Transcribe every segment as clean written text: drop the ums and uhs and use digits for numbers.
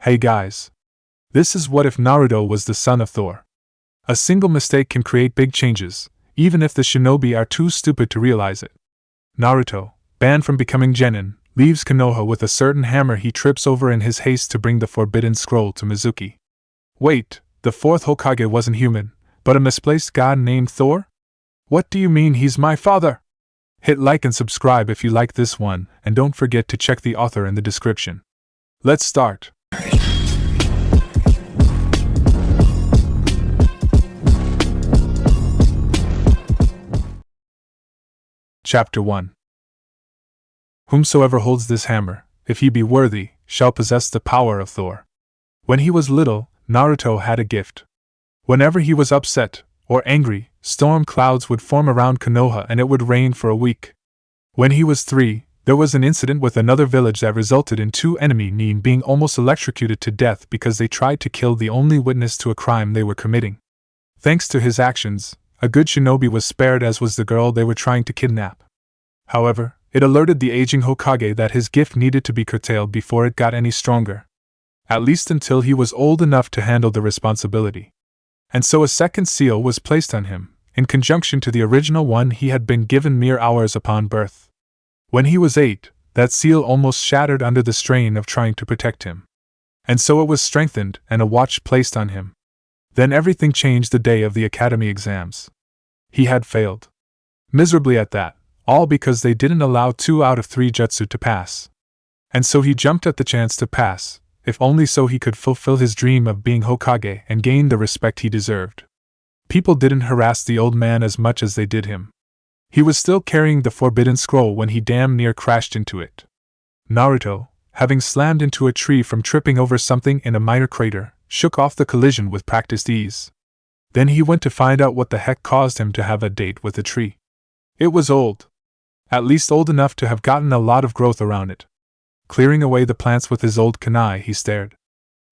Hey guys. This is what if Naruto was the son of Thor. A single mistake can create big changes, even if the shinobi are too stupid to realize it. Naruto, banned from becoming genin, leaves Konoha with a certain hammer he trips over in his haste to bring the forbidden scroll to Mizuki. Wait, the fourth Hokage wasn't human, but a misplaced god named Thor? What do you mean he's my father? Hit like and subscribe if you like this one, and don't forget to check the author in the description. Let's start. Chapter 1. Whomsoever holds this hammer, if he be worthy, shall possess the power of Thor. When he was little, Naruto had a gift. Whenever he was upset or angry, storm clouds would form around Konoha and it would rain for a week. When he was 3, there was an incident with another village that resulted in 2 enemy nin being almost electrocuted to death because they tried to kill the only witness to a crime they were committing. Thanks to his actions, a good shinobi was spared, as was the girl they were trying to kidnap. However, it alerted the aging Hokage that his gift needed to be curtailed before it got any stronger. At least until he was old enough to handle the responsibility. And so a second seal was placed on him, in conjunction to the original one he had been given mere hours upon birth. When he was 8, that seal almost shattered under the strain of trying to protect him. And so it was strengthened and a watch placed on him. Then everything changed the day of the academy exams. He had failed. Miserably at that, all because they didn't allow 2 out of 3 jutsu to pass. And so he jumped at the chance to pass, if only so he could fulfill his dream of being Hokage and gain the respect he deserved. People didn't harass the old man as much as they did him. He was still carrying the forbidden scroll when he damn near crashed into it. Naruto, having slammed into a tree from tripping over something in a minor crater, shook off the collision with practiced ease. Then he went to find out what the heck caused him to have a date with the tree. It was old. At least old enough to have gotten a lot of growth around it. Clearing away the plants with his old kunai, he stared.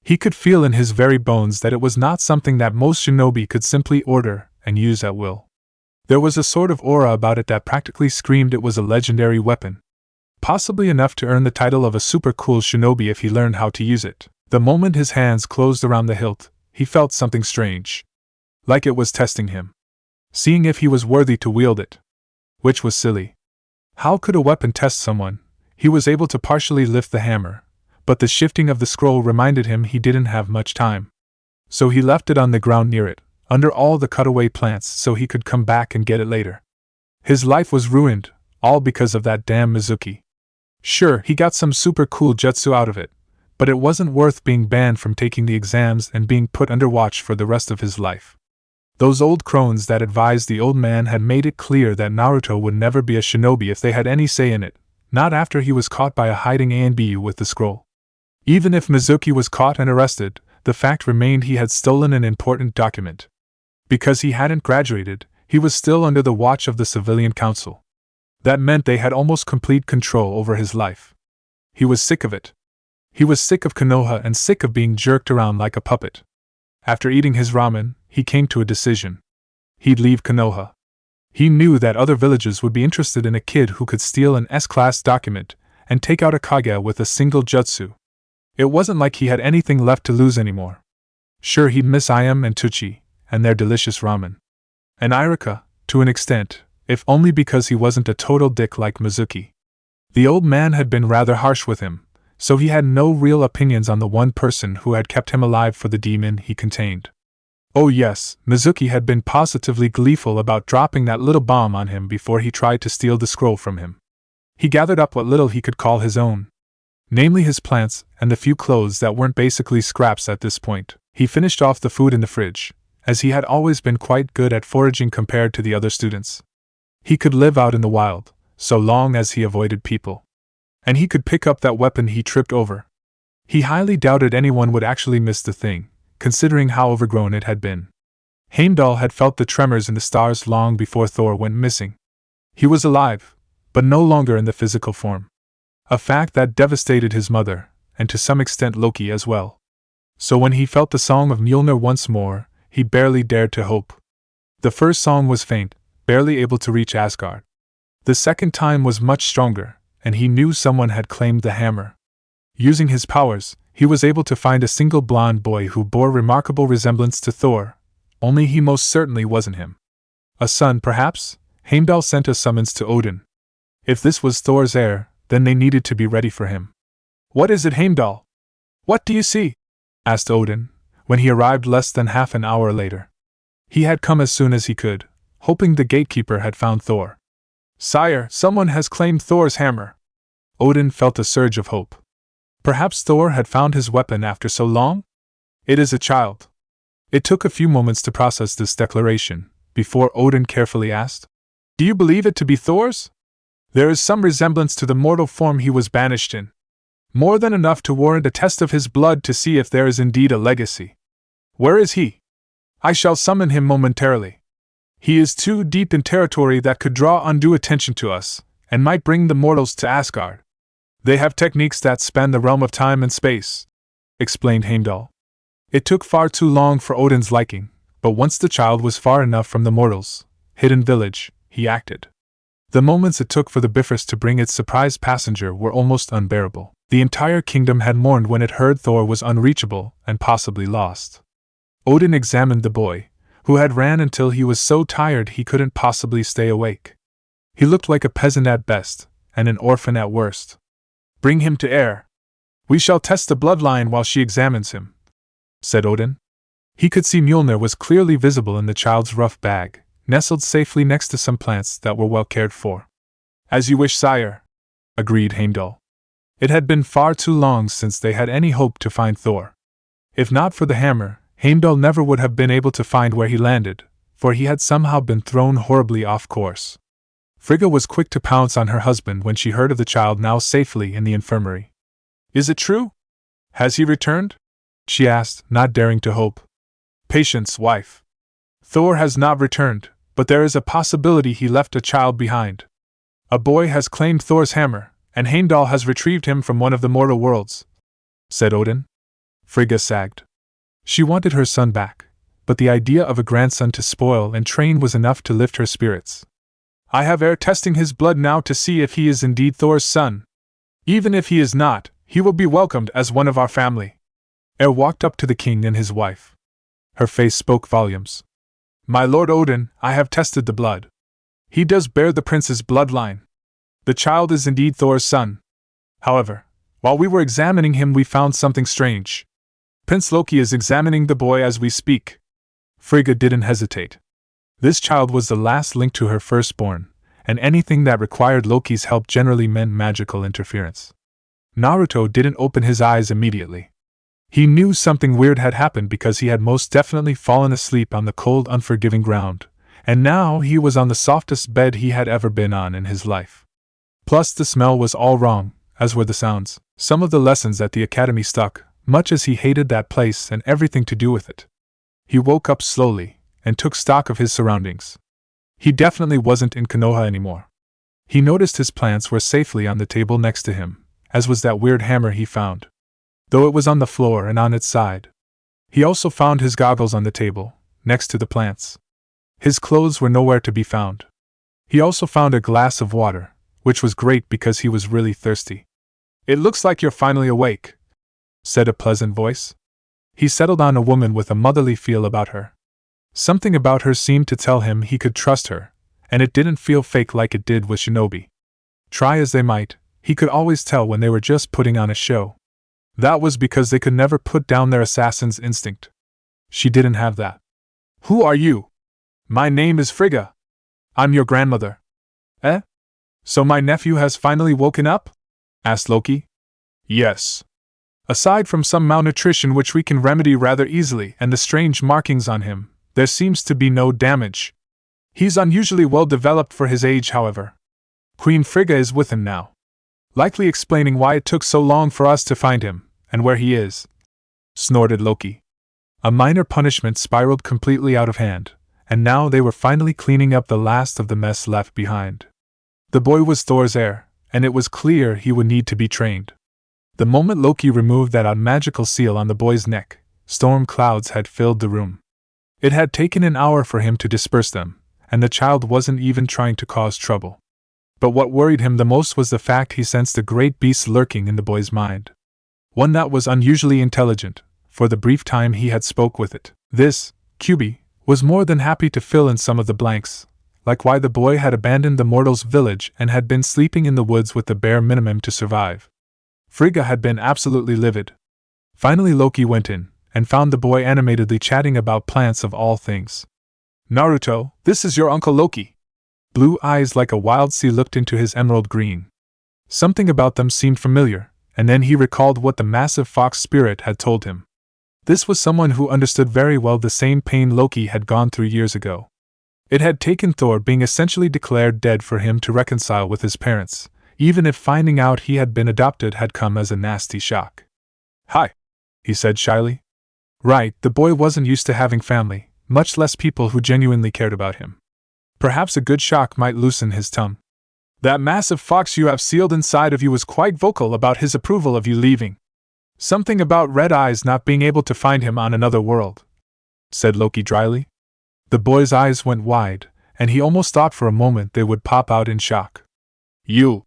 He could feel in his very bones that it was not something that most shinobi could simply order and use at will. There was a sort of aura about it that practically screamed it was a legendary weapon. Possibly enough to earn the title of a super cool shinobi if he learned how to use it. The moment his hands closed around the hilt, he felt something strange. Like it was testing him. Seeing if he was worthy to wield it. Which was silly. How could a weapon test someone? He was able to partially lift the hammer, but the shifting of the scroll reminded him he didn't have much time. So he left it on the ground near it, under all the cutaway plants, so he could come back and get it later. His life was ruined, all because of that damn Mizuki. Sure, he got some super cool jutsu out of it, but it wasn't worth being banned from taking the exams and being put under watch for the rest of his life. Those old crones that advised the old man had made it clear that Naruto would never be a shinobi if they had any say in it, not after he was caught by a hiding ANBU with the scroll. Even if Mizuki was caught and arrested, the fact remained he had stolen an important document. Because he hadn't graduated, he was still under the watch of the civilian council. That meant they had almost complete control over his life. He was sick of it. He was sick of Konoha and sick of being jerked around like a puppet. After eating his ramen, he came to a decision. He'd leave Konoha. He knew that other villages would be interested in a kid who could steal an S-class document and take out a Kage with a single jutsu. It wasn't like he had anything left to lose anymore. Sure, he'd miss Ayam and Tuchi, and their delicious ramen. And Irika, to an extent, if only because he wasn't a total dick like Mizuki. The old man had been rather harsh with him, so he had no real opinions on the one person who had kept him alive for the demon he contained. Oh yes, Mizuki had been positively gleeful about dropping that little bomb on him before he tried to steal the scroll from him. He gathered up what little he could call his own. Namely his plants and the few clothes that weren't basically scraps at this point. He finished off the food in the fridge, as he had always been quite good at foraging compared to the other students. He could live out in the wild, so long as he avoided people. And he could pick up that weapon he tripped over. He highly doubted anyone would actually miss the thing, considering how overgrown it had been. Heimdall had felt the tremors in the stars long before Thor went missing. He was alive, but no longer in the physical form. A fact that devastated his mother, and to some extent Loki as well. So when he felt the song of Mjolnir once more, he barely dared to hope. The first song was faint, barely able to reach Asgard. The second time was much stronger, and he knew someone had claimed the hammer. Using his powers, he was able to find a single blonde boy who bore remarkable resemblance to Thor, only he most certainly wasn't him. A son, perhaps? Heimdall sent a summons to Odin. If this was Thor's heir, then they needed to be ready for him. What is it, Heimdall? What do you see? Asked Odin, when he arrived less than half an hour later. He had come as soon as he could, hoping the gatekeeper had found Thor. Sire, someone has claimed Thor's hammer. Odin felt a surge of hope. Perhaps Thor had found his weapon after so long? It is a child. It took a few moments to process this declaration, before Odin carefully asked, Do you believe it to be Thor's? There is some resemblance to the mortal form he was banished in. More than enough to warrant a test of his blood to see if there is indeed a legacy. Where is he? I shall summon him momentarily. He is too deep in territory that could draw undue attention to us, and might bring the mortals to Asgard. They have techniques that span the realm of time and space, explained Heimdall. It took far too long for Odin's liking, but once the child was far enough from the mortals' hidden village, he acted. The moments it took for the Bifrost to bring its surprise passenger were almost unbearable. The entire kingdom had mourned when it heard Thor was unreachable and possibly lost. Odin examined the boy, who had ran until he was so tired he couldn't possibly stay awake. He looked like a peasant at best, and an orphan at worst. Bring him to air. We shall test the bloodline while she examines him, said Odin. He could see Mjolnir was clearly visible in the child's rough bag, nestled safely next to some plants that were well cared for. As you wish, sire, agreed Heimdall. It had been far too long since they had any hope to find Thor. If not for the hammer, Heimdall never would have been able to find where he landed, for he had somehow been thrown horribly off course. Frigga was quick to pounce on her husband when she heard of the child now safely in the infirmary. Is it true? Has he returned? She asked, not daring to hope. Patience, wife. Thor has not returned, but there is a possibility he left a child behind. A boy has claimed Thor's hammer, and Heimdall has retrieved him from one of the mortal worlds, said Odin. Frigga sagged. She wanted her son back, but the idea of a grandson to spoil and train was enough to lift her spirits. I have Air testing his blood now to see if he is indeed Thor's son. Even if he is not, he will be welcomed as one of our family. Air walked up to the king and his wife. Her face spoke volumes. My lord Odin, I have tested the blood. He does bear the prince's bloodline. The child is indeed Thor's son. However, while we were examining him we found something strange. Prince Loki is examining the boy as we speak. Frigga didn't hesitate. This child was the last link to her firstborn, and anything that required Loki's help generally meant magical interference. Naruto didn't open his eyes immediately. He knew something weird had happened because he had most definitely fallen asleep on the cold, unforgiving ground, and now he was on the softest bed he had ever been on in his life. Plus the smell was all wrong, as were the sounds. Some of the lessons at the academy stuck, much as he hated that place and everything to do with it. He woke up slowly, and took stock of his surroundings. He definitely wasn't in Konoha anymore. He noticed his plants were safely on the table next to him, as was that weird hammer he found, though it was on the floor and on its side. He also found his goggles on the table, next to the plants. His clothes were nowhere to be found. He also found a glass of water, which was great because he was really thirsty. It looks like you're finally awake, said a pleasant voice. He settled on a woman with a motherly feel about her. Something about her seemed to tell him he could trust her, and it didn't feel fake like it did with Shinobi. Try as they might, he could always tell when they were just putting on a show. That was because they could never put down their assassin's instinct. She didn't have that. Who are you? My name is Frigga. I'm your grandmother. Eh? So my nephew has finally woken up? Asked Loki. Yes. Aside from some malnutrition which we can remedy rather easily and the strange markings on him, there seems to be no damage. He's unusually well developed for his age, however. Queen Frigga is with him now, likely explaining why it took so long for us to find him, and where he is, snorted Loki. A minor punishment spiraled completely out of hand, and now they were finally cleaning up the last of the mess left behind. The boy was Thor's heir, and it was clear he would need to be trained. The moment Loki removed that unmagical seal on the boy's neck, storm clouds had filled the room. It had taken an hour for him to disperse them, and the child wasn't even trying to cause trouble. But what worried him the most was the fact he sensed a great beast lurking in the boy's mind. one that was unusually intelligent, for the brief time he had spoke with it. This, Kyubi, was more than happy to fill in some of the blanks, like why the boy had abandoned the mortal's village and had been sleeping in the woods with the bare minimum to survive. Frigga had been absolutely livid. Finally Loki went in, and found the boy animatedly chatting about plants of all things. Naruto, this is your Uncle Loki. Blue eyes like a wild sea looked into his emerald green. Something about them seemed familiar, and then he recalled what the massive fox spirit had told him. This was someone who understood very well the same pain Loki had gone through years ago. It had taken Thor being essentially declared dead for him to reconcile with his parents, even if finding out he had been adopted had come as a nasty shock. Hi, he said shyly. Right, the boy wasn't used to having family, much less people who genuinely cared about him. Perhaps a good shock might loosen his tongue. That massive fox you have sealed inside of you was quite vocal about his approval of you leaving. Something about Red Eyes not being able to find him on another world, said Loki dryly. The boy's eyes went wide, and he almost thought for a moment they would pop out in shock. You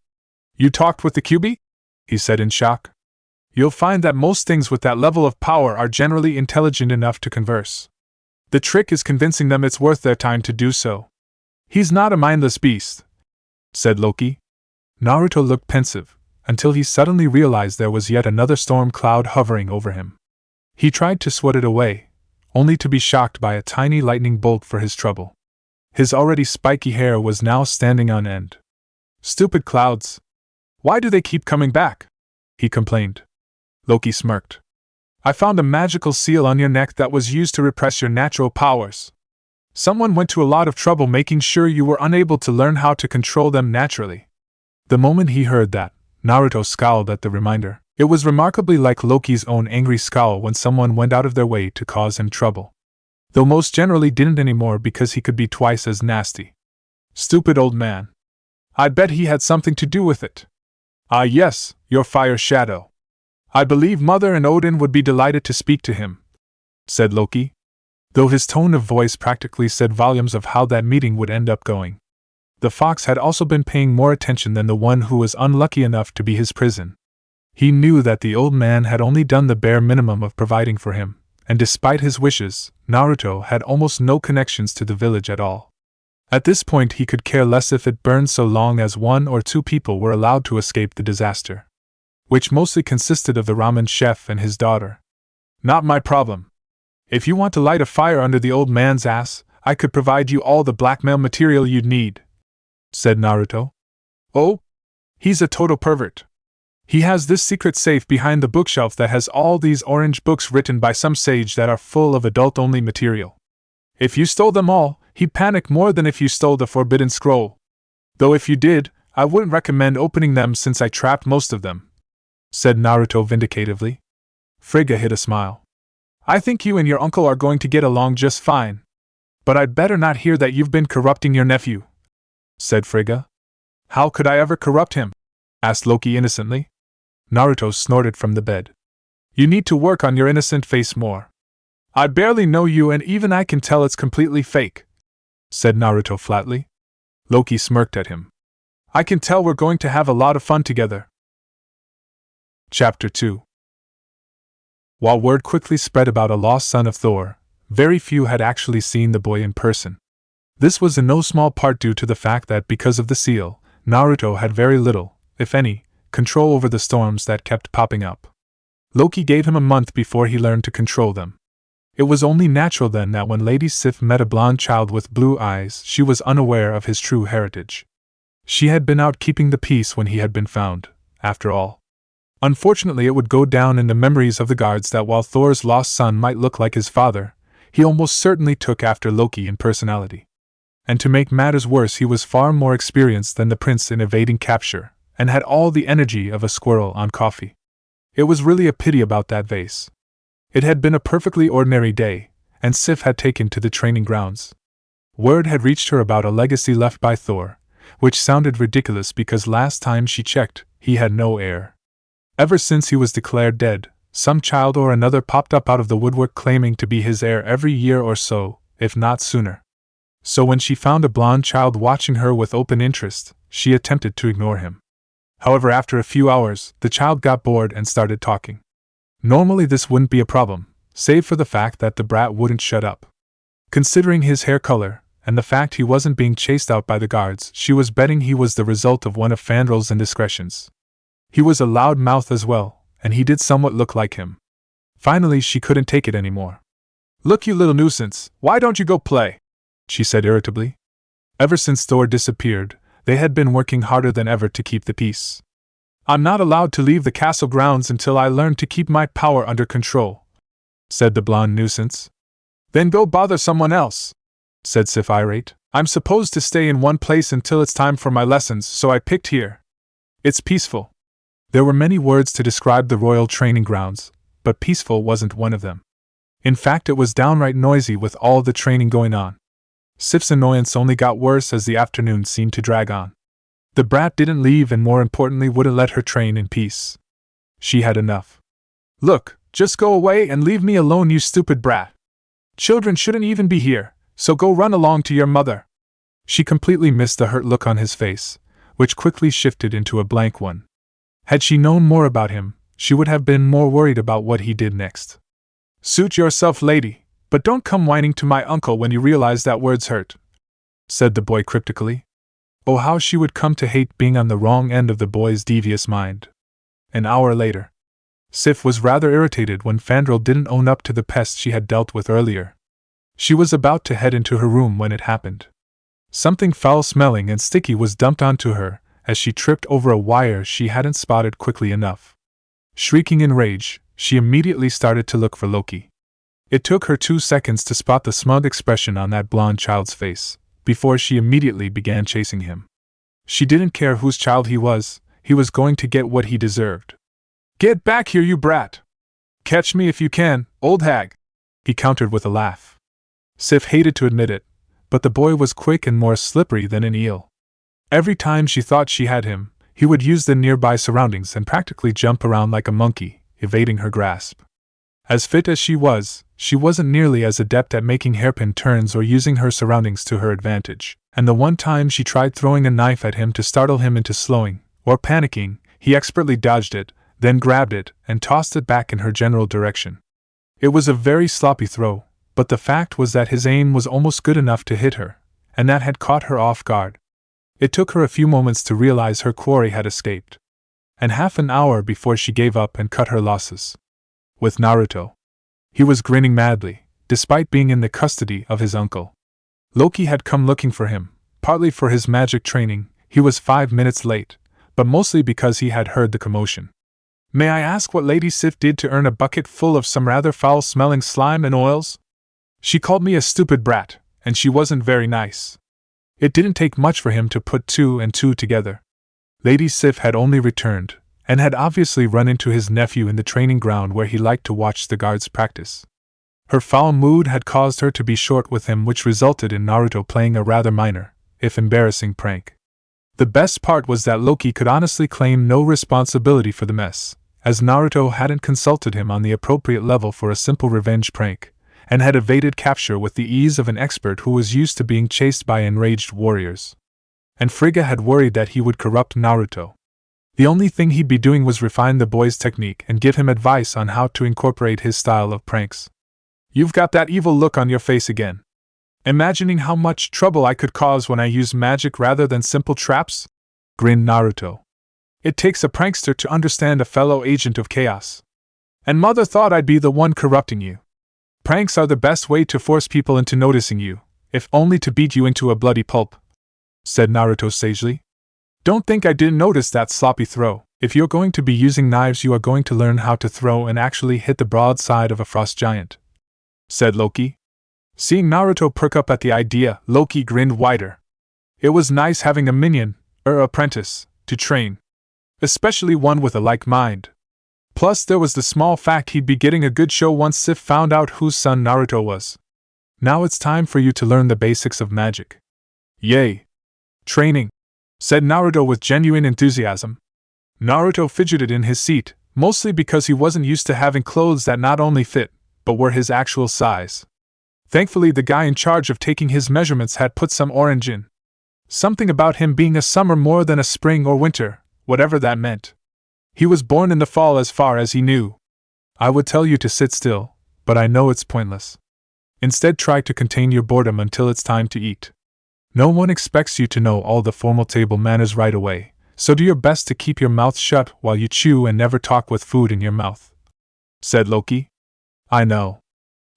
talked with the Kyubi? He said in shock. You'll find that most things with that level of power are generally intelligent enough to converse. The trick is convincing them it's worth their time to do so. He's not a mindless beast, said Loki. Naruto looked pensive, until he suddenly realized there was yet another storm cloud hovering over him. He tried to swat it away, only to be shocked by a tiny lightning bolt for his trouble. His already spiky hair was now standing on end. Stupid clouds! Why do they keep coming back? He complained. Loki smirked. I found a magical seal on your neck that was used to repress your natural powers. Someone went to a lot of trouble making sure you were unable to learn how to control them naturally. The moment he heard that, Naruto scowled at the reminder. It was remarkably like Loki's own angry scowl when someone went out of their way to cause him trouble. Though most generally didn't anymore because he could be twice as nasty. Stupid old man. I'd bet he had something to do with it. Ah yes, your fire shadow. I believe Mother and Odin would be delighted to speak to him, said Loki, though his tone of voice practically said volumes of how that meeting would end up going. The fox had also been paying more attention than the one who was unlucky enough to be his prison. He knew that the old man had only done the bare minimum of providing for him, and despite his wishes, Naruto had almost no connections to the village at all. At this point he could care less if it burned so long as 1 or 2 people were allowed to escape the disaster, which mostly consisted of the ramen chef and his daughter. Not my problem. If you want to light a fire under the old man's ass, I could provide you all the blackmail material you'd need, said Naruto. Oh? He's a total pervert. He has this secret safe behind the bookshelf that has all these orange books written by some sage that are full of adult-only material. If you stole them all, he'd panic more than if you stole the forbidden scroll. Though if you did, I wouldn't recommend opening them since I trapped most of them, said Naruto vindicatively. Frigga hid a smile. I think you and your uncle are going to get along just fine. But I'd better not hear that you've been corrupting your nephew, said Frigga. How could I ever corrupt him? Asked Loki innocently. Naruto snorted from the bed. You need to work on your innocent face more. I barely know you and even I can tell it's completely fake, said Naruto flatly. Loki smirked at him. I can tell we're going to have a lot of fun together. Chapter 2. While word quickly spread about a lost son of Thor, very few had actually seen the boy in person. This was in no small part due to the fact that because of the seal, Naruto had very little, if any, control over the storms that kept popping up. Loki gave him a month before he learned to control them. It was only natural then that when Lady Sif met a blonde child with blue eyes, she was unaware of his true heritage. She had been out keeping the peace when he had been found, after all. Unfortunately, it would go down in the memories of the guards that while Thor's lost son might look like his father, he almost certainly took after Loki in personality. And to make matters worse, he was far more experienced than the prince in evading capture, and had all the energy of a squirrel on coffee. It was really a pity about that vase. It had been a perfectly ordinary day, and Sif had taken to the training grounds. Word had reached her about a legacy left by Thor, which sounded ridiculous because last time she checked, he had no heir. Ever since he was declared dead, some child or another popped up out of the woodwork claiming to be his heir every year or so, if not sooner. So when she found a blonde child watching her with open interest, she attempted to ignore him. However, after a few hours, the child got bored and started talking. Normally this wouldn't be a problem, save for the fact that the brat wouldn't shut up. Considering his hair color, and the fact he wasn't being chased out by the guards, she was betting he was the result of one of Fandrel's indiscretions. He was a loud mouth as well, and he did somewhat look like him. Finally she couldn't take it anymore. "Look, you little nuisance, why don't you go play?" she said irritably. Ever since Thor disappeared, they had been working harder than ever to keep the peace. "I'm not allowed to leave the castle grounds until I learn to keep my power under control," said the blonde nuisance. "Then go bother someone else," said Sif irate. "I'm supposed to stay in one place until it's time for my lessons, so I picked here. It's peaceful." There were many words to describe the royal training grounds, but peaceful wasn't one of them. In fact, it was downright noisy with all the training going on. Sif's annoyance only got worse as the afternoon seemed to drag on. The brat didn't leave and, more importantly, wouldn't let her train in peace. She had enough. "Look, just go away and leave me alone, you stupid brat. Children shouldn't even be here, so go run along to your mother." She completely missed the hurt look on his face, which quickly shifted into a blank one. Had she known more about him, she would have been more worried about what he did next. "Suit yourself, lady, but don't come whining to my uncle when you realize that words hurt," said the boy cryptically. Oh, how she would come to hate being on the wrong end of the boy's devious mind. An hour later. Sif was rather irritated when Fandrel didn't own up to the pest she had dealt with earlier. She was about to head into her room when it happened. Something foul-smelling and sticky was dumped onto her as she tripped over a wire she hadn't spotted quickly enough. Shrieking in rage, she immediately started to look for Loki. It took her 2 seconds to spot the smug expression on that blonde child's face, before she immediately began chasing him. She didn't care whose child he was going to get what he deserved. "Get back here, you brat! Catch me if you can, old hag!" he countered with a laugh. Sif hated to admit it, but the boy was quick and more slippery than an eel. Every time she thought she had him, he would use the nearby surroundings and practically jump around like a monkey, evading her grasp. As fit as she wasn't nearly as adept at making hairpin turns or using her surroundings to her advantage, and the one time she tried throwing a knife at him to startle him into slowing, or panicking, he expertly dodged it, then grabbed it and tossed it back in her general direction. It was a very sloppy throw, but the fact was that his aim was almost good enough to hit her, and that had caught her off guard. It took her a few moments to realize her quarry had escaped, and half an hour before she gave up and cut her losses. With Naruto. He was grinning madly, despite being in the custody of his uncle. Loki had come looking for him, partly for his magic training. He was 5 minutes late, but mostly because he had heard the commotion. "May I ask what Lady Sif did to earn a bucket full of some rather foul-smelling slime and oils? She called me a stupid brat, and she wasn't very nice." It didn't take much for him to put 2 and 2 together. Lady Sif had only returned, and had obviously run into his nephew in the training ground where he liked to watch the guards practice. Her foul mood had caused her to be short with him, which resulted in Naruto playing a rather minor, if embarrassing, prank. The best part was that Loki could honestly claim no responsibility for the mess, as Naruto hadn't consulted him on the appropriate level for a simple revenge prank, and had evaded capture with the ease of an expert who was used to being chased by enraged warriors. And Frigga had worried that he would corrupt Naruto. The only thing he'd be doing was refine the boy's technique and give him advice on how to incorporate his style of pranks. "You've got that evil look on your face again. Imagining how much trouble I could cause when I use magic rather than simple traps?" grinned Naruto. "It takes a prankster to understand a fellow agent of chaos. And mother thought I'd be the one corrupting you. Pranks are the best way to force people into noticing you, if only to beat you into a bloody pulp," said Naruto sagely. "Don't think I didn't notice that sloppy throw. If you're going to be using knives, you are going to learn how to throw and actually hit the broadside of a frost giant," said Loki. Seeing Naruto perk up at the idea, Loki grinned wider. It was nice having a minion, apprentice, to train. Especially one with a like mind. Plus there was the small fact he'd be getting a good show once Sif found out whose son Naruto was. "Now it's time for you to learn the basics of magic." "Yay! Training," said Naruto with genuine enthusiasm. Naruto fidgeted in his seat, mostly because he wasn't used to having clothes that not only fit, but were his actual size. Thankfully the guy in charge of taking his measurements had put some orange in. Something about him being a summer more than a spring or winter, whatever that meant. He was born in the fall as far as he knew. I would tell you to sit still, but I know it's pointless. Instead, try to contain your boredom until it's time to eat. No one expects you to know all the formal table manners right away, so do your best to keep your mouth shut while you chew and never talk with food in your mouth," said Loki. "I know.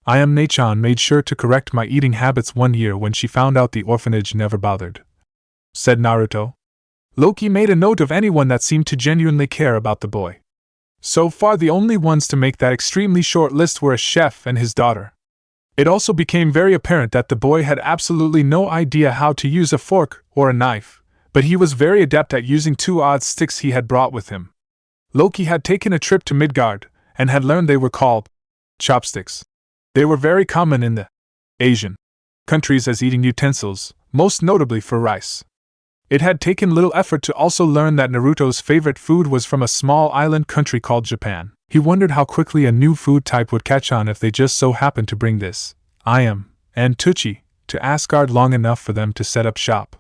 Nechan made sure to correct my eating habits one year when she found out the orphanage never bothered," said Naruto. Loki made a note of anyone that seemed to genuinely care about the boy. So far, the only ones to make that extremely short list were a chef and his daughter. It also became very apparent that the boy had absolutely no idea how to use a fork or a knife, but he was very adept at using two odd sticks he had brought with him. Loki had taken a trip to Midgard and had learned they were called chopsticks. They were very common in the Asian countries as eating utensils, most notably for rice. It had taken little effort to also learn that Naruto's favorite food was from a small island country called Japan. He wondered how quickly a new food type would catch on if they just so happened to bring this, and Tucci, to Asgard long enough for them to set up shop.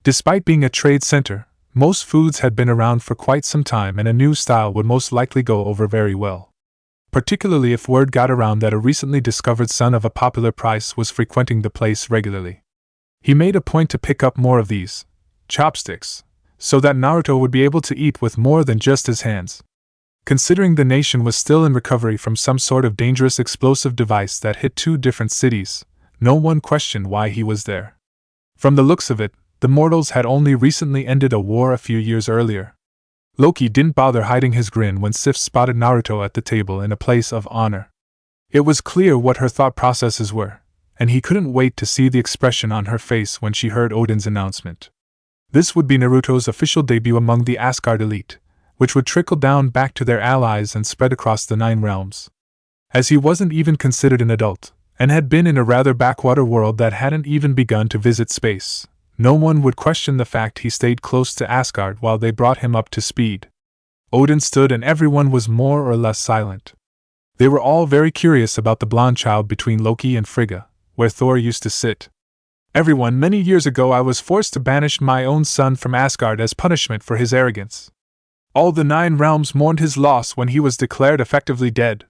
Despite being a trade center, most foods had been around for quite some time and a new style would most likely go over very well. Particularly if word got around that a recently discovered son of a popular prince was frequenting the place regularly. He made a point to pick up more of these chopsticks, so that Naruto would be able to eat with more than just his hands. Considering the nation was still in recovery from some sort of dangerous explosive device that hit 2 different cities, no one questioned why he was there. From the looks of it, the mortals had only recently ended a war a few years earlier. Loki didn't bother hiding his grin when Sif spotted Naruto at the table in a place of honor. It was clear what her thought processes were, and he couldn't wait to see the expression on her face when she heard Odin's announcement. This would be Naruto's official debut among the Asgard elite, which would trickle down back to their allies and spread across the 9 realms. As he wasn't even considered an adult, and had been in a rather backwater world that hadn't even begun to visit space, no one would question the fact he stayed close to Asgard while they brought him up to speed. Odin stood and everyone was more or less silent. They were all very curious about the blonde child between Loki and Frigga, where Thor used to sit. "Everyone, many years ago I was forced to banish my own son from Asgard as punishment for his arrogance. All the 9 realms mourned his loss when he was declared effectively dead.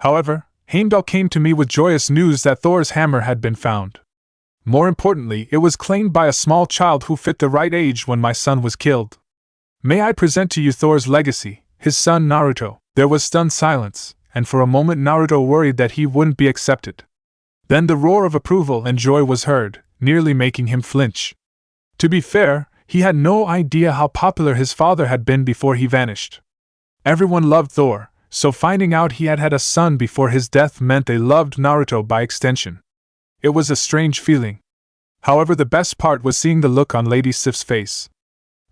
However, Heimdall came to me with joyous news that Thor's hammer had been found. More importantly, it was claimed by a small child who fit the right age when my son was killed. May I present to you Thor's legacy, his son Naruto." There was stunned silence, and for a moment Naruto worried that he wouldn't be accepted. Then the roar of approval and joy was heard, nearly making him flinch. To be fair, he had no idea how popular his father had been before he vanished. Everyone loved Thor, so finding out he had had a son before his death meant they loved Naruto by extension. It was a strange feeling. However, the best part was seeing the look on Lady Sif's face.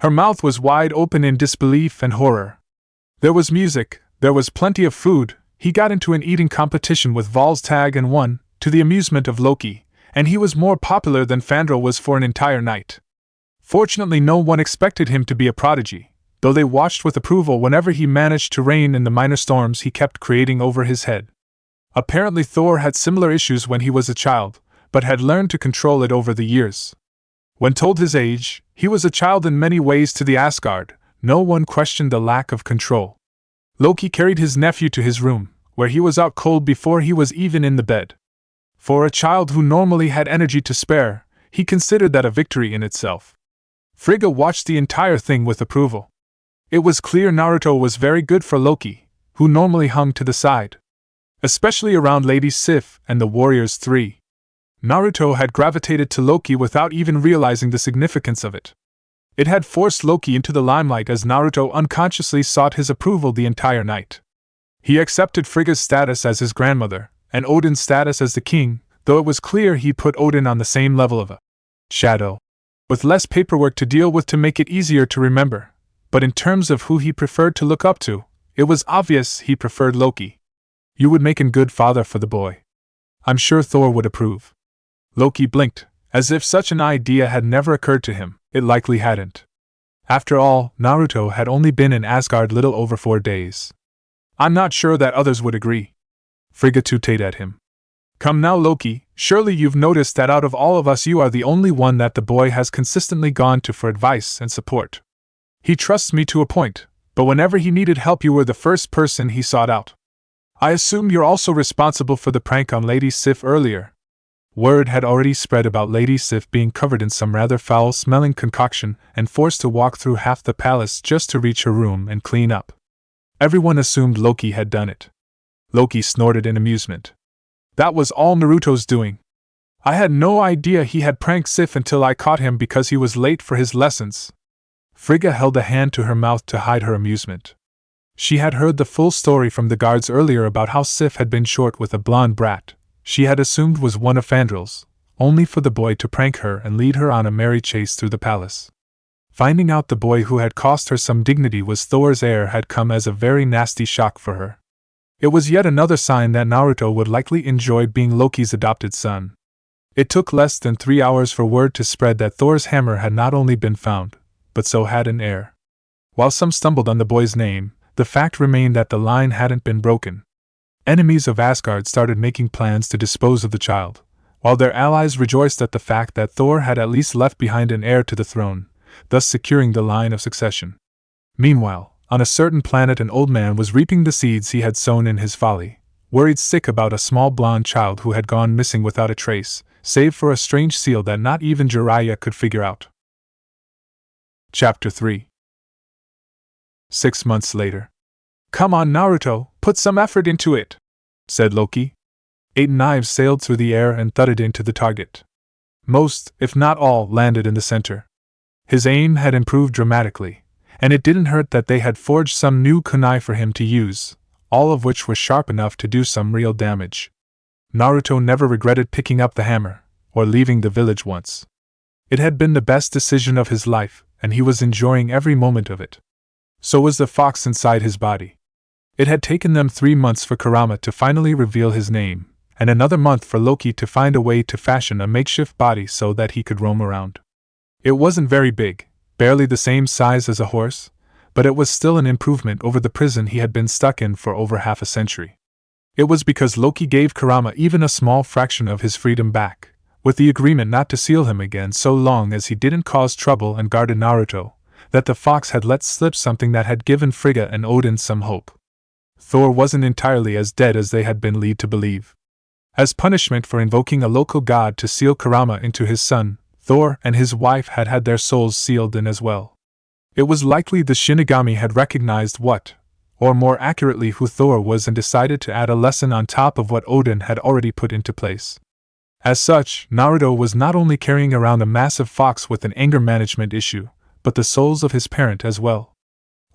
Her mouth was wide open in disbelief and horror. There was music, there was plenty of food. He got into an eating competition with Volstagg and won, to the amusement of Loki, and he was more popular than Fandral was for an entire night. Fortunately, no one expected him to be a prodigy, though they watched with approval whenever he managed to rein in the minor storms he kept creating over his head. Apparently Thor had similar issues when he was a child, but had learned to control it over the years. When told his age, he was a child in many ways to the Asgard. No one questioned the lack of control. Loki carried his nephew to his room, where he was out cold before he was even in the bed. For a child who normally had energy to spare, he considered that a victory in itself. Frigga watched the entire thing with approval. It was clear Naruto was very good for Loki, who normally hung to the side. Especially around Lady Sif and the Warriors 3. Naruto had gravitated to Loki without even realizing the significance of it. It had forced Loki into the limelight as Naruto unconsciously sought his approval the entire night. He accepted Frigga's status as his grandmother, and Odin's status as the king, though it was clear he put Odin on the same level of a shadow, with less paperwork to deal with to make it easier to remember. But in terms of who he preferred to look up to, it was obvious he preferred Loki. "You would make a good father for the boy. I'm sure Thor would approve." Loki blinked, as if such an idea had never occurred to him. It likely hadn't. After all, Naruto had only been in Asgard little over 4 days. "I'm not sure that others would agree." Frigga tooted at him. "Come now, Loki, surely you've noticed that out of all of us you are the only one that the boy has consistently gone to for advice and support. He trusts me to a point, but whenever he needed help you were the first person he sought out." I assume you're also responsible for the prank on Lady Sif earlier. Word had already spread about Lady Sif being covered in some rather foul-smelling concoction and forced to walk through half the palace just to reach her room and clean up. Everyone assumed Loki had done it. Loki snorted in amusement. That was all Naruto's doing. I had no idea he had pranked Sif until I caught him because he was late for his lessons. Frigga held a hand to her mouth to hide her amusement. She had heard the full story from the guards earlier about how Sif had been short with a blonde brat she had assumed was one of Fandrel's, only for the boy to prank her and lead her on a merry chase through the palace. Finding out the boy who had cost her some dignity was Thor's heir had come as a very nasty shock for her. It was yet another sign that Naruto would likely enjoy being Loki's adopted son. It took less than 3 hours for word to spread that Thor's hammer had not only been found, but so had an heir. While some stumbled on the boy's name, the fact remained that the line hadn't been broken. Enemies of Asgard started making plans to dispose of the child, while their allies rejoiced at the fact that Thor had at least left behind an heir to the throne, thus securing the line of succession. Meanwhile, on a certain planet an old man was reaping the seeds he had sown in his folly, worried sick about a small blonde child who had gone missing without a trace, save for a strange seal that not even Jiraiya could figure out. Chapter 3. 6 months later. Come on, Naruto, put some effort into it, said Loki. 8 knives sailed through the air and thudded into the target. Most, if not all, landed in the center. His aim had improved dramatically, and it didn't hurt that they had forged some new kunai for him to use, all of which were sharp enough to do some real damage. Naruto never regretted picking up the hammer, or leaving the village once. It had been the best decision of his life, and he was enjoying every moment of it. So was the fox inside his body. It had taken them 3 months for Kurama to finally reveal his name, and another month for Loki to find a way to fashion a makeshift body so that he could roam around. It wasn't very big, barely the same size as a horse, but it was still an improvement over the prison he had been stuck in for over half a century. It was because Loki gave Kurama even a small fraction of his freedom back, with the agreement not to seal him again so long as he didn't cause trouble and guarded Naruto, that the fox had let slip something that had given Frigga and Odin some hope. Thor wasn't entirely as dead as they had been led to believe. As punishment for invoking a local god to seal Kurama into his son, Thor and his wife had had their souls sealed in as well. It was likely the Shinigami had recognized what, or more accurately who Thor was, and decided to add a lesson on top of what Odin had already put into place. As such, Naruto was not only carrying around a massive fox with an anger management issue, but the souls of his parent as well.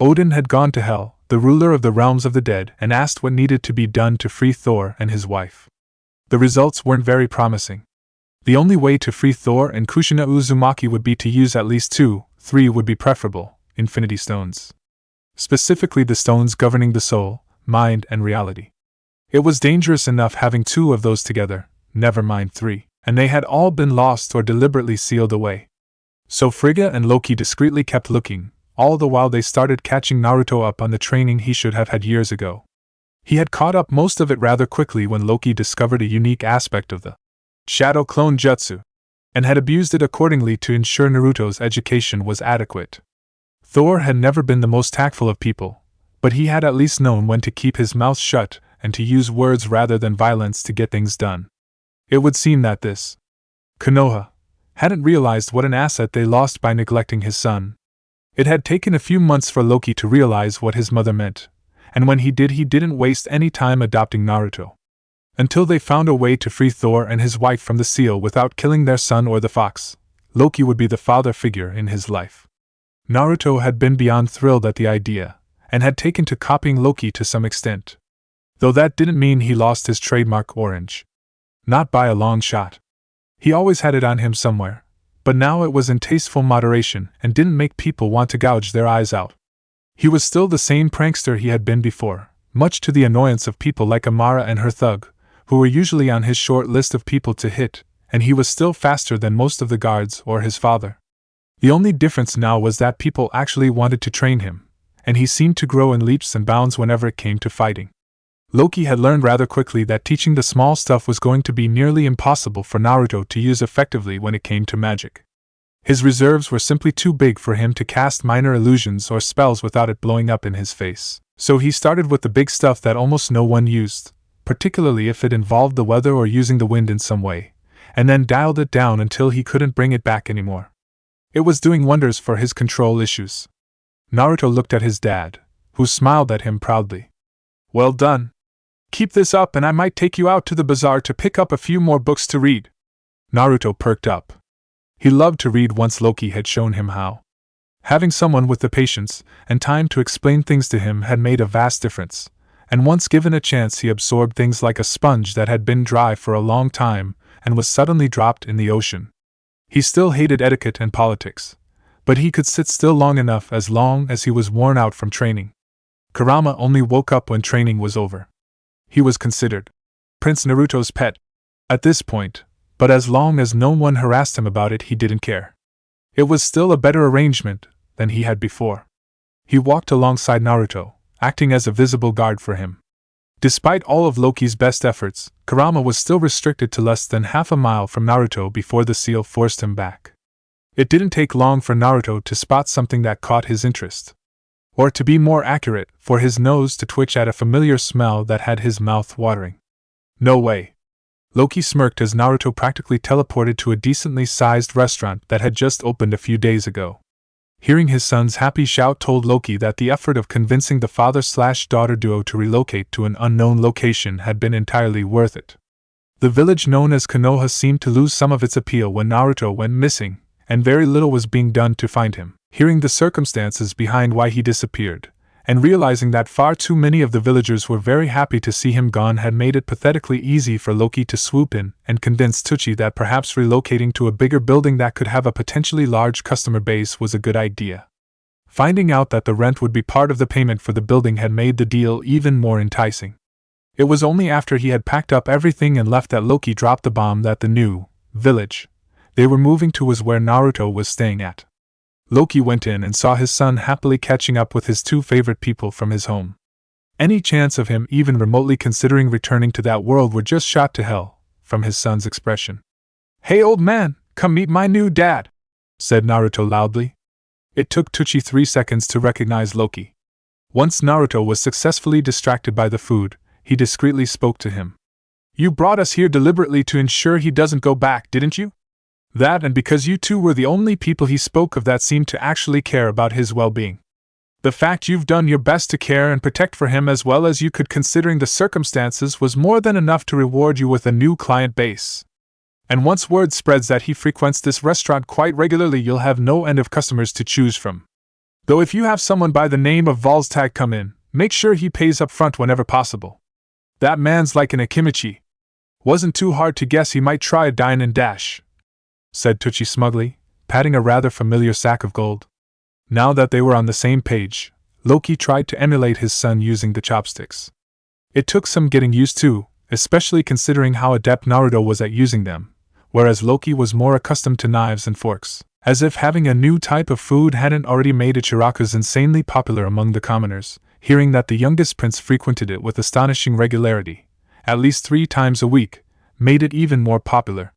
Odin had gone to Hel, the ruler of the realms of the dead, and asked what needed to be done to free Thor and his wife. The results weren't very promising. The only way to free Thor and Kushina Uzumaki would be to use at least 2, 3 would be preferable, Infinity Stones. Specifically the stones governing the soul, mind, and reality. It was dangerous enough having 2 of those together, never mind 3, and they had all been lost or deliberately sealed away. So Frigga and Loki discreetly kept looking, all the while they started catching Naruto up on the training he should have had years ago. He had caught up most of it rather quickly when Loki discovered a unique aspect of the Shadow Clone Jutsu, and had abused it accordingly to ensure Naruto's education was adequate. Thor had never been the most tactful of people, but he had at least known when to keep his mouth shut and to use words rather than violence to get things done. It would seem that this Konoha hadn't realized what an asset they lost by neglecting his son. It had taken a few months for Loki to realize what his mother meant, and when he did, he didn't waste any time adopting Naruto. Until they found a way to free Thor and his wife from the seal without killing their son or the fox, Loki would be the father figure in his life. Naruto had been beyond thrilled at the idea, and had taken to copying Loki to some extent. Though that didn't mean he lost his trademark orange. Not by a long shot. He always had it on him somewhere, but now it was in tasteful moderation and didn't make people want to gouge their eyes out. He was still the same prankster he had been before, much to the annoyance of people like Amara and her thug, who were usually on his short list of people to hit, and he was still faster than most of the guards or his father. The only difference now was that people actually wanted to train him, and he seemed to grow in leaps and bounds whenever it came to fighting. Loki had learned rather quickly that teaching the small stuff was going to be nearly impossible for Naruto to use effectively when it came to magic. His reserves were simply too big for him to cast minor illusions or spells without it blowing up in his face. So he started with the big stuff that almost no one used, particularly if it involved the weather or using the wind in some way, and then dialed it down until he couldn't bring it back anymore. It was doing wonders for his control issues. Naruto looked at his dad, who smiled at him proudly. Well done. Keep this up and I might take you out to the bazaar to pick up a few more books to read. Naruto perked up. He loved to read once Loki had shown him how. Having someone with the patience and time to explain things to him had made a vast difference, and once given a chance he absorbed things like a sponge that had been dry for a long time and was suddenly dropped in the ocean. He still hated etiquette and politics, but he could sit still long as he was worn out from training. Kurama only woke up when training was over. He was considered Prince Naruto's pet at this point, but as long as no one harassed him about it he didn't care. It was still a better arrangement than he had before. He walked alongside Naruto, acting as a visible guard for him. Despite all of Loki's best efforts, Kurama was still restricted to less than half a mile from Naruto before the seal forced him back. It didn't take long for Naruto to spot something that caught his interest. Or to be more accurate, for his nose to twitch at a familiar smell that had his mouth watering. No way. Loki smirked as Naruto practically teleported to a decently sized restaurant that had just opened a few days ago. Hearing his son's happy shout told Loki that the effort of convincing the father-slash-daughter duo to relocate to an unknown location had been entirely worth it. The village known as Konoha seemed to lose some of its appeal when Naruto went missing, and very little was being done to find him. Hearing the circumstances behind why he disappeared, and realizing that far too many of the villagers were very happy to see him gone had made it pathetically easy for Loki to swoop in and convince Tucci that perhaps relocating to a bigger building that could have a potentially large customer base was a good idea. Finding out that the rent would be part of the payment for the building had made the deal even more enticing. It was only after he had packed up everything and left that Loki dropped the bomb that the new village they were moving to was where Naruto was staying at. Loki went in and saw his son happily catching up with his two favorite people from his home. Any chance of him even remotely considering returning to that world were just shot to hell, from his son's expression. "Hey old man, come meet my new dad," said Naruto loudly. It took Tucci 3 seconds to recognize Loki. Once Naruto was successfully distracted by the food, he discreetly spoke to him. "You brought us here deliberately to ensure he doesn't go back, didn't you? That and because you two were the only people he spoke of that seemed to actually care about his well-being. The fact you've done your best to care and protect for him as well as you could considering the circumstances was more than enough to reward you with a new client base. And once word spreads that he frequents this restaurant quite regularly you'll have no end of customers to choose from. Though if you have someone by the name of Volstagg come in, make sure he pays up front whenever possible. That man's like an Akimichi. Wasn't too hard to guess he might try a dine and dash," said Tucci smugly, patting a rather familiar sack of gold. Now that they were on the same page, Loki tried to emulate his son using the chopsticks. It took some getting used to, especially considering how adept Naruto was at using them, whereas Loki was more accustomed to knives and forks, as if having a new type of food hadn't already made Ichiraku's insanely popular among the commoners. Hearing that the youngest prince frequented it with astonishing regularity, at least 3 times a week, made it even more popular.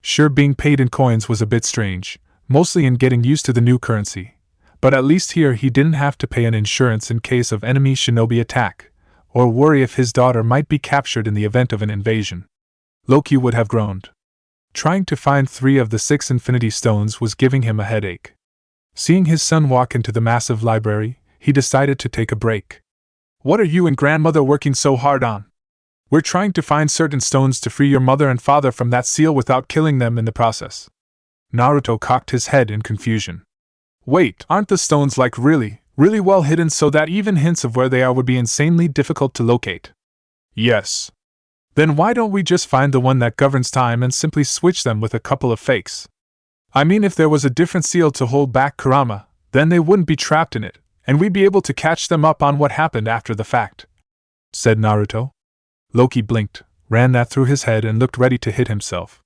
Sure, being paid in coins was a bit strange, mostly in getting used to the new currency, but at least here he didn't have to pay an insurance in case of enemy shinobi attack, or worry if his daughter might be captured in the event of an invasion. Loki would have groaned. Trying to find 3 of the 6 infinity stones was giving him a headache. Seeing his son walk into the massive library, he decided to take a break. "What are you and grandmother working so hard on?" "We're trying to find certain stones to free your mother and father from that seal without killing them in the process." Naruto cocked his head in confusion. "Wait, aren't the stones like really well hidden so that even hints of where they are would be insanely difficult to locate?" "Yes." "Then why don't we just find the one that governs time and simply switch them with a couple of fakes? I mean, if there was a different seal to hold back Kurama, then they wouldn't be trapped in it, and we'd be able to catch them up on what happened after the fact," said Naruto. Loki blinked, ran that through his head and looked ready to hit himself.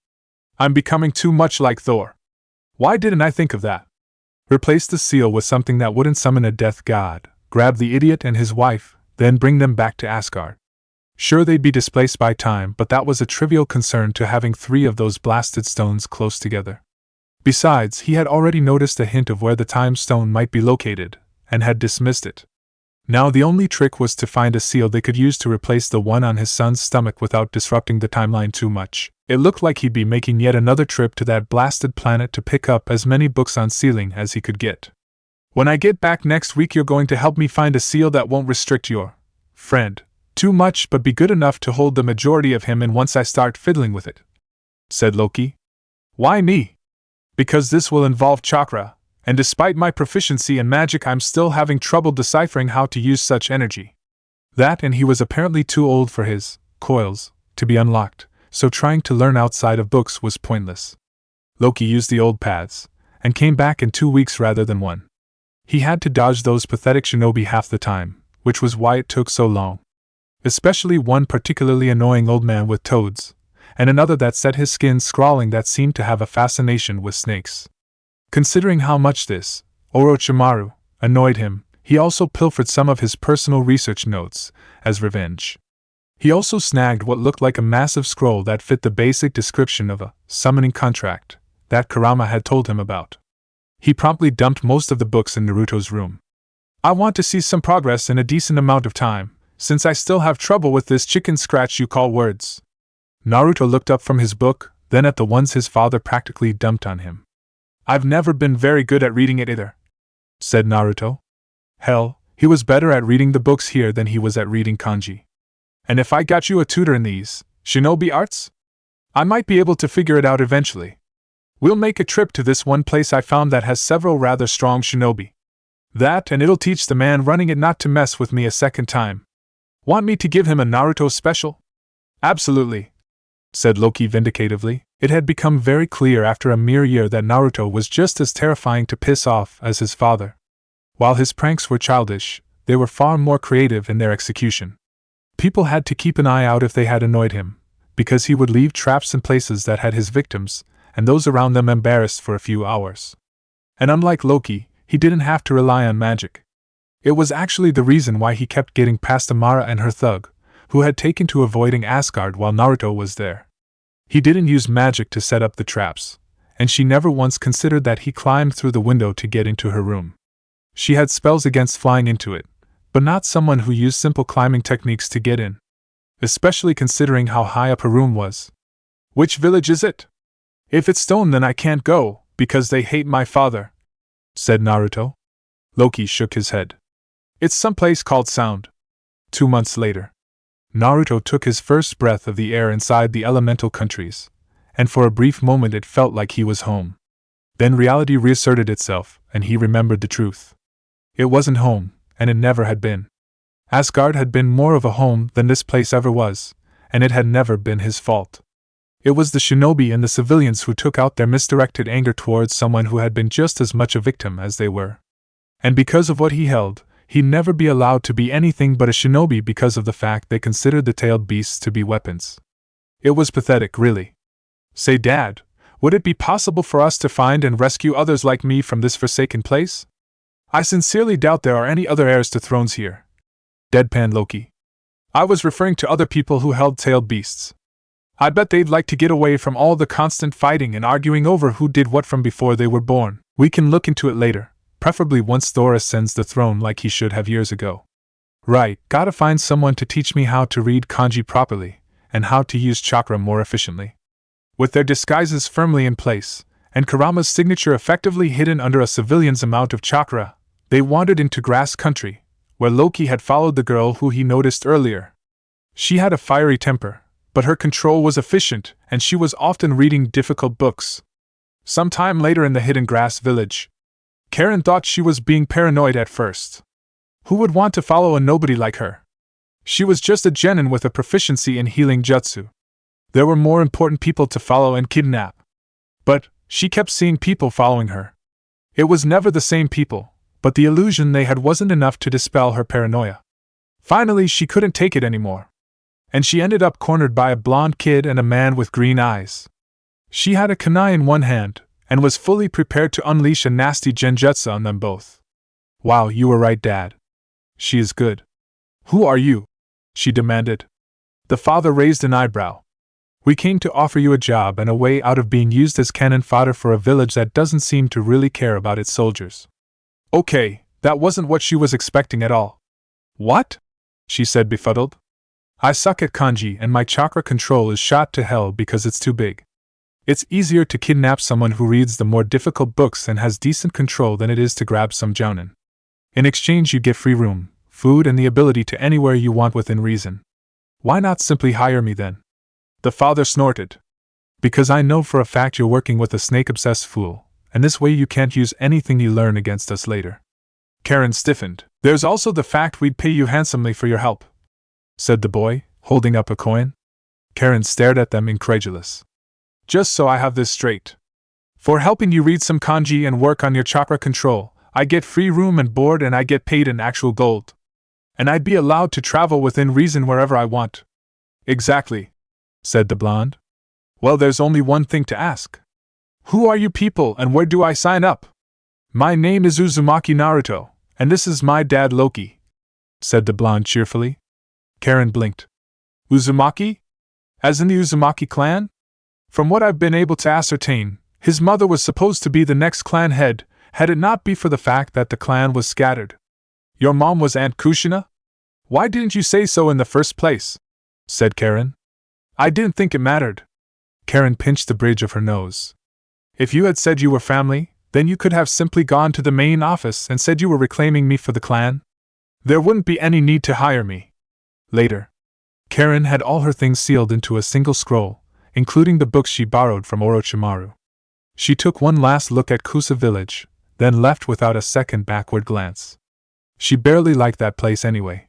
"I'm becoming too much like Thor. Why didn't I think of that? Replace the seal with something that wouldn't summon a death god, grab the idiot and his wife, then bring them back to Asgard. Sure, they'd be displaced by time, but that was a trivial concern to having 3 of those blasted stones close together. Besides, he had already noticed a hint of where the time stone might be located, and had dismissed it. Now the only trick was to find a seal they could use to replace the one on his son's stomach without disrupting the timeline too much. It looked like he'd be making yet another trip to that blasted planet to pick up as many books on sealing as he could get. When I get back next week, you're going to help me find a seal that won't restrict your friend too much but be good enough to hold the majority of him in once I start fiddling with it, said Loki. Why me? Because this will involve chakra, and despite my proficiency in magic, I'm still having trouble deciphering how to use such energy. That, and he was apparently too old for his coils to be unlocked, so trying to learn outside of books was pointless. Loki used the old paths, and came back in 2 weeks rather than 1. He had to dodge those pathetic shinobi half the time, which was why it took so long. Especially one particularly annoying old man with toads, and another that set his skin scrawling that seemed to have a fascination with snakes. Considering how much this, Orochimaru, annoyed him, he also pilfered some of his personal research notes, as revenge. He also snagged what looked like a massive scroll that fit the basic description of a summoning contract that Kurama had told him about. He promptly dumped most of the books in Naruto's room. I want to see some progress in a decent amount of time, since I still have trouble with this chicken scratch you call words. Naruto looked up from his book, then at the ones his father practically dumped on him. I've never been very good at reading it either, said Naruto. Hell, he was better at reading the books here than he was at reading kanji. And if I got you a tutor in these shinobi arts, I might be able to figure it out eventually. We'll make a trip to this one place I found that has several rather strong shinobi. That, and it'll teach the man running it not to mess with me a second time. Want me to give him a Naruto special? Absolutely, said Loki vindicatively. It had become very clear after a mere year that Naruto was just as terrifying to piss off as his father. While his pranks were childish, they were far more creative in their execution. People had to keep an eye out if they had annoyed him, because he would leave traps in places that had his victims, and those around them embarrassed for a few hours. And unlike Loki, he didn't have to rely on magic. It was actually the reason why he kept getting past Amara and her thug, who had taken to avoiding Asgard while Naruto was there. He didn't use magic to set up the traps, and she never once considered that he climbed through the window to get into her room. She had spells against flying into it, but not someone who used simple climbing techniques to get in. Especially considering how high up her room was. Which village is it? If it's stone, then I can't go, because they hate my father, said Naruto. Loki shook his head. It's someplace called Sound. 2 months later. Naruto took his first breath of the air inside the elemental countries, and for a brief moment it felt like he was home. Then reality reasserted itself, and he remembered the truth. It wasn't home, and it never had been. Asgard had been more of a home than this place ever was, and it had never been his fault. It was the shinobi and the civilians who took out their misdirected anger towards someone who had been just as much a victim as they were. And because of what he held, he'd never be allowed to be anything but a shinobi because of the fact they considered the tailed beasts to be weapons. It was pathetic, really. Say, Dad, would it be possible for us to find and rescue others like me from this forsaken place? I sincerely doubt there are any other heirs to thrones here. Deadpan Loki. I was referring to other people who held tailed beasts. I bet they'd like to get away from all the constant fighting and arguing over who did what from before they were born. We can look into it later, preferably once Thor ascends the throne like he should have years ago. Right, gotta find someone to teach me how to read kanji properly, and how to use chakra more efficiently. With their disguises firmly in place, and Kurama's signature effectively hidden under a civilian's amount of chakra, they wandered into grass country, where Loki had followed the girl who he noticed earlier. She had a fiery temper, but her control was efficient, and she was often reading difficult books. Sometime later in the hidden grass village, Karen thought she was being paranoid at first. Who would want to follow a nobody like her? She was just a genin with a proficiency in healing jutsu. There were more important people to follow and kidnap. But she kept seeing people following her. It was never the same people, but the illusion they had wasn't enough to dispel her paranoia. Finally, she couldn't take it anymore. And she ended up cornered by a blonde kid and a man with green eyes. She had a kunai in one hand, and was fully prepared to unleash a nasty genjutsu on them both. Wow, you were right, Dad. She is good. Who are you? She demanded. The father raised an eyebrow. We came to offer you a job and a way out of being used as cannon fodder for a village that doesn't seem to really care about its soldiers. Okay, that wasn't what she was expecting at all. What? She said, befuddled. I suck at kanji and my chakra control is shot to hell because it's too big. It's easier to kidnap someone who reads the more difficult books and has decent control than it is to grab some jounin. In exchange you get free room, food and the ability to anywhere you want within reason. Why not simply hire me then? The father snorted. Because I know for a fact you're working with a snake-obsessed fool, and this way you can't use anything you learn against us later. Karen stiffened. There's also the fact we'd pay you handsomely for your help, said the boy, holding up a coin. Karen stared at them incredulous. Just so I have this straight. For helping you read some kanji and work on your chakra control, I get free room and board and I get paid in actual gold. And I'd be allowed to travel within reason wherever I want. Exactly, said the blonde. Well, there's only one thing to ask. Who are you people and where do I sign up? My name is Uzumaki Naruto, and this is my dad Loki, said the blonde cheerfully. Karen blinked. Uzumaki? As in the Uzumaki clan? From what I've been able to ascertain, his mother was supposed to be the next clan head, had it not be for the fact that the clan was scattered. Your mom was Aunt Kushina? Why didn't you say so in the first place? Said Karen. I didn't think it mattered. Karen pinched the bridge of her nose. If you had said you were family, then you could have simply gone to the main office and said you were reclaiming me for the clan. There wouldn't be any need to hire me. Later. Karen had all her things sealed into a single scroll, including the books she borrowed from Orochimaru. She took one last look at Kusa village, then left without a second backward glance. She barely liked that place anyway.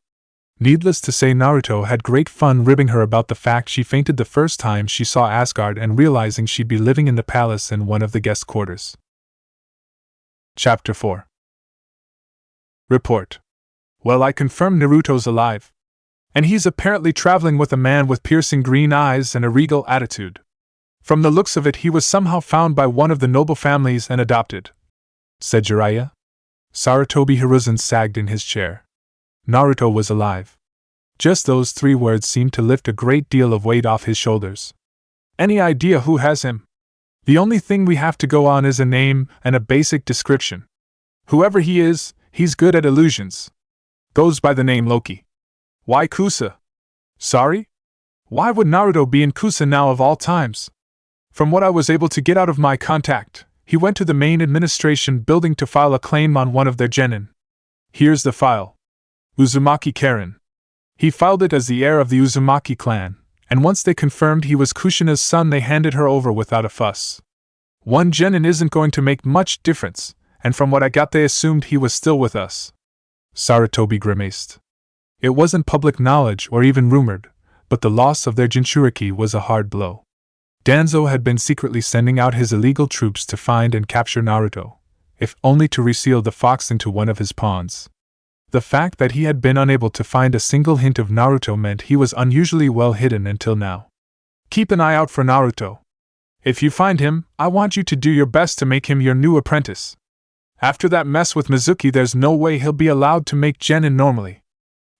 Needless to say, Naruto had great fun ribbing her about the fact she fainted the first time she saw Asgard and realizing she'd be living in the palace in one of the guest quarters. Chapter 4. Report. Well, I confirm Naruto's alive. And he's apparently traveling with a man with piercing green eyes and a regal attitude. From the looks of it, he was somehow found by one of the noble families and adopted, said Jiraiya. Sarutobi Hiruzen sagged in his chair. Naruto was alive. Just those 3 words seemed to lift a great deal of weight off his shoulders. Any idea who has him? The only thing we have to go on is a name and a basic description. Whoever he is, he's good at illusions. Goes by the name Loki. Why Kusa? Sorry? Why would Naruto be in Kusa now of all times? From what I was able to get out of my contact, he went to the main administration building to file a claim on one of their genin. Here's the file. Uzumaki Karen. He filed it as the heir of the Uzumaki clan, and once they confirmed he was Kushina's son, they handed her over without a fuss. One genin isn't going to make much difference, and from what I got they assumed he was still with us. Sarutobi grimaced. It wasn't public knowledge or even rumored, but the loss of their Jinchuriki was a hard blow. Danzo had been secretly sending out his illegal troops to find and capture Naruto, if only to reseal the fox into one of his pawns. The fact that he had been unable to find a single hint of Naruto meant he was unusually well hidden until now. Keep an eye out for Naruto. If you find him, I want you to do your best to make him your new apprentice. After that mess with Mizuki, there's no way he'll be allowed to make genin normally.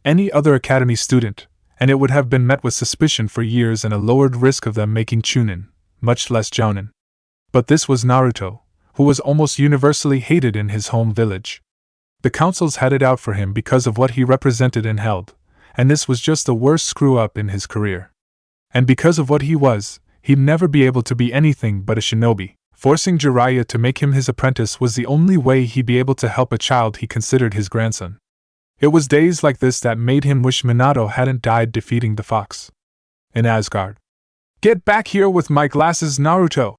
Any other academy student, and it would have been met with suspicion for years and a lowered risk of them making chunin, much less jounin. But this was Naruto, who was almost universally hated in his home village. The councils had it out for him because of what he represented and held, and this was just the worst screw-up in his career. And because of what he was, he'd never be able to be anything but a shinobi. Forcing Jiraiya to make him his apprentice was the only way he'd be able to help a child he considered his grandson. It was days like this that made him wish Minato hadn't died defeating the fox. In Asgard. Get back here with my glasses, Naruto!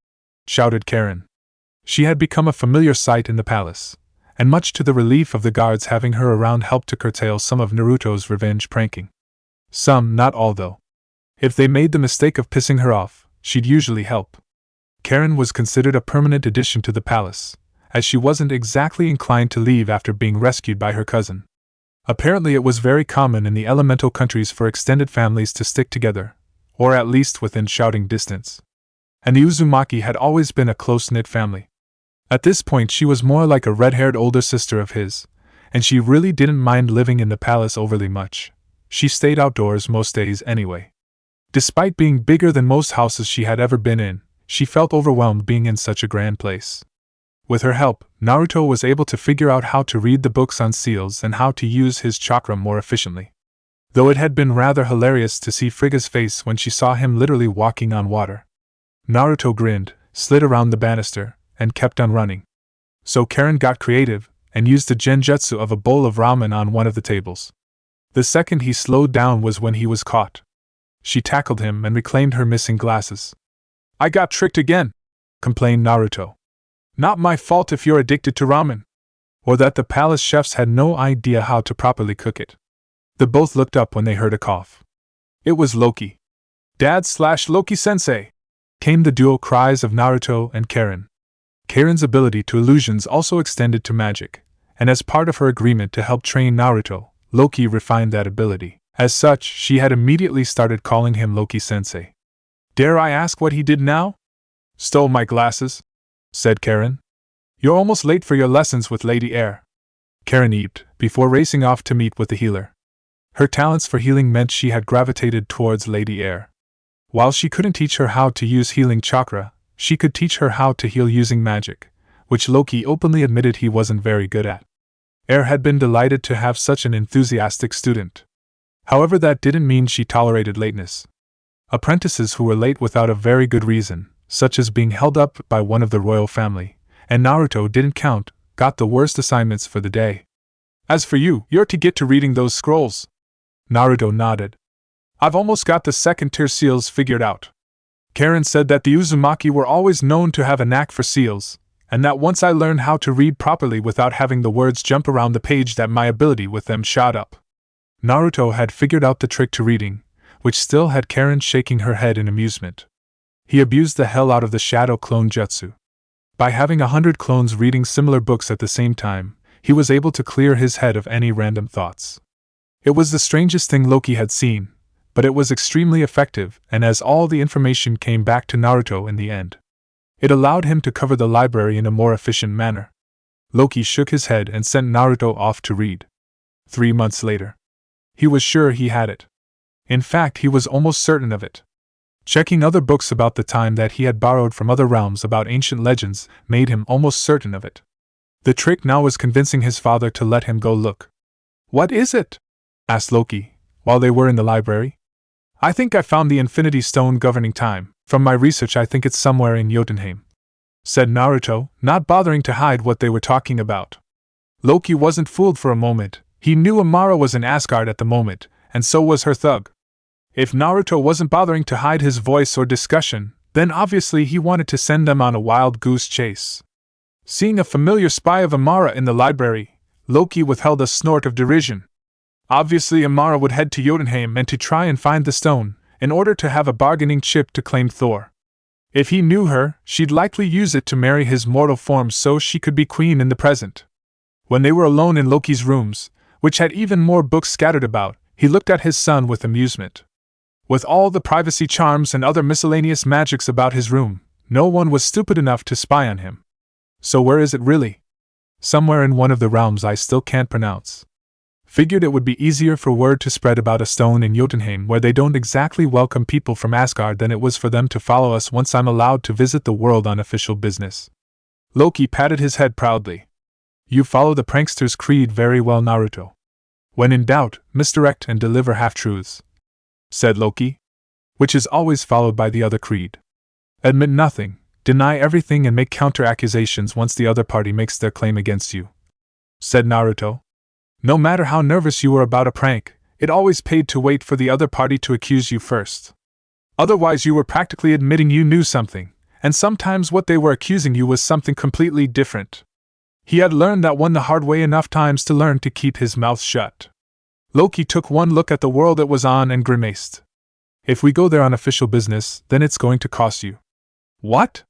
Shouted Karen. She had become a familiar sight in the palace, and much to the relief of the guards, having her around helped to curtail some of Naruto's revenge pranking. Some, not all though. If they made the mistake of pissing her off, she'd usually help. Karen was considered a permanent addition to the palace, as she wasn't exactly inclined to leave after being rescued by her cousin. Apparently it was very common in the elemental countries for extended families to stick together, or at least within shouting distance. And the Uzumaki had always been a close-knit family. At this point she was more like a red-haired older sister of his, and she really didn't mind living in the palace overly much. She stayed outdoors most days anyway. Despite being bigger than most houses she had ever been in, she felt overwhelmed being in such a grand place. With her help, Naruto was able to figure out how to read the books on seals and how to use his chakra more efficiently. Though it had been rather hilarious to see Frigga's face when she saw him literally walking on water. Naruto grinned, slid around the banister, and kept on running. So Karen got creative, and used the genjutsu of a bowl of ramen on one of the tables. The second he slowed down was when he was caught. She tackled him and reclaimed her missing glasses. "I got tricked again," complained Naruto. "Not my fault if you're addicted to ramen. Or that the palace chefs had no idea how to properly cook it." They both looked up when they heard a cough. It was Loki. "Dad/Loki-sensei!" came the dual cries of Naruto and Karen. Karen's ability to illusions also extended to magic, and as part of her agreement to help train Naruto, Loki refined that ability. As such, she had immediately started calling him Loki-sensei. "Dare I ask what he did now?" "Stole my glasses," said Karen. "You're almost late for your lessons with Lady Air," Karen eeped, before racing off to meet with the healer. Her talents for healing meant she had gravitated towards Lady Air. While she couldn't teach her how to use healing chakra, she could teach her how to heal using magic, which Loki openly admitted he wasn't very good at. Air had been delighted to have such an enthusiastic student. However, that didn't mean she tolerated lateness. Apprentices who were late without a very good reason, such as being held up by one of the royal family, and Naruto didn't count, got the worst assignments for the day. "As for you, you're to get to reading those scrolls." Naruto nodded. "I've almost got the second-tier seals figured out. Karen said that the Uzumaki were always known to have a knack for seals, and that once I learned how to read properly without having the words jump around the page that my ability with them shot up." Naruto had figured out the trick to reading, which still had Karen shaking her head in amusement. He abused the hell out of the shadow clone jutsu. By having 100 clones reading similar books at the same time, he was able to clear his head of any random thoughts. It was the strangest thing Loki had seen, but it was extremely effective, and as all the information came back to Naruto in the end, it allowed him to cover the library in a more efficient manner. Loki shook his head and sent Naruto off to read. 3 months later. He was sure he had it. In fact, he was almost certain of it. Checking other books about the time that he had borrowed from other realms about ancient legends made him almost certain of it. The trick now was convincing his father to let him go look. "What is it?" asked Loki, while they were in the library. "I think I found the Infinity Stone governing time. From my research, I think it's somewhere in Jotunheim," said Naruto, not bothering to hide what they were talking about. Loki wasn't fooled for a moment. He knew Amara was in Asgard at the moment, and so was her thug. If Naruto wasn't bothering to hide his voice or discussion, then obviously he wanted to send them on a wild goose chase. Seeing a familiar spy of Amara in the library, Loki withheld a snort of derision. Obviously Amara would head to Jotunheim and to try and find the stone, in order to have a bargaining chip to claim Thor. If he knew her, she'd likely use it to marry his mortal form so she could be queen in the present. When they were alone in Loki's rooms, which had even more books scattered about, he looked at his son with amusement. With all the privacy charms and other miscellaneous magics about his room, no one was stupid enough to spy on him. "So where is it really?" "Somewhere in one of the realms I still can't pronounce." Figured it would be easier for word to spread about a stone in Jotunheim where they don't exactly welcome people from Asgard than it was for them to follow us once I'm allowed to visit the world on official business. Loki patted his head proudly. "You follow the prankster's creed very well, Naruto. When in doubt, misdirect and deliver half-truths," said Loki. "Which is always followed by the other creed. Admit nothing, deny everything and make counter-accusations once the other party makes their claim against you," said Naruto. "No matter how nervous you were about a prank, it always paid to wait for the other party to accuse you first. Otherwise you were practically admitting you knew something, and sometimes what they were accusing you was something completely different." He had learned that one the hard way enough times to learn to keep his mouth shut. Loki took one look at the world it was on and grimaced. "If we go there on official business, then it's going to cost you." "What?"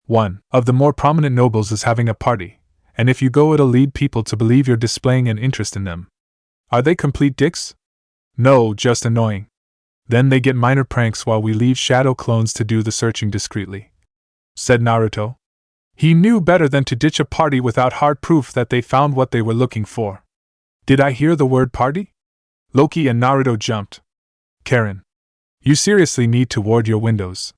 "One of the more prominent nobles is having a party, and if you go it'll lead people to believe you're displaying an interest in them." "Are they complete dicks?" "No, just annoying. Then they get minor pranks while we leave shadow clones to do the searching discreetly," said Naruto. He knew better than to ditch a party without hard proof that they found what they were looking for. "Did I hear the word party?" Loki and Naruto jumped. "Karen, you seriously need to ward your windows.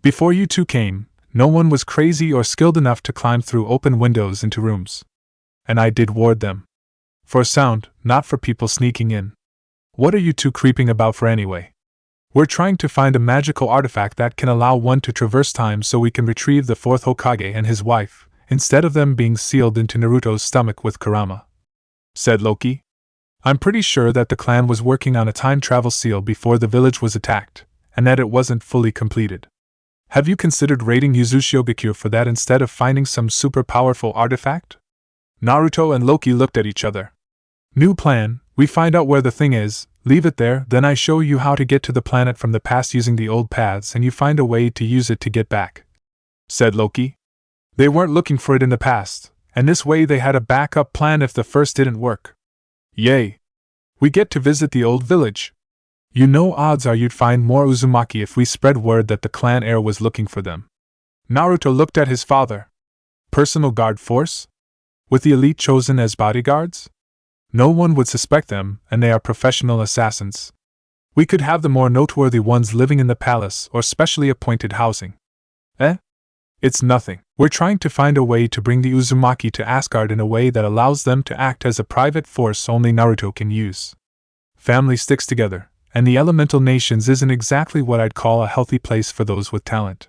Before you two came, no one was crazy or skilled enough to climb through open windows into rooms. And I did ward them. For sound, not for people sneaking in. What are you two creeping about for anyway? We're trying to find a magical artifact that can allow one to traverse time so we can retrieve the Fourth Hokage and his wife, instead of them being sealed into Naruto's stomach with Kurama," said Loki. "I'm pretty sure that the clan was working on a time travel seal before the village was attacked, and that it wasn't fully completed. Have you considered raiding Uzushiogakure for that instead of finding some super powerful artifact?" Naruto and Loki looked at each other. "New plan, we find out where the thing is, leave it there, then I show you how to get to the planet from the past using the old paths and you find a way to use it to get back," said Loki. They weren't looking for it in the past, and this way they had a backup plan if the first didn't work. "Yay! We get to visit the old village. You know, odds are you'd find more Uzumaki if we spread word that the clan heir was looking for them." Naruto looked at his father. "Personal guard force? With the elite chosen as bodyguards? No one would suspect them, and they are professional assassins. We could have the more noteworthy ones living in the palace or specially appointed housing." "Eh? It's nothing. We're trying to find a way to bring the Uzumaki to Asgard in a way that allows them to act as a private force only Naruto can use. Family sticks together, and the elemental nations isn't exactly what I'd call a healthy place for those with talent.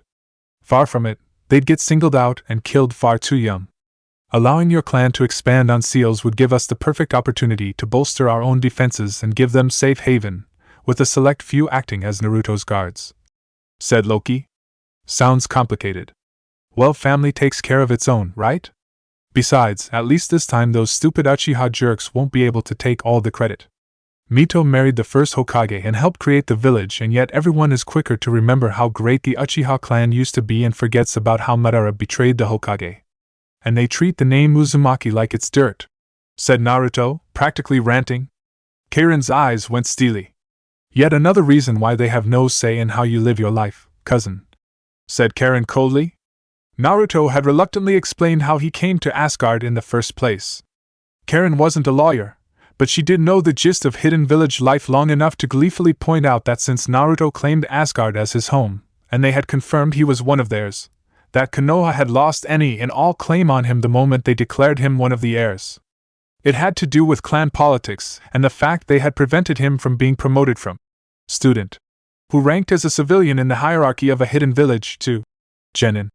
Far from it, they'd get singled out and killed far too young. Allowing your clan to expand on seals would give us the perfect opportunity to bolster our own defenses and give them safe haven, with a select few acting as Naruto's guards," said Loki. "Sounds complicated. Well, family takes care of its own, right? Besides, at least this time those stupid Uchiha jerks won't be able to take all the credit. Mito married the first Hokage and helped create the village, and yet everyone is quicker to remember how great the Uchiha clan used to be and forgets about how Madara betrayed the Hokage. And they treat the name Uzumaki like it's dirt," said Naruto, practically ranting. Karen's eyes went steely. "Yet another reason why they have no say in how you live your life, cousin," said Karen coldly. Naruto had reluctantly explained how he came to Asgard in the first place. Karen wasn't a lawyer, but she did know the gist of hidden village life long enough to gleefully point out that since Naruto claimed Asgard as his home, and they had confirmed he was one of theirs, that Konoha had lost any and all claim on him the moment they declared him one of the heirs. It had to do with clan politics and the fact they had prevented him from being promoted from student, who ranked as a civilian in the hierarchy of a hidden village, to genin,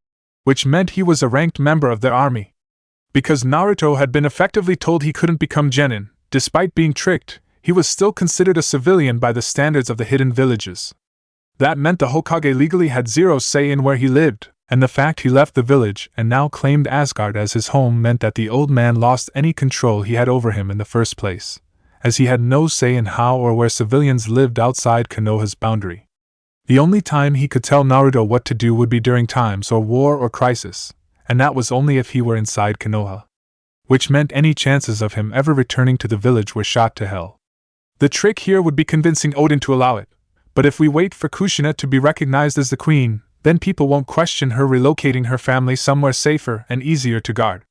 which meant he was a ranked member of their army. Because Naruto had been effectively told he couldn't become genin, despite being tricked, he was still considered a civilian by the standards of the hidden villages. That meant the Hokage legally had zero say in where he lived, and the fact he left the village and now claimed Asgard as his home meant that the old man lost any control he had over him in the first place, as he had no say in how or where civilians lived outside Konoha's boundary. The only time he could tell Naruto what to do would be during times of war or crisis, and that was only if he were inside Konoha. Which meant any chances of him ever returning to the village were shot to hell. The trick here would be convincing Odin to allow it, but if we wait for Kushina to be recognized as the queen, then people won't question her relocating her family somewhere safer and easier to guard.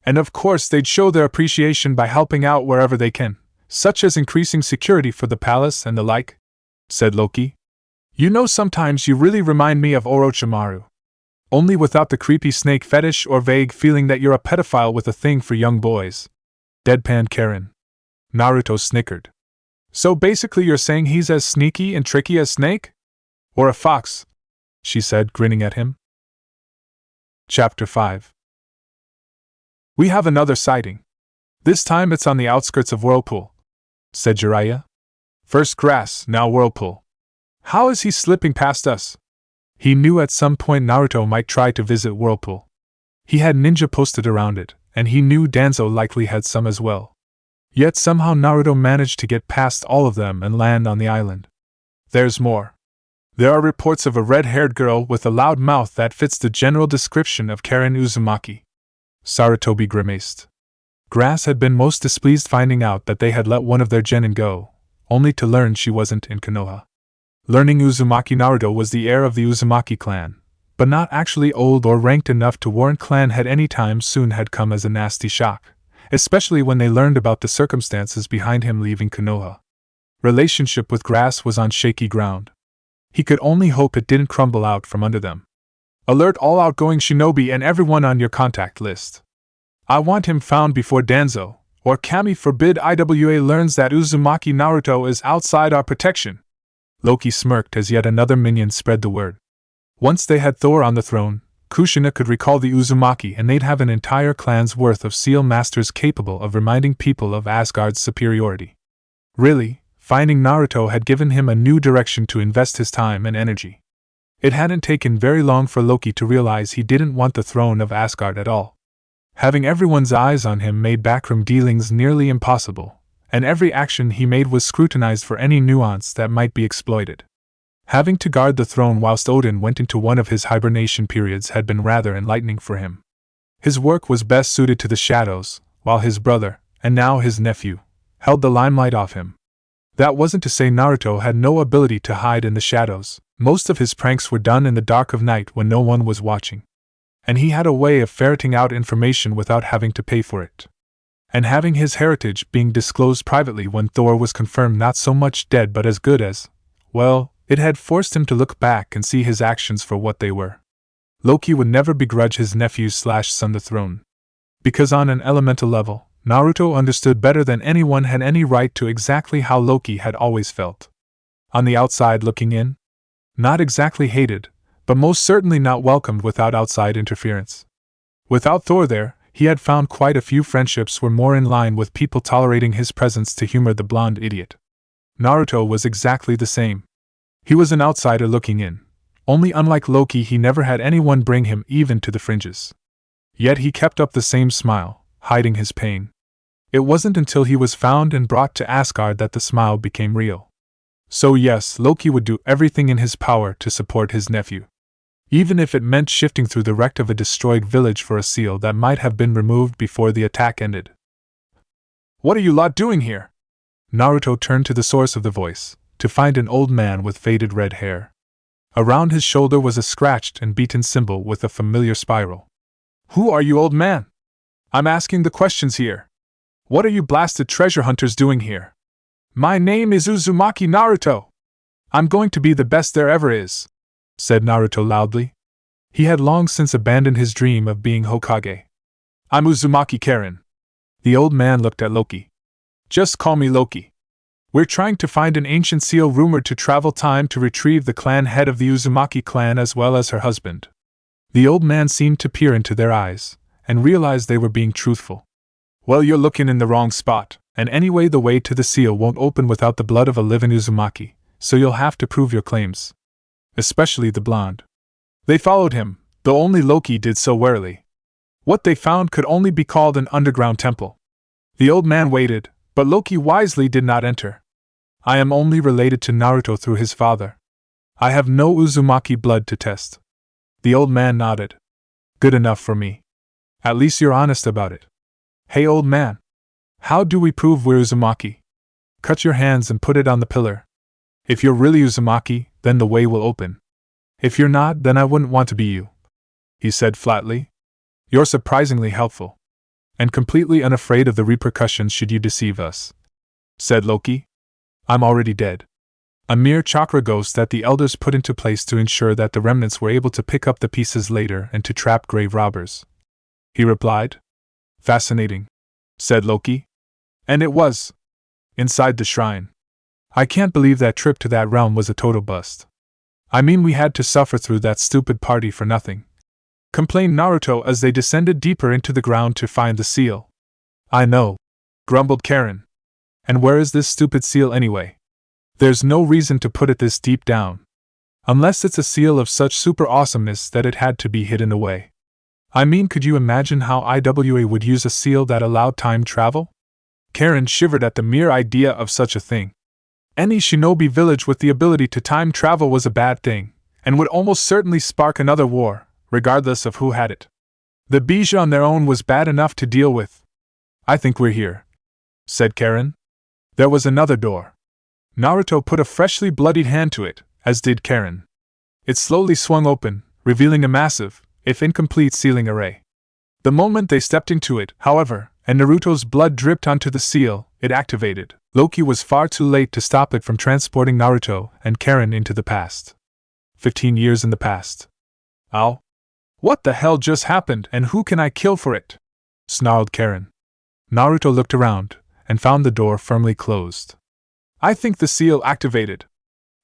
And of course they'd show their appreciation by helping out wherever they can, such as increasing security for the palace and the like," said Loki. "You know, sometimes you really remind me of Orochimaru. Only without the creepy snake fetish or vague feeling that you're a pedophile with a thing for young boys," deadpanned Karen. Naruto snickered. "So basically you're saying he's as sneaky and tricky as Snake? Or a fox?" she said, grinning at him. Chapter 5. "We have another sighting. This time it's on the outskirts of Whirlpool," said Jiraiya. "First grass, now Whirlpool. How is he slipping past us?" He knew at some point Naruto might try to visit Whirlpool. He had ninja posted around it, and he knew Danzo likely had some as well. Yet somehow Naruto managed to get past all of them and land on the island. "There's more. There are reports of a red-haired girl with a loud mouth that fits the general description of Karen Uzumaki." Sarutobi grimaced. Grass had been most displeased finding out that they had let one of their genin go, only to learn she wasn't in Konoha. Learning Uzumaki Naruto was the heir of the Uzumaki clan, but not actually old or ranked enough to warrant clan head any time soon had come as a nasty shock, especially when they learned about the circumstances behind him leaving Konoha. Relationship with Grass was on shaky ground. He could only hope it didn't crumble out from under them. Alert all outgoing shinobi and everyone on your contact list. I want him found before Danzo, or Kami forbid IWA learns that Uzumaki Naruto is outside our protection." Loki smirked as yet another minion spread the word. Once they had Thor on the throne, Kushina could recall the Uzumaki and they'd have an entire clan's worth of seal masters capable of reminding people of Asgard's superiority. Really, finding Naruto had given him a new direction to invest his time and energy. It hadn't taken very long for Loki to realize he didn't want the throne of Asgard at all. Having everyone's eyes on him made backroom dealings nearly impossible, and every action he made was scrutinized for any nuance that might be exploited. Having to guard the throne whilst Odin went into one of his hibernation periods had been rather enlightening for him. His work was best suited to the shadows, while his brother, and now his nephew, held the limelight off him. That wasn't to say Naruto had no ability to hide in the shadows. Most of his pranks were done in the dark of night when no one was watching. And he had a way of ferreting out information without having to pay for it. And having his heritage being disclosed privately when Thor was confirmed not so much dead but as good as, well, it had forced him to look back and see his actions for what they were. Loki would never begrudge his nephew/son the throne. Because on an elemental level, Naruto understood better than anyone had any right to exactly how Loki had always felt. On the outside looking in, not exactly hated, but most certainly not welcomed without outside interference. Without Thor there, he had found quite a few friendships were more in line with people tolerating his presence to humor the blonde idiot. Naruto was exactly the same. He was an outsider looking in, only unlike Loki he never had anyone bring him even to the fringes. Yet he kept up the same smile, hiding his pain. It wasn't until he was found and brought to Asgard that the smile became real. So yes, Loki would do everything in his power to support his nephew. Even if it meant shifting through the wreck of a destroyed village for a seal that might have been removed before the attack ended. "What are you lot doing here?" Naruto turned to the source of the voice, to find an old man with faded red hair. Around his shoulder was a scratched and beaten symbol with a familiar spiral. "Who are you, old man? I'm asking the questions here. What are you blasted treasure hunters doing here?" "My name is Uzumaki Naruto. I'm going to be the best there ever is," said Naruto loudly. He had long since abandoned his dream of being Hokage. "I'm Uzumaki Karen." The old man looked at Loki. "Just call me Loki. We're trying to find an ancient seal rumored to travel time to retrieve the clan head of the Uzumaki clan as well as her husband." The old man seemed to peer into their eyes, and realized they were being truthful. "Well, you're looking in the wrong spot, and anyway the way to the seal won't open without the blood of a living Uzumaki, so you'll have to prove your claims. Especially the blonde." They followed him, though only Loki did so warily. What they found could only be called an underground temple. The old man waited, but Loki wisely did not enter. "I am only related to Naruto through his father. I have no Uzumaki blood to test." The old man nodded. "Good enough for me. At least you're honest about it. Hey old man. How do we prove we're Uzumaki? Cut your hands and put it on the pillar. If you're really Uzumaki, then the way will open. If you're not, then I wouldn't want to be you," he said flatly. "You're surprisingly helpful. And completely unafraid of the repercussions should you deceive us," said Loki. "I'm already dead. A mere chakra ghost that the elders put into place to ensure that the remnants were able to pick up the pieces later and to trap grave robbers," he replied. "Fascinating," said Loki. "And it was. Inside the shrine. I can't believe that trip to that realm was a total bust. I mean, we had to suffer through that stupid party for nothing," complained Naruto as they descended deeper into the ground to find the seal. "I know," grumbled Karen. "And where is this stupid seal anyway? There's no reason to put it this deep down. Unless it's a seal of such super awesomeness that it had to be hidden away. I mean, could you imagine how IWA would use a seal that allowed time travel?" Karen shivered at the mere idea of such a thing. Any shinobi village with the ability to time travel was a bad thing, and would almost certainly spark another war, regardless of who had it. The Bija on their own was bad enough to deal with. "I think we're here," said Karen. There was another door. Naruto put a freshly bloodied hand to it, as did Karen. It slowly swung open, revealing a massive, if incomplete sealing array. The moment they stepped into it, however, and Naruto's blood dripped onto the seal, it activated. Loki was far too late to stop it from transporting Naruto and Karen into the past. 15 years in the past. Ow! What the hell just happened and who can I kill for it? Snarled Karen. Naruto looked around and found the door firmly closed. I think the seal activated.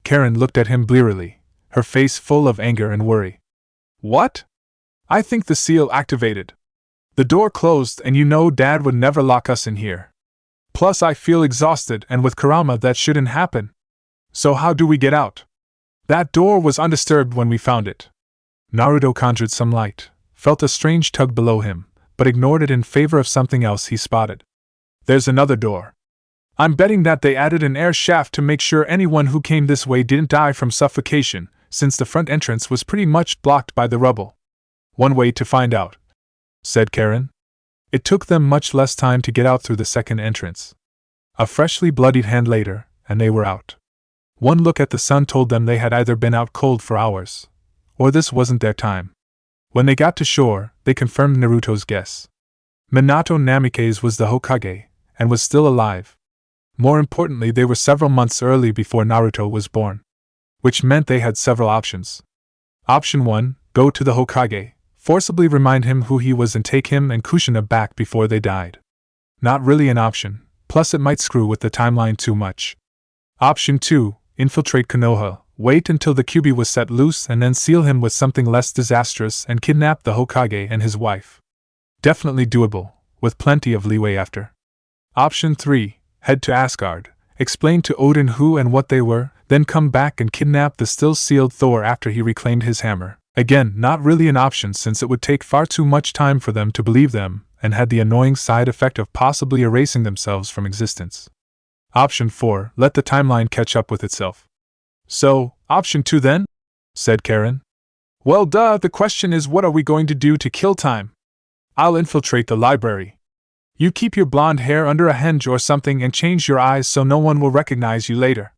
Karen looked at him blearily, her face full of anger and worry. What? I think the seal activated. The door closed and you know Dad would never lock us in here. Plus I feel exhausted and with Kurama that shouldn't happen. So how do we get out? That door was undisturbed when we found it. Naruto conjured some light, felt a strange tug below him, but ignored it in favor of something else he spotted. There's another door. I'm betting that they added an air shaft to make sure anyone who came this way didn't die from suffocation, since the front entrance was pretty much blocked by the rubble. One way to find out, said Karen. It took them much less time to get out through the second entrance. A freshly bloodied hand later, and they were out. One look at the sun told them they had either been out cold for hours, or this wasn't their time. When they got to shore, they confirmed Naruto's guess. Minato Namikaze was the Hokage, and was still alive. More importantly, they were several months early before Naruto was born. Which meant they had several options. Option 1, go to the Hokage, forcibly remind him who he was and take him and Kushina back before they died. Not really an option, plus it might screw with the timeline too much. Option 2, infiltrate Konoha, wait until the Kyuubi was set loose and then seal him with something less disastrous and kidnap the Hokage and his wife. Definitely doable, with plenty of leeway after. Option 3, head to Asgard, explain to Odin who and what they were, then come back and kidnap the still sealed Thor after he reclaimed his hammer. Again, not really an option since it would take far too much time for them to believe them, and had the annoying side effect of possibly erasing themselves from existence. Option 4, let the timeline catch up with itself. So, option 2 then? Said Karen. Well duh, the question is what are we going to do to kill time? I'll infiltrate the library. You keep your blonde hair under a henge or something and change your eyes so no one will recognize you later.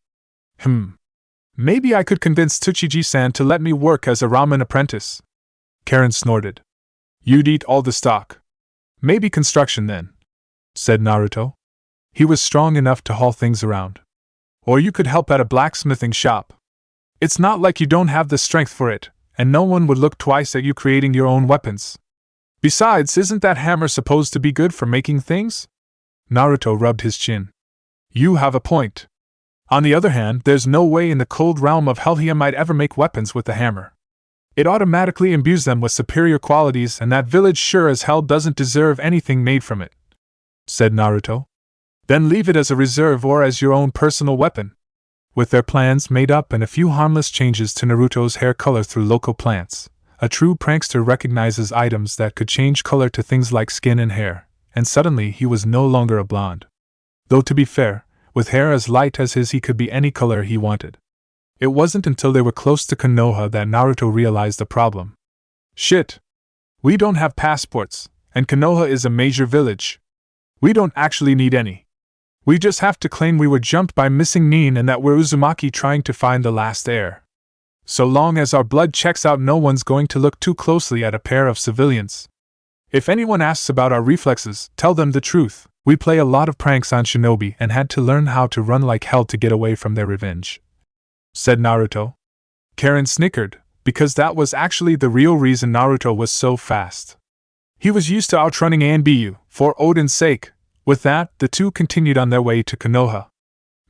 Maybe I could convince Tsuchiji-san to let me work as a ramen apprentice. Karen snorted. You'd eat all the stock. Maybe construction then, said Naruto. He was strong enough to haul things around. Or you could help at a blacksmithing shop. It's not like you don't have the strength for it, and no one would look twice at you creating your own weapons. Besides, isn't that hammer supposed to be good for making things? Naruto rubbed his chin. You have a point. On the other hand, there's no way in the cold realm of hell he might ever make weapons with the hammer. It automatically imbues them with superior qualities, and that village sure as hell doesn't deserve anything made from it, said Naruto. Then leave it as a reserve or as your own personal weapon. With their plans made up and a few harmless changes to Naruto's hair color through local plants, a true prankster recognizes items that could change color to things like skin and hair, and suddenly he was no longer a blonde. Though to be fair, with hair as light as his he could be any color he wanted. It wasn't until they were close to Konoha that Naruto realized the problem. Shit! We don't have passports, and Konoha is a major village. We don't actually need any. We just have to claim we were jumped by missing Nin and that we're Uzumaki trying to find the last heir. So long as our blood checks out, no one's going to look too closely at a pair of civilians. If anyone asks about our reflexes, tell them the truth. We play a lot of pranks on shinobi and had to learn how to run like hell to get away from their revenge, said Naruto. Karen snickered, because that was actually the real reason Naruto was so fast. He was used to outrunning Anbu, for Odin's sake. With that, the two continued on their way to Konoha.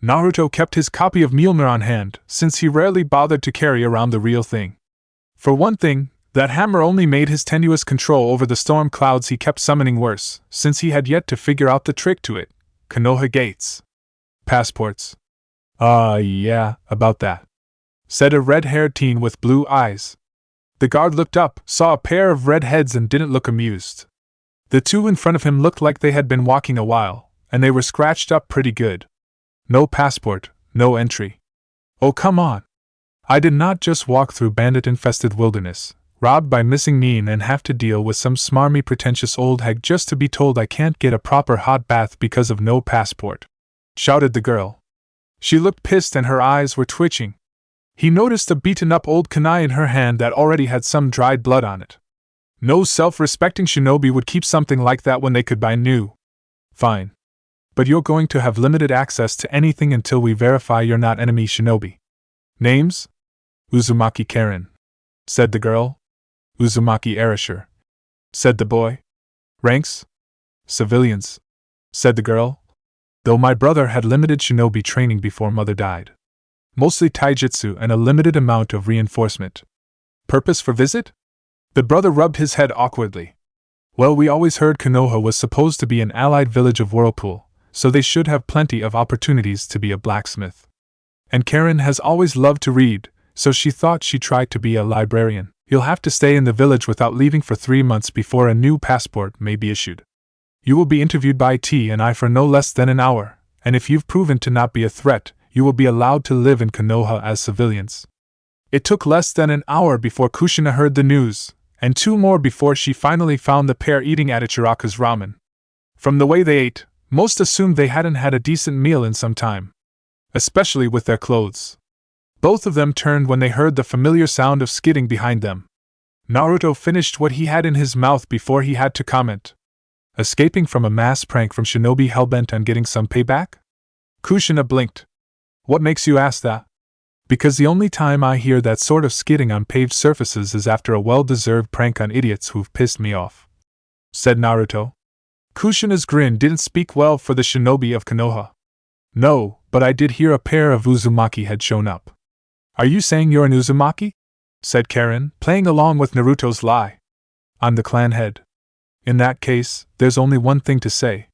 Naruto kept his copy of Mjolnir on hand, since he rarely bothered to carry around the real thing. For one thing, that hammer only made his tenuous control over the storm clouds he kept summoning worse, since he had yet to figure out the trick to it. Konoha gates. Passports. Yeah, about that, said a red-haired teen with blue eyes. The guard looked up, saw a pair of red heads and didn't look amused. The two in front of him looked like they had been walking a while, and they were scratched up pretty good. No passport, no entry. Oh come on. I did not just walk through bandit-infested wilderness, robbed by missing Nin and have to deal with some smarmy pretentious old hag just to be told I can't get a proper hot bath because of no passport, shouted the girl. She looked pissed and her eyes were twitching. He noticed a beaten-up old kunai in her hand that already had some dried blood on it. No self-respecting shinobi would keep something like that when they could buy new. Fine. But you're going to have limited access to anything until we verify you're not enemy shinobi. Names? Uzumaki Karen, said the girl. Uzumaki Erasure, said the boy. Ranks? Civilians, said the girl. Though my brother had limited shinobi training before mother died. Mostly taijutsu and a limited amount of reinforcement. Purpose for visit? The brother rubbed his head awkwardly. Well, we always heard Konoha was supposed to be an allied village of Whirlpool, so they should have plenty of opportunities to be a blacksmith. And Karen has always loved to read, so she thought she'd try to be a librarian. You'll have to stay in the village without leaving for 3 months before a new passport may be issued. You will be interviewed by T and I for no less than an hour, and if you've proven to not be a threat, you will be allowed to live in Konoha as civilians. It took less than an hour before Kushina heard the news, and 2 more before she finally found the pair eating at Ichiraka's ramen. From the way they ate, most assumed they hadn't had a decent meal in some time. Especially with their clothes. Both of them turned when they heard the familiar sound of skidding behind them. Naruto finished what he had in his mouth before he had to comment. Escaping from a mass prank from shinobi hellbent on getting some payback? Kushina blinked. What makes you ask that? Because the only time I hear that sort of skidding on paved surfaces is after a well-deserved prank on idiots who've pissed me off, said Naruto. Kushina's grin didn't speak well for the shinobi of Konoha. No, but I did hear a pair of Uzumaki had shown up. Are you saying you're an Uzumaki? Said Karen, playing along with Naruto's lie. I'm the clan head. In that case, there's only one thing to say.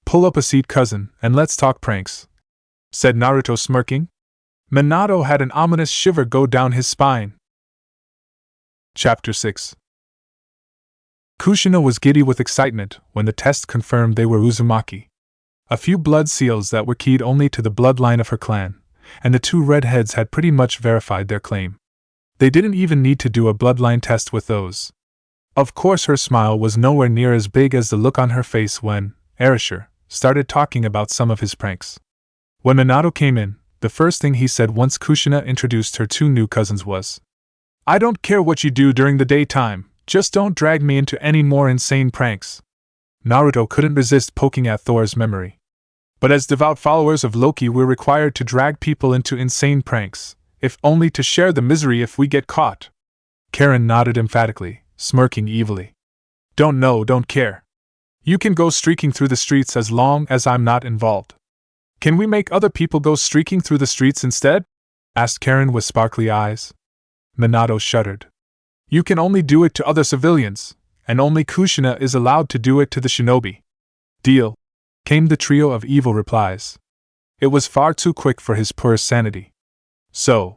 Pull up a seat, cousin, and let's talk pranks, said Naruto, smirking. Minato had an ominous shiver go down his spine. Chapter 6. Kushina was giddy with excitement when the test confirmed they were Uzumaki. A few blood seals that were keyed only to the bloodline of her clan, and the 2 redheads had pretty much verified their claim. They didn't even need to do a bloodline test with those. Of course, her smile was nowhere near as big as the look on her face when Erasure started talking about some of his pranks. When Minato came in, the first thing he said once Kushina introduced her 2 new cousins was, I don't care what you do during the daytime, just don't drag me into any more insane pranks. Naruto couldn't resist poking at Thor's memory. But as devout followers of Loki, we're required to drag people into insane pranks, if only to share the misery if we get caught. Karen nodded emphatically, smirking evilly. Don't care. You can go streaking through the streets as long as I'm not involved. Can we make other people go streaking through the streets instead? Asked Karen with sparkly eyes. Minato shuddered. You can only do it to other civilians, and only Kushina is allowed to do it to the shinobi. Deal, came the trio of evil replies. It was far too quick for his poor sanity. So,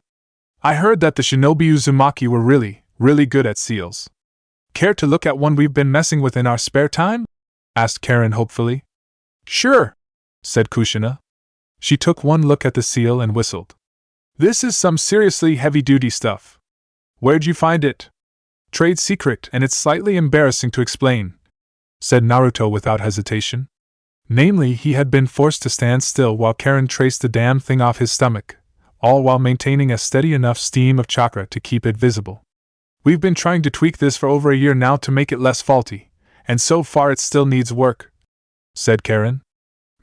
I heard that the shinobi Uzumaki were really good at seals. Care to look at one we've been messing with in our spare time? Asked Karen hopefully. Sure, said Kushina. She took one look at the seal and whistled. This is some seriously heavy-duty stuff. Where'd you find it? Trade secret, and it's slightly embarrassing to explain, said Naruto without hesitation. Namely, he had been forced to stand still while Karen traced the damn thing off his stomach, all while maintaining a steady enough stream of chakra to keep it visible. We've been trying to tweak this for over a year now to make it less faulty, and so far it still needs work, said Karen.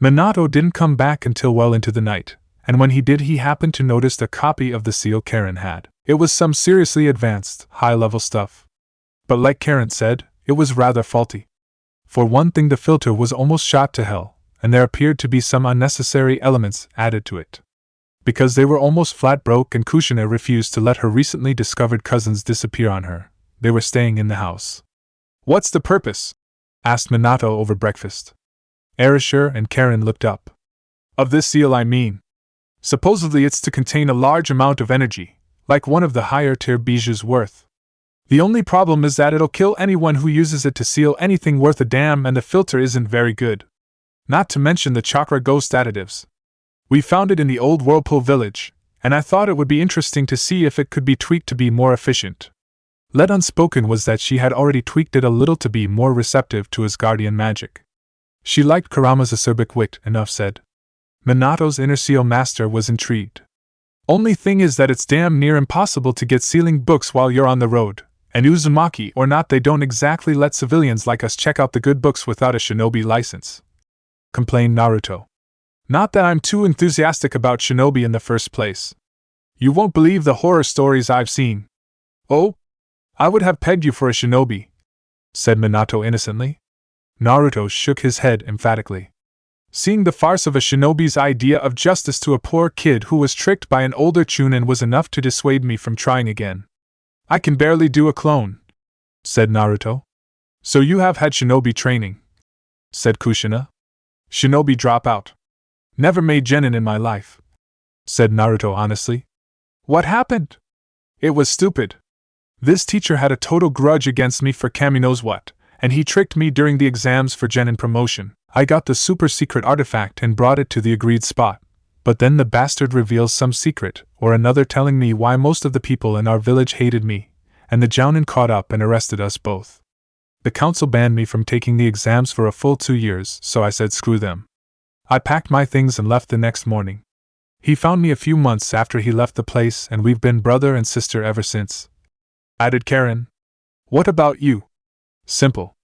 Minato didn't come back until well into the night, and when he did he happened to notice a copy of the seal Karen had. It was some seriously advanced, high-level stuff. But like Karen said, it was rather faulty. For one thing, the filter was almost shot to hell, and there appeared to be some unnecessary elements added to it. Because they were almost flat broke and Kushina refused to let her recently discovered cousins disappear on her, they were staying in the house. What's the purpose? Asked Minato over breakfast. Erasure and Karen looked up. Of this seal, I mean. Supposedly it's to contain a large amount of energy, like one of the higher-tier bijou's worth. The only problem is that it'll kill anyone who uses it to seal anything worth a damn, and the filter isn't very good. Not to mention the chakra ghost additives. We found it in the old Whirlpool village, and I thought it would be interesting to see if it could be tweaked to be more efficient. Let unspoken was that she had already tweaked it a little to be more receptive to Asgardian magic. She liked Kurama's acerbic wit, enough said. Minato's inner seal master was intrigued. Only thing is that it's damn near impossible to get sealing books while you're on the road, and Uzumaki or not, they don't exactly let civilians like us check out the good books without a shinobi license, complained Naruto. Not that I'm too enthusiastic about shinobi in the first place. You won't believe the horror stories I've seen. Oh? I would have pegged you for a shinobi, said Minato innocently. Naruto shook his head emphatically. Seeing the farce of a shinobi's idea of justice to a poor kid who was tricked by an older chunin was enough to dissuade me from trying again. I can barely do a clone, said Naruto. So you have had shinobi training, said Kushina. Shinobi dropout. Never made genin in my life, said Naruto honestly. What happened? It was stupid. This teacher had a total grudge against me for Kami knows what, and he tricked me during the exams for genin promotion. I got the super secret artifact and brought it to the agreed spot, but then the bastard reveals some secret or another telling me why most of the people in our village hated me, and the Jounin caught up and arrested us both. The council banned me from taking the exams for a full 2 years, so I said screw them. I packed my things and left the next morning. He found me a few months after he left the place, and we've been brother and sister ever since, added Karen. What about you? Simple.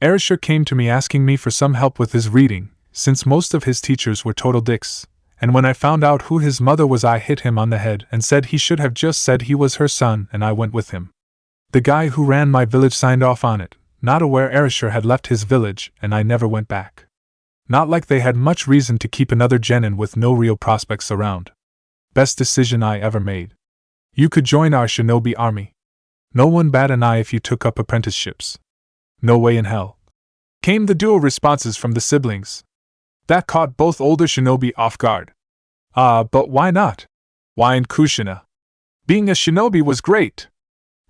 Erasure came to me asking me for some help with his reading, since most of his teachers were total dicks, and when I found out who his mother was I hit him on the head and said he should have just said he was her son, and I went with him. The guy who ran my village signed off on it, not aware Erasure had left his village, and I never went back. Not like they had much reason to keep another genin with no real prospects around. Best decision I ever made. You could join our shinobi army. No one bat an eye if you took up apprenticeships. No way in hell, came the dual responses from the siblings. That caught both older shinobi off guard. But why not? Whined Kushina. Being a shinobi was great.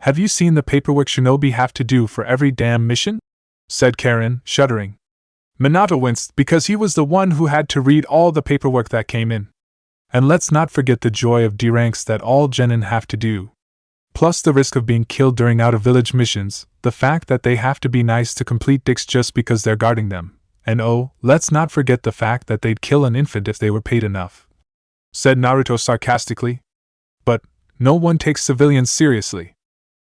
Have you seen the paperwork shinobi have to do for every damn mission? Said Karen, shuddering. Minato winced because he was the one who had to read all the paperwork that came in. And let's not forget the joy of D-ranks that all genin have to do. Plus the risk of being killed during out-of-village missions, the fact that they have to be nice to complete dicks just because they're guarding them, and oh, let's not forget the fact that they'd kill an infant if they were paid enough, said Naruto sarcastically. But no one takes civilians seriously.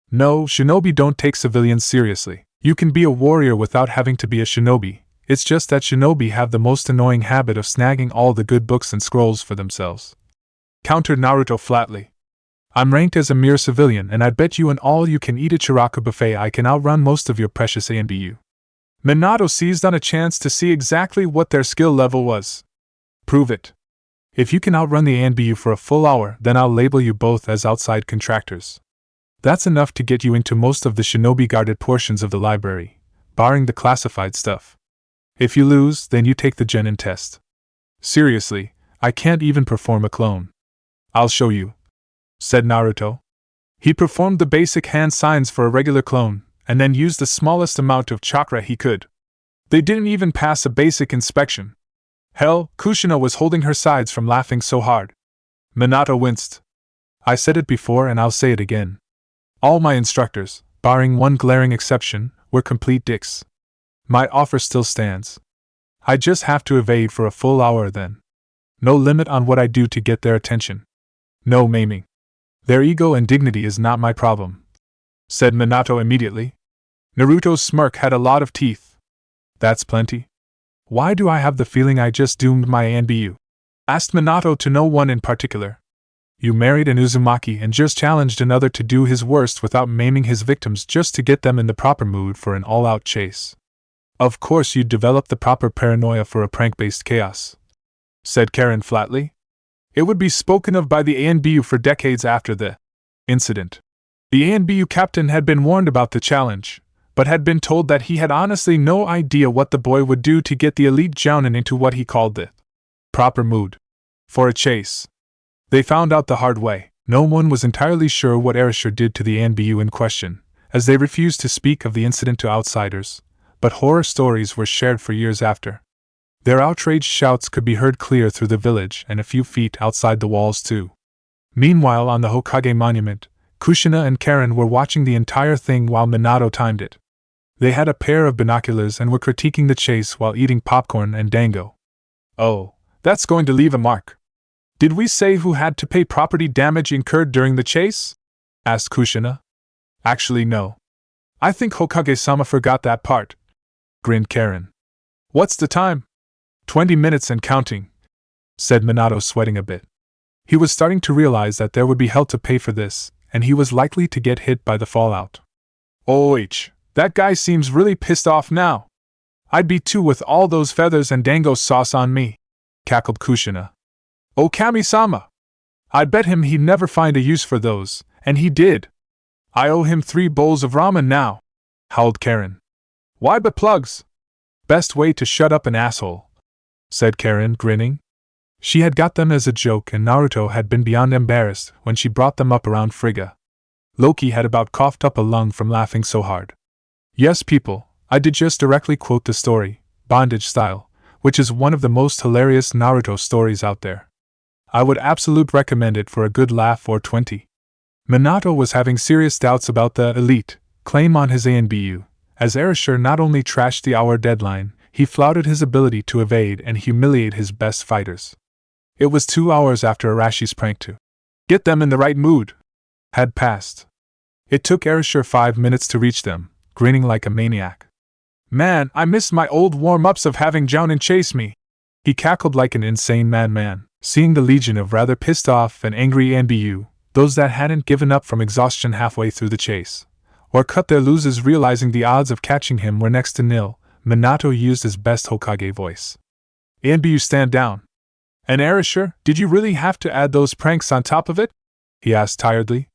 No, shinobi don't take civilians seriously. You can be a warrior without having to be a shinobi, it's just that shinobi have the most annoying habit of snagging all the good books and scrolls for themselves, countered Naruto flatly. I'm ranked as a mere civilian, and I bet you an all-you-can-eat Chiraka buffet I can outrun most of your precious ANBU. Minato seized on a chance to see exactly what their skill level was. Prove it. If you can outrun the ANBU for a full hour, then I'll label you both as outside contractors. That's enough to get you into most of the shinobi-guarded portions of the library, barring the classified stuff. If you lose, then you take the genin test. Seriously, I can't even perform a clone. I'll show you, said Naruto. He performed the basic hand signs for a regular clone, and then used the smallest amount of chakra he could. They didn't even pass a basic inspection. Hell, Kushina was holding her sides from laughing so hard. Minato winced. I said it before and I'll say it again. All my instructors, barring one glaring exception, were complete dicks. My offer still stands. I just have to evade for a full hour then. No limit on what I do to get their attention. No maiming. Their ego and dignity is not my problem, said Minato immediately. Naruto's smirk had a lot of teeth. That's plenty. Why do I have the feeling I just doomed my ANBU? Asked Minato to no one in particular. You married an Uzumaki and just challenged another to do his worst without maiming his victims just to get them in the proper mood for an all-out chase. Of course you'd develop the proper paranoia for a prank-based chaos, said Karen flatly. It would be spoken of by the ANBU for decades after the incident. The ANBU captain had been warned about the challenge, but had been told that he had honestly no idea what the boy would do to get the elite Jounin into what he called the proper mood for a chase. They found out the hard way. No one was entirely sure what Erasure did to the ANBU in question, as they refused to speak of the incident to outsiders, but horror stories were shared for years after. Their outraged shouts could be heard clear through the village and a few feet outside the walls too. Meanwhile, on the Hokage monument, Kushina and Karen were watching the entire thing while Minato timed it. They had a pair of binoculars and were critiquing the chase while eating popcorn and dango. Oh, that's going to leave a mark. Did we say who had to pay property damage incurred during the chase? Asked Kushina. Actually no. I think Hokage-sama forgot that part, grinned Karen. What's the time? 20 minutes and counting, said Minato, sweating a bit. He was starting to realize that there would be hell to pay for this, and he was likely to get hit by the fallout. That guy seems really pissed off now. I'd be too with all those feathers and dango sauce on me, cackled Kushina. Oh, Kami-sama! I'd bet him he'd never find a use for those, and he did. I owe him 3 bowls of ramen now, howled Karen. Why but plugs? Best way to shut up an asshole, said Karen, grinning. She had got them as a joke, and Naruto had been beyond embarrassed when she brought them up around Frigga. Loki had about coughed up a lung from laughing so hard. Yes, people, I did just directly quote the story, Bondage Style, which is one of the most hilarious Naruto stories out there. I would absolutely recommend it for a good laugh or 20. Minato was having serious doubts about the elite claim on his ANBU, as Erasure not only trashed the hour deadline, he flouted his ability to evade and humiliate his best fighters. It was 2 hours after Arashi's prank to get them in the right mood had passed. It took Erasure 5 minutes to reach them, grinning like a maniac. Man, I missed my old warm-ups of having Jounin chase me. He cackled like an insane madman, seeing the legion of rather pissed off and angry ANBU, those that hadn't given up from exhaustion halfway through the chase, or cut their losses realizing the odds of catching him were next to nil. Minato used his best Hokage voice. ANBU, stand down. And Erasure, did you really have to add those pranks on top of it? He asked tiredly.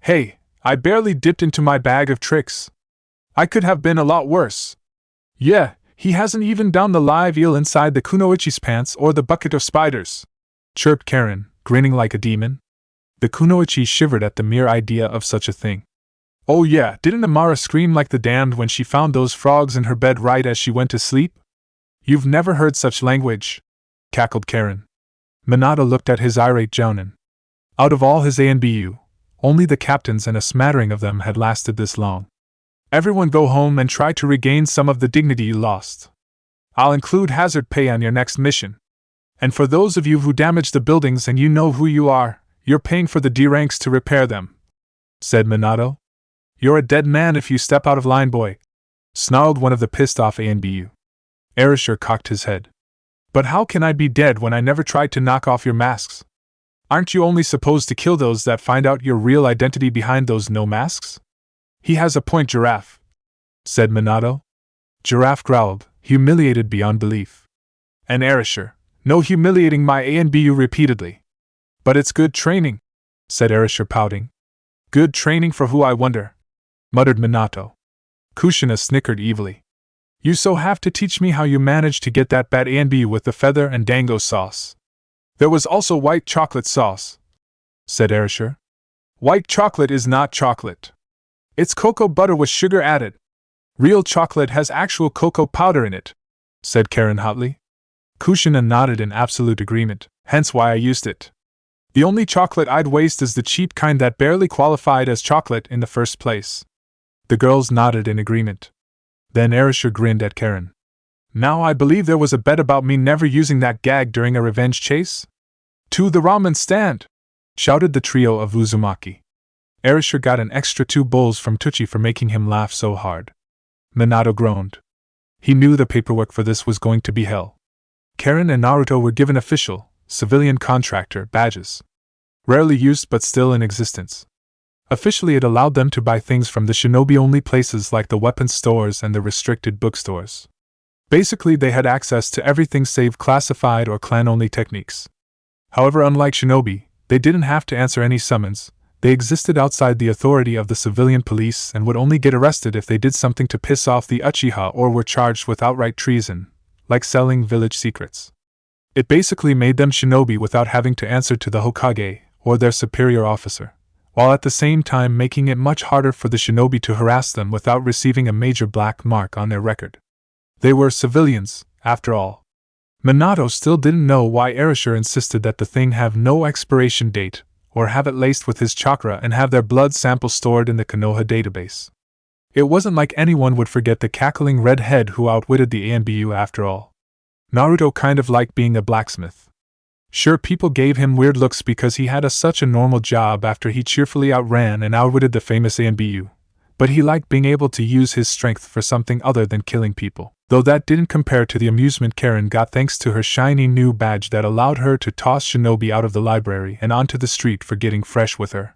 Hey, I barely dipped into my bag of tricks. I could have been a lot worse. Yeah, he hasn't even downed the live eel inside the kunoichi's pants or the bucket of spiders, chirped Karen, grinning like a demon. The kunoichi shivered at the mere idea of such a thing. Oh yeah, didn't Amara scream like the damned when she found those frogs in her bed right as she went to sleep? You've never heard such language, cackled Karen. Minato looked at his irate Jounin. Out of all his ANBU, only the captains and a smattering of them had lasted this long. Everyone go home and try to regain some of the dignity you lost. I'll include hazard pay on your next mission. And for those of you who damaged the buildings and you know who you are, you're paying for the D ranks to repair them, said Minato. You're a dead man if you step out of line, boy, snarled one of the pissed-off ANBU. Erasure cocked his head. But how can I be dead when I never tried to knock off your masks? Aren't you only supposed to kill those that find out your real identity behind those no masks? He has a point, Giraffe, said Minato. Giraffe growled, humiliated beyond belief. And Erasure, no humiliating my ANBU repeatedly. But it's good training, said Erasure, pouting. Good training for who, I wonder, muttered Minato. Kushina snickered evilly. You so have to teach me how you managed to get that bad ANBU with the feather and dango sauce. There was also white chocolate sauce, said Erasure. White chocolate is not chocolate. It's cocoa butter with sugar added. Real chocolate has actual cocoa powder in it, said Karen hotly. Kushina nodded in absolute agreement, hence why I used it. The only chocolate I'd waste is the cheap kind that barely qualified as chocolate in the first place. The girls nodded in agreement. Then Erasure grinned at Karen. Now I believe there was a bet about me never using that gag during a revenge chase? To the ramen stand! Shouted the trio of Uzumaki. Erasure got an extra 2 bowls from Tucci for making him laugh so hard. Minato groaned. He knew the paperwork for this was going to be hell. Karen and Naruto were given official, civilian contractor badges. Rarely used but still in existence. Officially it allowed them to buy things from the shinobi-only places like the weapons stores and the restricted bookstores. Basically they had access to everything save classified or clan-only techniques. However, unlike shinobi, they didn't have to answer any summons. They existed outside the authority of the civilian police and would only get arrested if they did something to piss off the Uchiha or were charged with outright treason, like selling village secrets. It basically made them shinobi without having to answer to the Hokage or their superior officer, while at the same time making it much harder for the shinobi to harass them without receiving a major black mark on their record. They were civilians, after all. Minato still didn't know why Erasure insisted that the thing have no expiration date, or have it laced with his chakra and have their blood samples stored in the Konoha database. It wasn't like anyone would forget the cackling redhead who outwitted the ANBU after all. Naruto kind of liked being a blacksmith. Sure, people gave him weird looks because he had such a normal job after he cheerfully outran and outwitted the famous ANBU, but he liked being able to use his strength for something other than killing people, though that didn't compare to the amusement Karen got thanks to her shiny new badge that allowed her to toss shinobi out of the library and onto the street for getting fresh with her.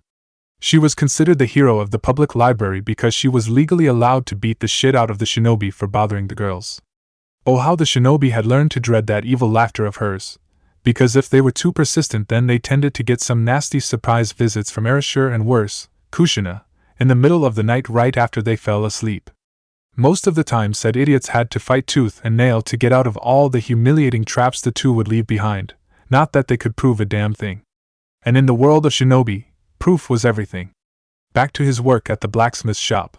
She was considered the hero of the public library because she was legally allowed to beat the shit out of the shinobi for bothering the girls. Oh, how the shinobi had learned to dread that evil laughter of hers, because if they were too persistent then they tended to get some nasty surprise visits from Erasure and worse, Kushina, in the middle of the night right after they fell asleep. Most of the time said idiots had to fight tooth and nail to get out of all the humiliating traps the two would leave behind, not that they could prove a damn thing. And in the world of shinobi, proof was everything. Back to his work at the blacksmith's shop.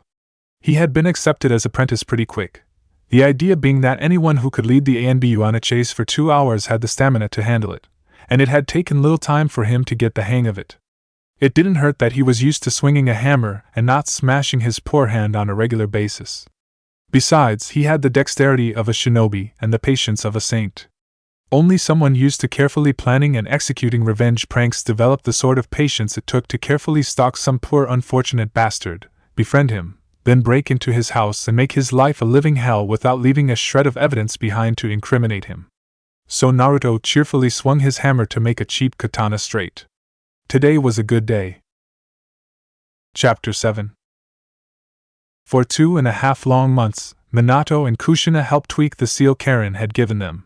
He had been accepted as apprentice pretty quick, the idea being that anyone who could lead the ANBU on a chase for 2 hours had the stamina to handle it, and it had taken little time for him to get the hang of it. It didn't hurt that he was used to swinging a hammer and not smashing his poor hand on a regular basis. Besides, he had the dexterity of a shinobi and the patience of a saint. Only someone used to carefully planning and executing revenge pranks developed the sort of patience it took to carefully stalk some poor unfortunate bastard, befriend him, then break into his house and make his life a living hell without leaving a shred of evidence behind to incriminate him. So Naruto cheerfully swung his hammer to make a cheap katana straight. Today was a good day. Chapter 7. For 2.5 long months, Minato and Kushina helped tweak the seal Karen had given them.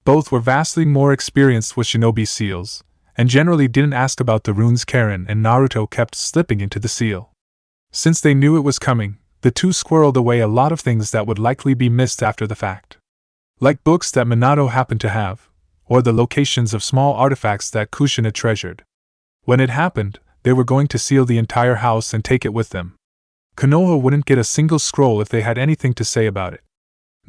Both were vastly more experienced with shinobi seals, and generally didn't ask about the runes Karen and Naruto kept slipping into the seal. Since they knew it was coming, the two squirreled away a lot of things that would likely be missed after the fact. Like books that Minato happened to have, or the locations of small artifacts that Kushina treasured. When it happened, they were going to seal the entire house and take it with them. Konoha wouldn't get a single scroll if they had anything to say about it.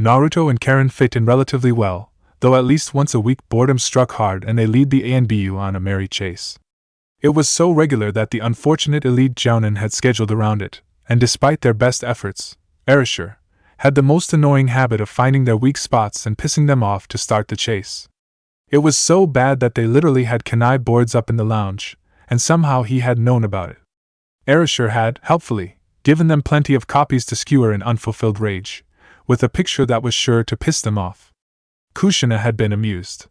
Naruto and Karen fit in relatively well, though at least once a week boredom struck hard and they lead the ANBU on a merry chase. It was so regular that the unfortunate elite jounin had scheduled around it, and despite their best efforts, Erasure had the most annoying habit of finding their weak spots and pissing them off to start the chase. It was so bad that they literally had kanai boards up in the lounge, and somehow he had known about it. Erasure had, helpfully, given them plenty of copies to skewer in unfulfilled rage, with a picture that was sure to piss them off. Kushina had been amused.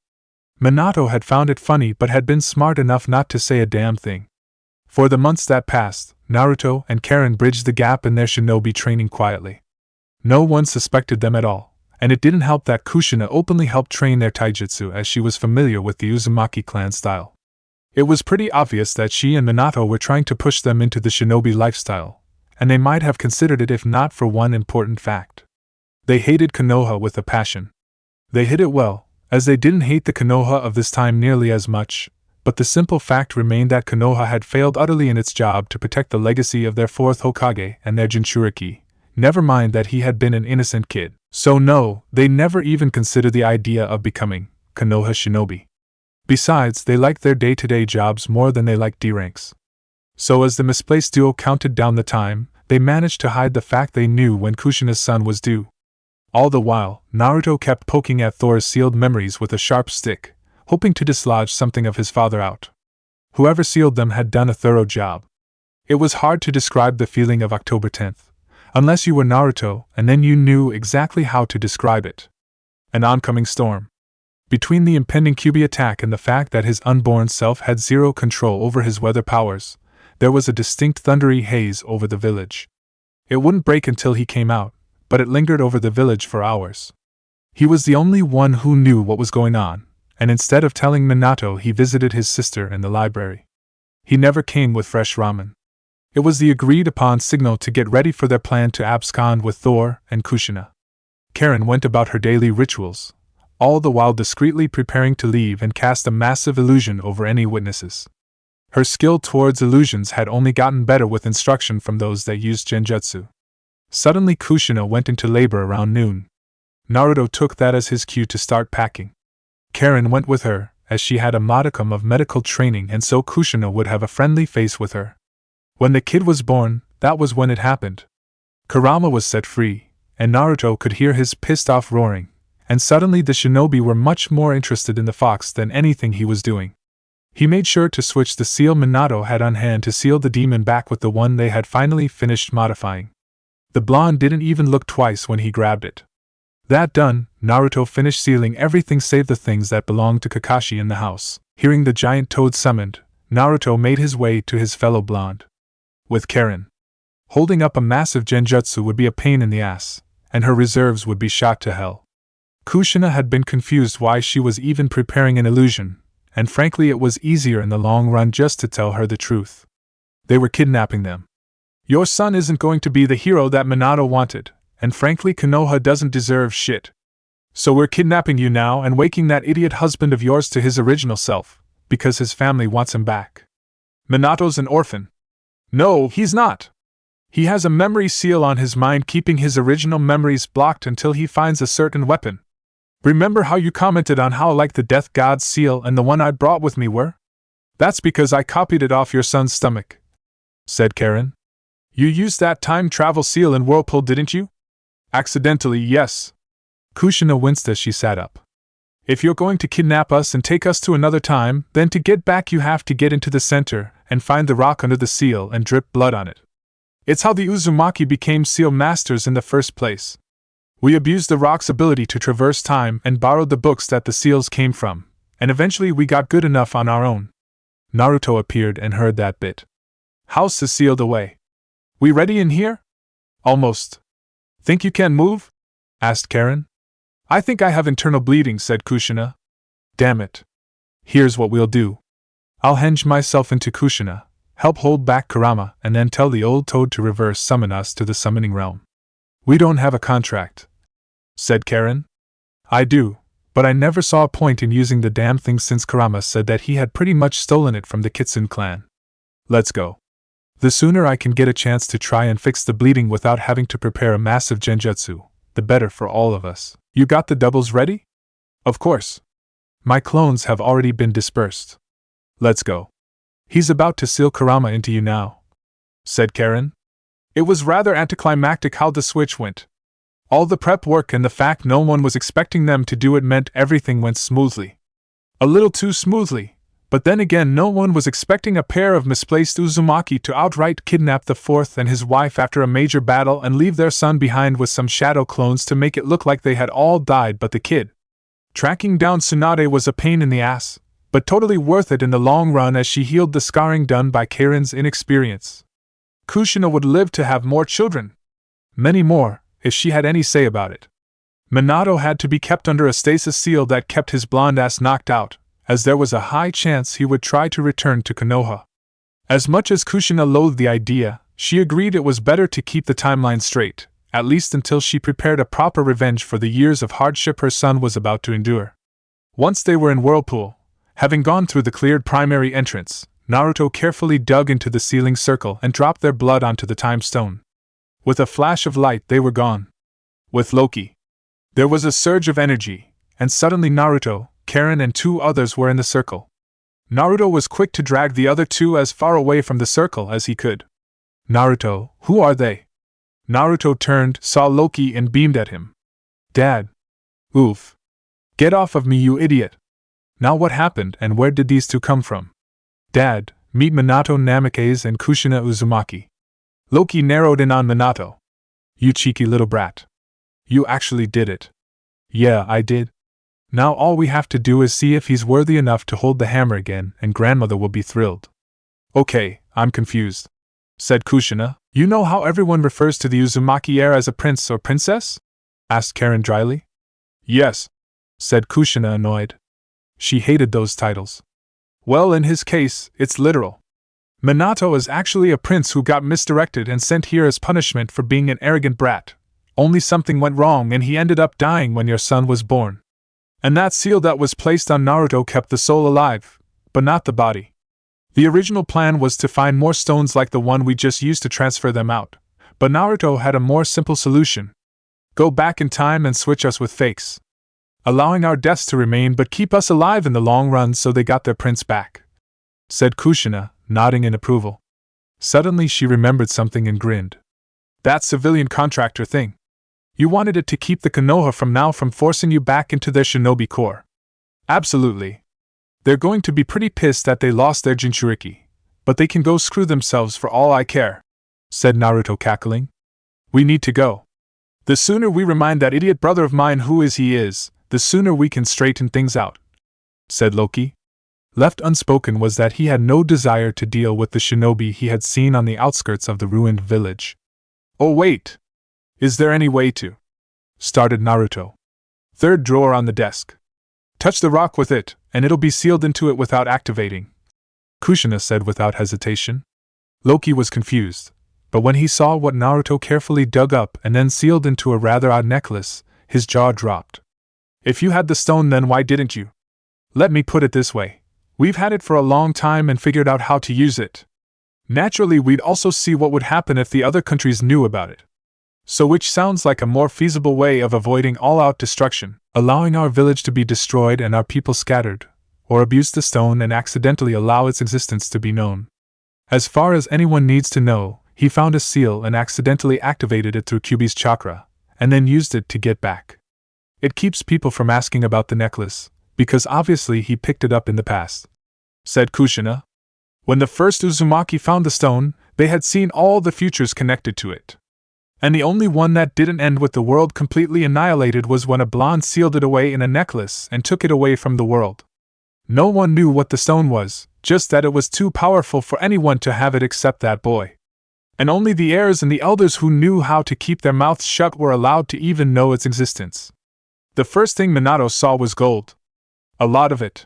Minato had found it funny but had been smart enough not to say a damn thing. For the months that passed, Naruto and Karen bridged the gap in their shinobi training quietly. No one suspected them at all, and it didn't help that Kushina openly helped train their taijutsu as she was familiar with the Uzumaki clan style. It was pretty obvious that she and Minato were trying to push them into the shinobi lifestyle, and they might have considered it if not for one important fact. They hated Konoha with a passion. They hid it well, as they didn't hate the Konoha of this time nearly as much, but the simple fact remained that Konoha had failed utterly in its job to protect the legacy of their fourth Hokage and their Jinchuriki, never mind that he had been an innocent kid. So no, they never even considered the idea of becoming Konoha shinobi. Besides, they liked their day-to-day jobs more than they liked D-ranks. So as the misplaced duo counted down the time, they managed to hide the fact they knew when Kushina's son was due. All the while, Naruto kept poking at Thor's sealed memories with a sharp stick, hoping to dislodge something of his father out. Whoever sealed them had done a thorough job. It was hard to describe the feeling of October 10th, unless you were Naruto, and then you knew exactly how to describe it. An oncoming storm. Between the impending Kyuubi attack and the fact that his unborn self had zero control over his weather powers, there was a distinct thundery haze over the village. It wouldn't break until he came out, but it lingered over the village for hours. He was the only one who knew what was going on, and instead of telling Minato, he visited his sister in the library. He never came with fresh ramen. It was the agreed-upon signal to get ready for their plan to abscond with Thor and Kushina. Karen went about her daily rituals, all the while discreetly preparing to leave and cast a massive illusion over any witnesses. Her skill towards illusions had only gotten better with instruction from those that used genjutsu. Suddenly Kushina went into labor around noon. Naruto took that as his cue to start packing. Karen went with her, as she had a modicum of medical training and so Kushina would have a friendly face with her. When the kid was born, that was when it happened. Kurama was set free, and Naruto could hear his pissed-off roaring, and suddenly the shinobi were much more interested in the fox than anything he was doing. He made sure to switch the seal Minato had on hand to seal the demon back with the one they had finally finished modifying. The blonde didn't even look twice when he grabbed it. That done, Naruto finished sealing everything save the things that belonged to Kakashi in the house. Hearing the giant toad summoned, Naruto made his way to his fellow blonde. With Karen. Holding up a massive genjutsu would be a pain in the ass, and her reserves would be shot to hell. Kushina had been confused why she was even preparing an illusion, and frankly it was easier in the long run just to tell her the truth. They were kidnapping them. Your son isn't going to be the hero that Minato wanted, and frankly Konoha doesn't deserve shit. So we're kidnapping you now and waking that idiot husband of yours to his original self, because his family wants him back. Minato's an orphan. No, he's not. He has a memory seal on his mind keeping his original memories blocked until he finds a certain weapon. Remember how you commented on how like the Death God's seal and the one I brought with me were? That's because I copied it off your son's stomach, said Karen. You used that time travel seal in Whirlpool, didn't you? Accidentally, yes. Kushina winced as she sat up. If you're going to kidnap us and take us to another time, then to get back you have to get into the center and find the rock under the seal and drip blood on it. It's how the Uzumaki became seal masters in the first place. We abused the rock's ability to traverse time and borrowed the books that the seals came from, and eventually we got good enough on our own. Naruto appeared and heard that bit. House is sealed away. We ready in here? Almost. Think you can move? Asked Karen. I think I have internal bleeding, said Kushina. Damn it. Here's what we'll do. I'll henge myself into Kushina, help hold back Kurama, and then tell the old toad to reverse summon us to the summoning realm. We don't have a contract, said Karen. I do, but I never saw a point in using the damn thing since Kurama said that he had pretty much stolen it from the Kitsune clan. Let's go. The sooner I can get a chance to try and fix the bleeding without having to prepare a massive genjutsu, the better for all of us. You got the doubles ready? Of course. My clones have already been dispersed. Let's go. He's about to seal Kurama into you now, said Karen. It was rather anticlimactic how the switch went. All the prep work and the fact no one was expecting them to do it meant everything went smoothly. A little too smoothly. But then again no one was expecting a pair of misplaced Uzumaki to outright kidnap the fourth and his wife after a major battle and leave their son behind with some shadow clones to make it look like they had all died but the kid. Tracking down Tsunade was a pain in the ass, but totally worth it in the long run as she healed the scarring done by Karen's inexperience. Kushina would live to have more children. Many more, if she had any say about it. Minato had to be kept under a stasis seal that kept his blonde ass knocked out, as there was a high chance he would try to return to Konoha. As much as Kushina loathed the idea, she agreed it was better to keep the timeline straight, at least until she prepared a proper revenge for the years of hardship her son was about to endure. Once they were in Whirlpool, having gone through the cleared primary entrance, Naruto carefully dug into the sealing circle and dropped their blood onto the time stone. With a flash of light they were gone. With Loki, there was a surge of energy, and suddenly Naruto, Karen and two others were in the circle. Naruto was quick to drag the other two as far away from the circle as he could. Naruto, who are they? Naruto turned, saw Loki and beamed at him. Dad. Oof. Get off of me, you idiot. Now what happened and where did these two come from? Dad, meet Minato Namikaze and Kushina Uzumaki. Loki narrowed in on Minato. You cheeky little brat. You actually did it. Yeah, I did. Now all we have to do is see if he's worthy enough to hold the hammer again, and grandmother will be thrilled. Okay, I'm confused, said Kushina. You know how everyone refers to the Uzumaki heir as a prince or princess? Asked Karen dryly. Yes, said Kushina, annoyed. She hated those titles. Well, in his case, it's literal. Minato is actually a prince who got misdirected and sent here as punishment for being an arrogant brat. Only something went wrong and he ended up dying when your son was born. And that seal that was placed on Naruto kept the soul alive, but not the body. The original plan was to find more stones like the one we just used to transfer them out, but Naruto had a more simple solution. Go back in time and switch us with fakes, allowing our deaths to remain but keep us alive in the long run so they got their prince back, said Kushina, nodding in approval. Suddenly she remembered something and grinned. That civilian contractor thing. You wanted it to keep the Konoha from forcing you back into their shinobi corps. Absolutely. They're going to be pretty pissed that they lost their Jinchuriki, but they can go screw themselves for all I care, said Naruto, cackling. We need to go. The sooner we remind that idiot brother of mine who he is, the sooner we can straighten things out, said Loki. Left unspoken was that he had no desire to deal with the shinobi he had seen on the outskirts of the ruined village. "Oh wait! Is there any way to?" started Naruto. "Third drawer on the desk. Touch the rock with it, and it'll be sealed into it without activating," Kushina said without hesitation. Loki was confused, but when he saw what Naruto carefully dug up and then sealed into a rather odd necklace, his jaw dropped. "If you had the stone, then why didn't you? Let me put it this way. We've had it for a long time and figured out how to use it. Naturally, we'd also see what would happen if the other countries knew about it. So which sounds like a more feasible way of avoiding all-out destruction, allowing our village to be destroyed and our people scattered, or abuse the stone and accidentally allow its existence to be known. As far as anyone needs to know, he found a seal and accidentally activated it through Kyuubi's chakra, and then used it to get back. It keeps people from asking about the necklace, because obviously he picked it up in the past," said Kushina. "When the first Uzumaki found the stone, they had seen all the futures connected to it. And the only one that didn't end with the world completely annihilated was when a blonde sealed it away in a necklace and took it away from the world. No one knew what the stone was, just that it was too powerful for anyone to have it except that boy. And only the heirs and the elders who knew how to keep their mouths shut were allowed to even know its existence. The first thing Minato saw was gold. A lot of it.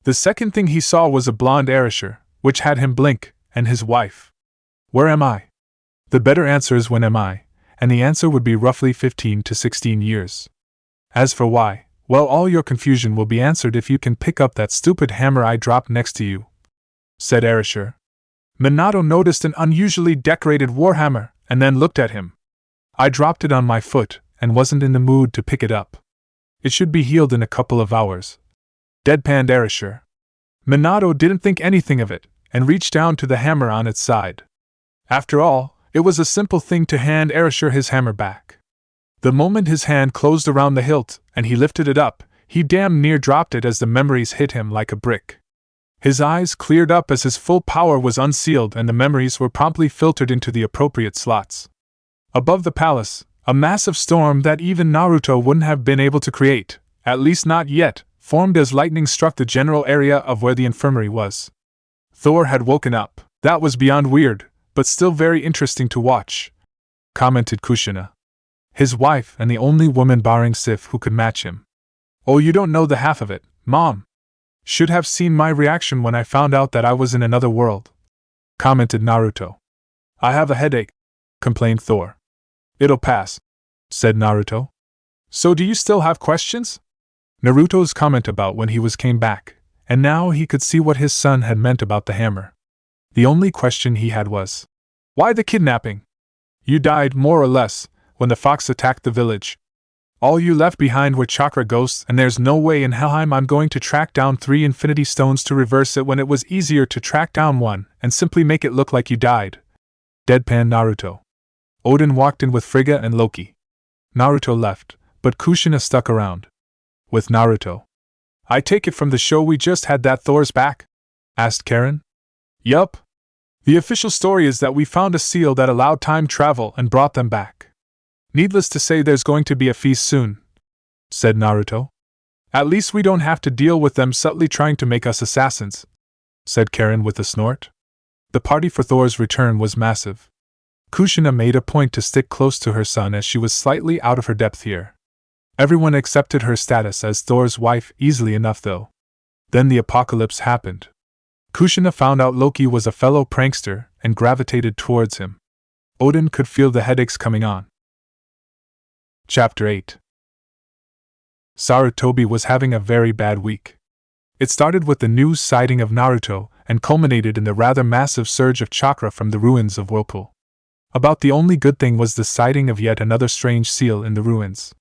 The second thing he saw was a blonde heiress, which had him blink, and his wife. Where am I? The better answer is when am I, and the answer would be roughly 15 to 16 years. As for why, well, all your confusion will be answered if you can pick up that stupid hammer I dropped next to you," said Erasure. Minato noticed an unusually decorated warhammer, and then looked at him. "I dropped it on my foot, and wasn't in the mood to pick it up. It should be healed in a couple of hours," deadpanned Erasure. Minato didn't think anything of it, and reached down to the hammer on its side. After all, it was a simple thing to hand Erasure his hammer back. The moment his hand closed around the hilt, and he lifted it up, he damn near dropped it as the memories hit him like a brick. His eyes cleared up as his full power was unsealed and the memories were promptly filtered into the appropriate slots. Above the palace, a massive storm that even Naruto wouldn't have been able to create, at least not yet, formed as lightning struck the general area of where the infirmary was. Thor had woken up. "That was beyond weird, but still very interesting to watch," commented Kushina. His wife and the only woman barring Sif who could match him. "Oh, you don't know the half of it, Mom. Should have seen my reaction when I found out that I was in another world," commented Naruto. "I have a headache," complained Thor. "It'll pass," said Naruto. "So do you still have questions?" Naruto's comment about when he came back, and now he could see what his son had meant about the hammer. The only question he had was, "Why the kidnapping? You died, more or less, when the fox attacked the village. All you left behind were chakra ghosts, and there's no way in Helheim I'm going to track down 3 infinity stones to reverse it when it was easier to track down one and simply make it look like you died," deadpanned Naruto. Odin walked in with Frigga and Loki. Naruto left, but Kushina stuck around. With Naruto. "I take it from the show we just had that Thor's back?" asked Karen. "Yup. The official story is that we found a seal that allowed time travel and brought them back. Needless to say, there's going to be a feast soon," said Naruto. "At least we don't have to deal with them subtly trying to make us assassins," said Karen with a snort. The party for Thor's return was massive. Kushina made a point to stick close to her son as she was slightly out of her depth here. Everyone accepted her status as Thor's wife easily enough though. Then the apocalypse happened. Kushina found out Loki was a fellow prankster and gravitated towards him. Odin could feel the headaches coming on. Chapter 8. Sarutobi was having a very bad week. It started with the news sighting of Naruto and culminated in the rather massive surge of chakra from the ruins of Whirlpool. About the only good thing was the sighting of yet another strange seal in the ruins.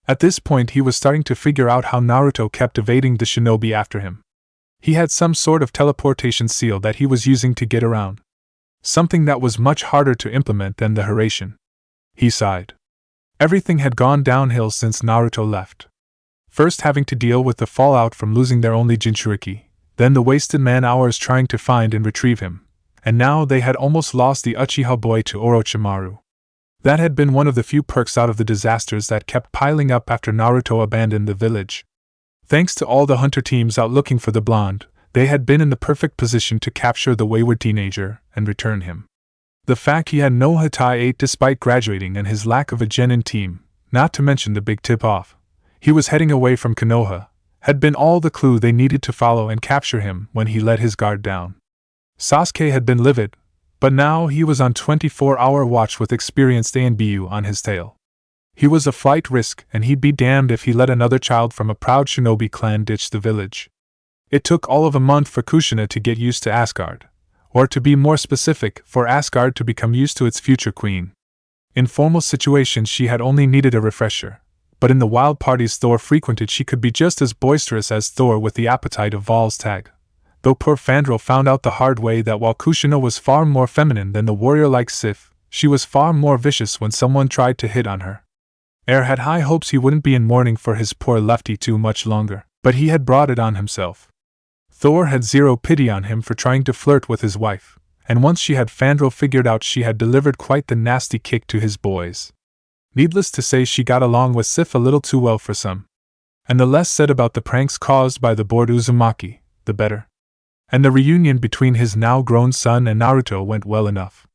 At this point he was starting to figure out how Naruto kept evading the shinobi after him. He had some sort of teleportation seal that he was using to get around. Something that was much harder to implement than the Hiraishin. He sighed. Everything had gone downhill since Naruto left. First having to deal with the fallout from losing their only Jinchuriki, then the wasted man-hours trying to find and retrieve him, and now they had almost lost the Uchiha boy to Orochimaru. That had been one of the few perks out of the disasters that kept piling up after Naruto abandoned the village. Thanks to all the hunter teams out looking for the blonde, they had been in the perfect position to capture the wayward teenager and return him. The fact he had no Hatai 8 despite graduating and his lack of a genin team, not to mention the big tip-off, he was heading away from Konoha, had been all the clue they needed to follow and capture him when he let his guard down. Sasuke had been livid, but now he was on 24-hour watch with experienced ANBU on his tail. He was a flight risk, and he'd be damned if he let another child from a proud shinobi clan ditch the village. It took all of a month for Kushina to get used to Asgard, or to be more specific, for Asgard to become used to its future queen. In formal situations she had only needed a refresher, but in the wild parties Thor frequented she could be just as boisterous as Thor with the appetite of Volstagg. Though poor Fandral found out the hard way that while Kushina was far more feminine than the warrior-like Sif, she was far more vicious when someone tried to hit on her. Air had high hopes he wouldn't be in mourning for his poor lefty too much longer, but he had brought it on himself. Thor had zero pity on him for trying to flirt with his wife, and once she had Fandral figured out she had delivered quite the nasty kick to his boys. Needless to say she got along with Sif a little too well for some. And the less said about the pranks caused by the bored Uzumaki, the better. And the reunion between his now-grown son and Naruto went well enough.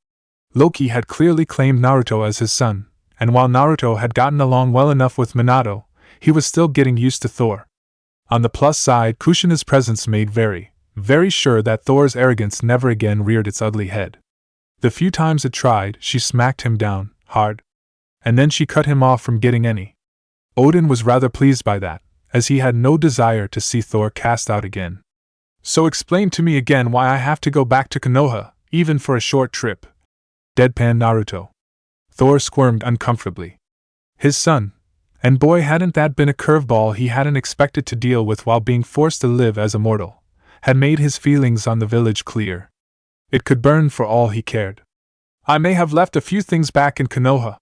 Loki had clearly claimed Naruto as his son, and while Naruto had gotten along well enough with Minato, he was still getting used to Thor. On the plus side, Kushina's presence made very sure that Thor's arrogance never again reared its ugly head. The few times it tried, she smacked him down, hard. And then she cut him off from getting any. Odin was rather pleased by that, as he had no desire to see Thor cast out again. So explain to me again why I have to go back to Konoha, even for a short trip. Deadpan Naruto. Thor squirmed uncomfortably. His son. And boy, hadn't that been a curveball he hadn't expected to deal with while being forced to live as a mortal, had made his feelings on the village clear. It could burn for all he cared. I may have left a few things back in Konoha.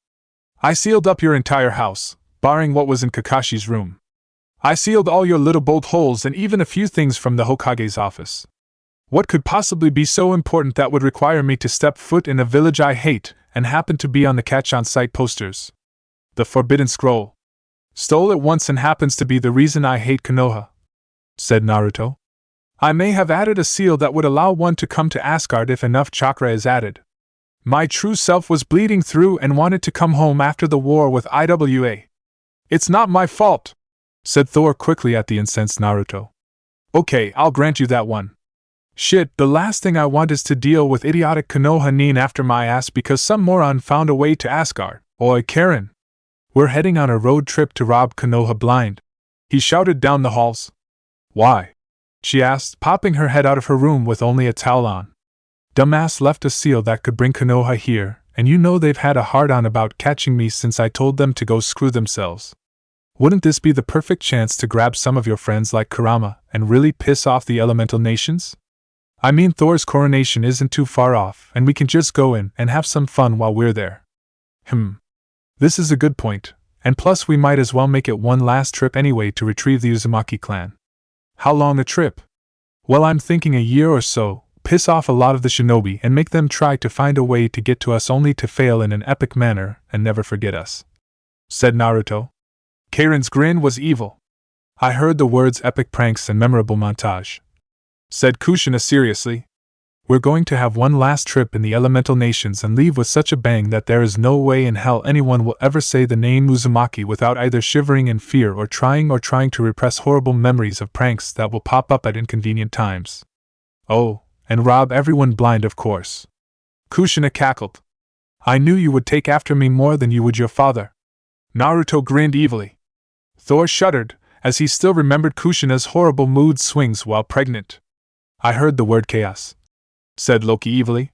I sealed up your entire house, barring what was in Kakashi's room. I sealed all your little bolt holes and even a few things from the Hokage's office. What could possibly be so important that would require me to step foot in a village I hate and happen to be on the catch-on-sight posters? The Forbidden Scroll. Stole it once and happens to be the reason I hate Konoha, said Naruto. I may have added a seal that would allow one to come to Asgard if enough chakra is added. My true self was bleeding through and wanted to come home after the war with IWA. It's not my fault, said Thor quickly at the incensed Naruto. Okay, I'll grant you that one. Shit, the last thing I want is to deal with idiotic Konoha Nin after my ass because some moron found a way to Asgard. Oi, Karen. We're heading on a road trip to rob Konoha blind, he shouted down the halls. Why? She asked, popping her head out of her room with only a towel on. Dumbass left a seal that could bring Konoha here, and you know they've had a hard-on about catching me since I told them to go screw themselves. Wouldn't this be the perfect chance to grab some of your friends like Kurama and really piss off the elemental nations? I mean, Thor's coronation isn't too far off, and we can just go in and have some fun while we're there. This is a good point, and plus we might as well make it one last trip anyway to retrieve the Uzumaki clan. How long a trip? Well, I'm thinking a year or so, piss off a lot of the shinobi and make them try to find a way to get to us only to fail in an epic manner and never forget us, said Naruto. Karen's grin was evil. I heard the words epic pranks and memorable montage, said Kushina seriously. We're going to have one last trip in the elemental nations and leave with such a bang that there is no way in hell anyone will ever say the name Uzumaki without either shivering in fear or trying to repress horrible memories of pranks that will pop up at inconvenient times. Oh, and rob everyone blind, of course. Kushina cackled. I knew you would take after me more than you would your father. Naruto grinned evilly. Thor shuddered, as he still remembered Kushina's horrible mood swings while pregnant. I heard the word chaos, said Loki evilly.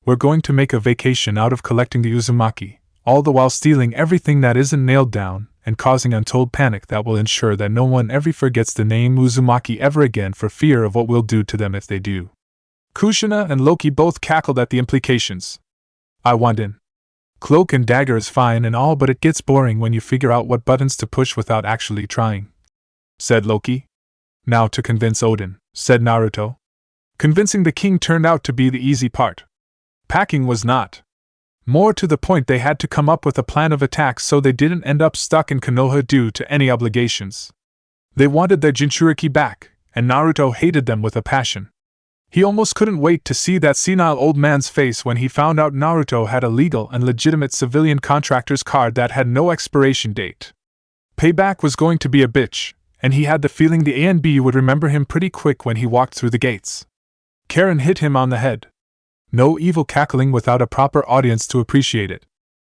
We're going to make a vacation out of collecting the Uzumaki, all the while stealing everything that isn't nailed down, and causing untold panic that will ensure that no one ever forgets the name Uzumaki ever again for fear of what we'll do to them if they do. Kushina and Loki both cackled at the implications. I want in. Cloak and dagger is fine and all, but it gets boring when you figure out what buttons to push without actually trying, said Loki. Now to convince Odin, said Naruto. Convincing the king turned out to be the easy part. Packing was not. More to the point, they had to come up with a plan of attack so they didn't end up stuck in Konoha due to any obligations. They wanted their Jinchuriki back, and Naruto hated them with a passion. He almost couldn't wait to see that senile old man's face when he found out Naruto had a legal and legitimate civilian contractor's card that had no expiration date. Payback was going to be a bitch, and he had the feeling the ANB would remember him pretty quick when he walked through the gates. Karen hit him on the head. No evil cackling without a proper audience to appreciate it.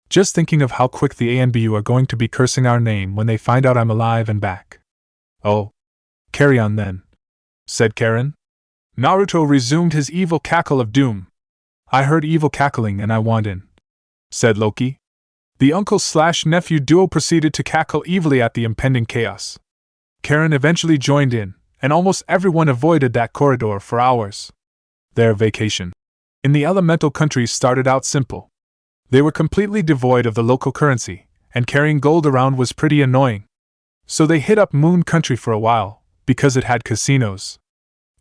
Just thinking of how quick the ANBU are going to be cursing our name when they find out I'm alive and back. Oh. Carry on then, said Karen. Naruto resumed his evil cackle of doom. I heard evil cackling and I want in, said Loki. The uncle/nephew duo proceeded to cackle evilly at the impending chaos. Karen eventually joined in, and almost everyone avoided that corridor for hours. Their vacation in the elemental countries started out simple. They were completely devoid of the local currency, and carrying gold around was pretty annoying. So they hit up Moon Country for a while, because it had casinos.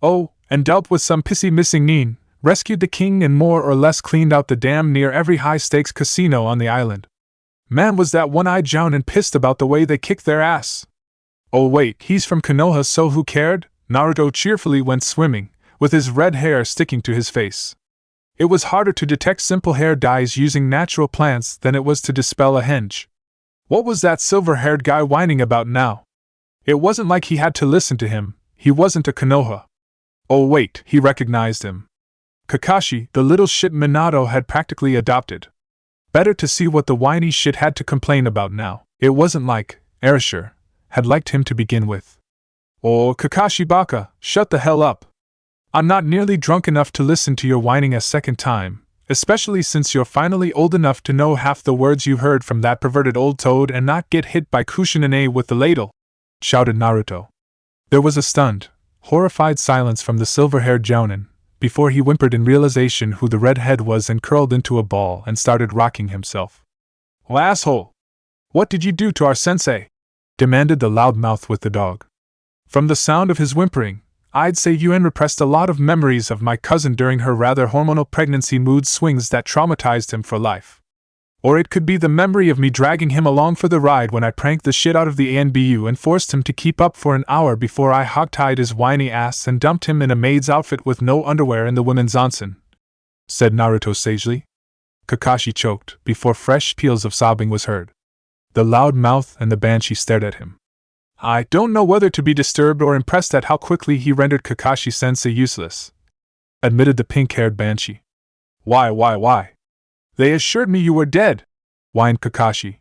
Oh, and dealt with some pissy missing nin, rescued the king and more or less cleaned out the damn near every high-stakes casino on the island. Man, was that one-eyed Jounin pissed about the way they kicked their ass. Oh wait, he's from Konoha, so who cared? Naruto cheerfully went swimming, with his red hair sticking to his face. It was harder to detect simple hair dyes using natural plants than it was to dispel a henge. What was that silver-haired guy whining about now? It wasn't like he had to listen to him, he wasn't a Konoha. Oh wait, he recognized him. Kakashi, the little shit Minato had practically adopted. Better to see what the whiny shit had to complain about now. It wasn't like Erasure had liked him to begin with. Oh, Kakashi Baka, shut the hell up. I'm not nearly drunk enough to listen to your whining a second time, especially since you're finally old enough to know half the words you heard from that perverted old toad and not get hit by Kushinae with the ladle, shouted Naruto. There was a stunned, horrified silence from the silver-haired Jounin, before he whimpered in realization who the redhead was and curled into a ball and started rocking himself. Oh, asshole! What did you do to our sensei? Demanded the loudmouth with the dog. From the sound of his whimpering, I'd say Yuen repressed a lot of memories of my cousin during her rather hormonal pregnancy mood swings that traumatized him for life. Or it could be the memory of me dragging him along for the ride when I pranked the shit out of the ANBU and forced him to keep up for an hour before I hogtied his whiny ass and dumped him in a maid's outfit with no underwear in the women's onsen, said Naruto sagely. Kakashi choked before fresh peals of sobbing was heard. The loud mouth and the banshee stared at him. I don't know whether to be disturbed or impressed at how quickly he rendered Kakashi-sensei useless, admitted the pink-haired banshee. Why? They assured me you were dead, whined Kakashi.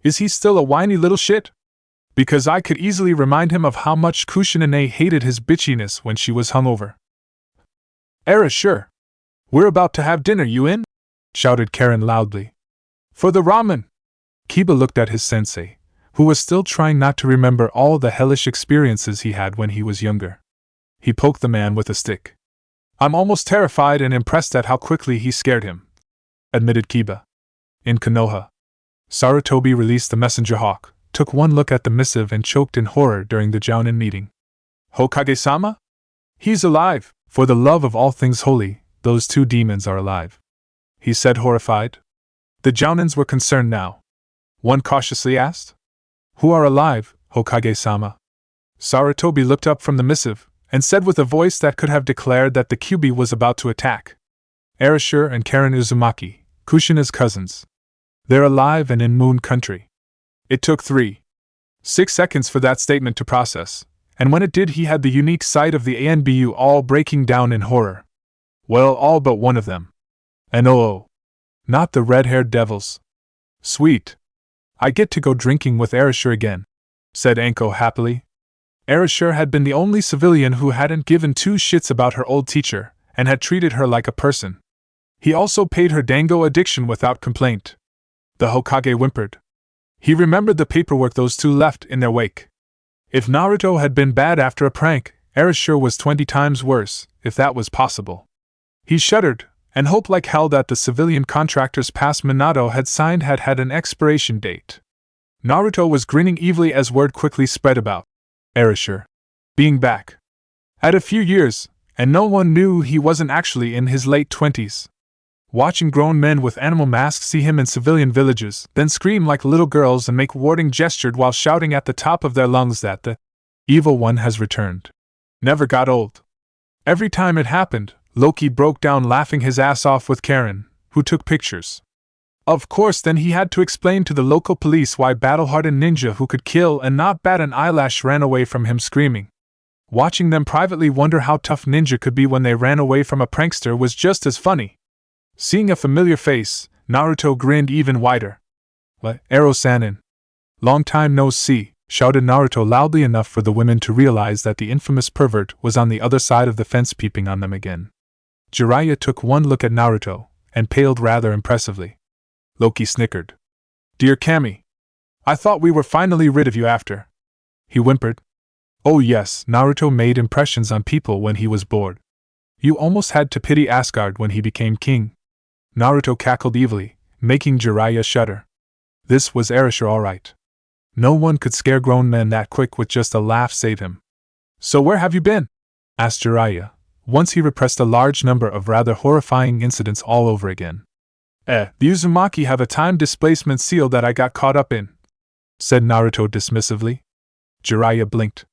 Is he still a whiny little shit? Because I could easily remind him of how much Kushinae hated his bitchiness when she was hungover. Sure. We're about to have dinner, you in? Shouted Karen loudly. For the ramen! Kiba looked at his sensei, who was still trying not to remember all the hellish experiences he had when he was younger. He poked the man with a stick. I'm almost terrified and impressed at how quickly he scared him, admitted Kiba. In Konoha, Sarutobi released the messenger hawk, took one look at the missive and choked in horror during the Jounin meeting. Hokage-sama? He's alive! For the love of all things holy, those two demons are alive, he said horrified. The Jounins were concerned now. One cautiously asked. Who are alive, Hokage-sama? Sarutobi looked up from the missive, and said with a voice that could have declared that the Kyuubi was about to attack. Erasure and Karen Uzumaki, Kushina's cousins. They're alive and in Moon Country. It took 3.6 seconds for that statement to process, and when it did he had the unique sight of the ANBU all breaking down in horror. Well, all but one of them. And oh, not the red-haired devils. Sweet. I get to go drinking with Erasure again, said Anko happily. Erasure had been the only civilian who hadn't given two shits about her old teacher, and had treated her like a person. He also paid her dango addiction without complaint. The Hokage whimpered. He remembered the paperwork those two left in their wake. If Naruto had been bad after a prank, Erasure was 20 times worse, if that was possible. He shuddered, and hoped like hell that the civilian contractor's pass Minato had signed had an expiration date. Naruto was grinning evilly as word quickly spread about Erasure being back. At a few years, and no one knew he wasn't actually in his late 20s. Watching grown men with animal masks see him in civilian villages, then scream like little girls and make warning gestures while shouting at the top of their lungs that the evil one has returned. never got old. Every time it happened, Loki broke down laughing his ass off with Karen, who took pictures. Of course, then he had to explain to the local police why battle-hardened ninja who could kill and not bat an eyelash ran away from him screaming. Watching them privately wonder how tough ninja could be when they ran away from a prankster was just as funny. Seeing a familiar face, Naruto grinned even wider. "What, Ero-sanin? Long time no see," shouted Naruto loudly enough for the women to realize that the infamous pervert was on the other side of the fence peeping on them again. Jiraiya took one look at Naruto, and paled rather impressively. Loki snickered. "Dear Kami, I thought we were finally rid of you after," he whimpered. Oh yes, Naruto made impressions on people when he was bored. You almost had to pity Asgard when he became king. Naruto cackled evilly, making Jiraiya shudder. This was Erasure all right. No one could scare grown men that quick with just a laugh save him. "So where have you been?" asked Jiraiya, once he repressed a large number of rather horrifying incidents all over again. The Uzumaki have a time displacement seal that I got caught up in," said Naruto dismissively. Jiraiya blinked.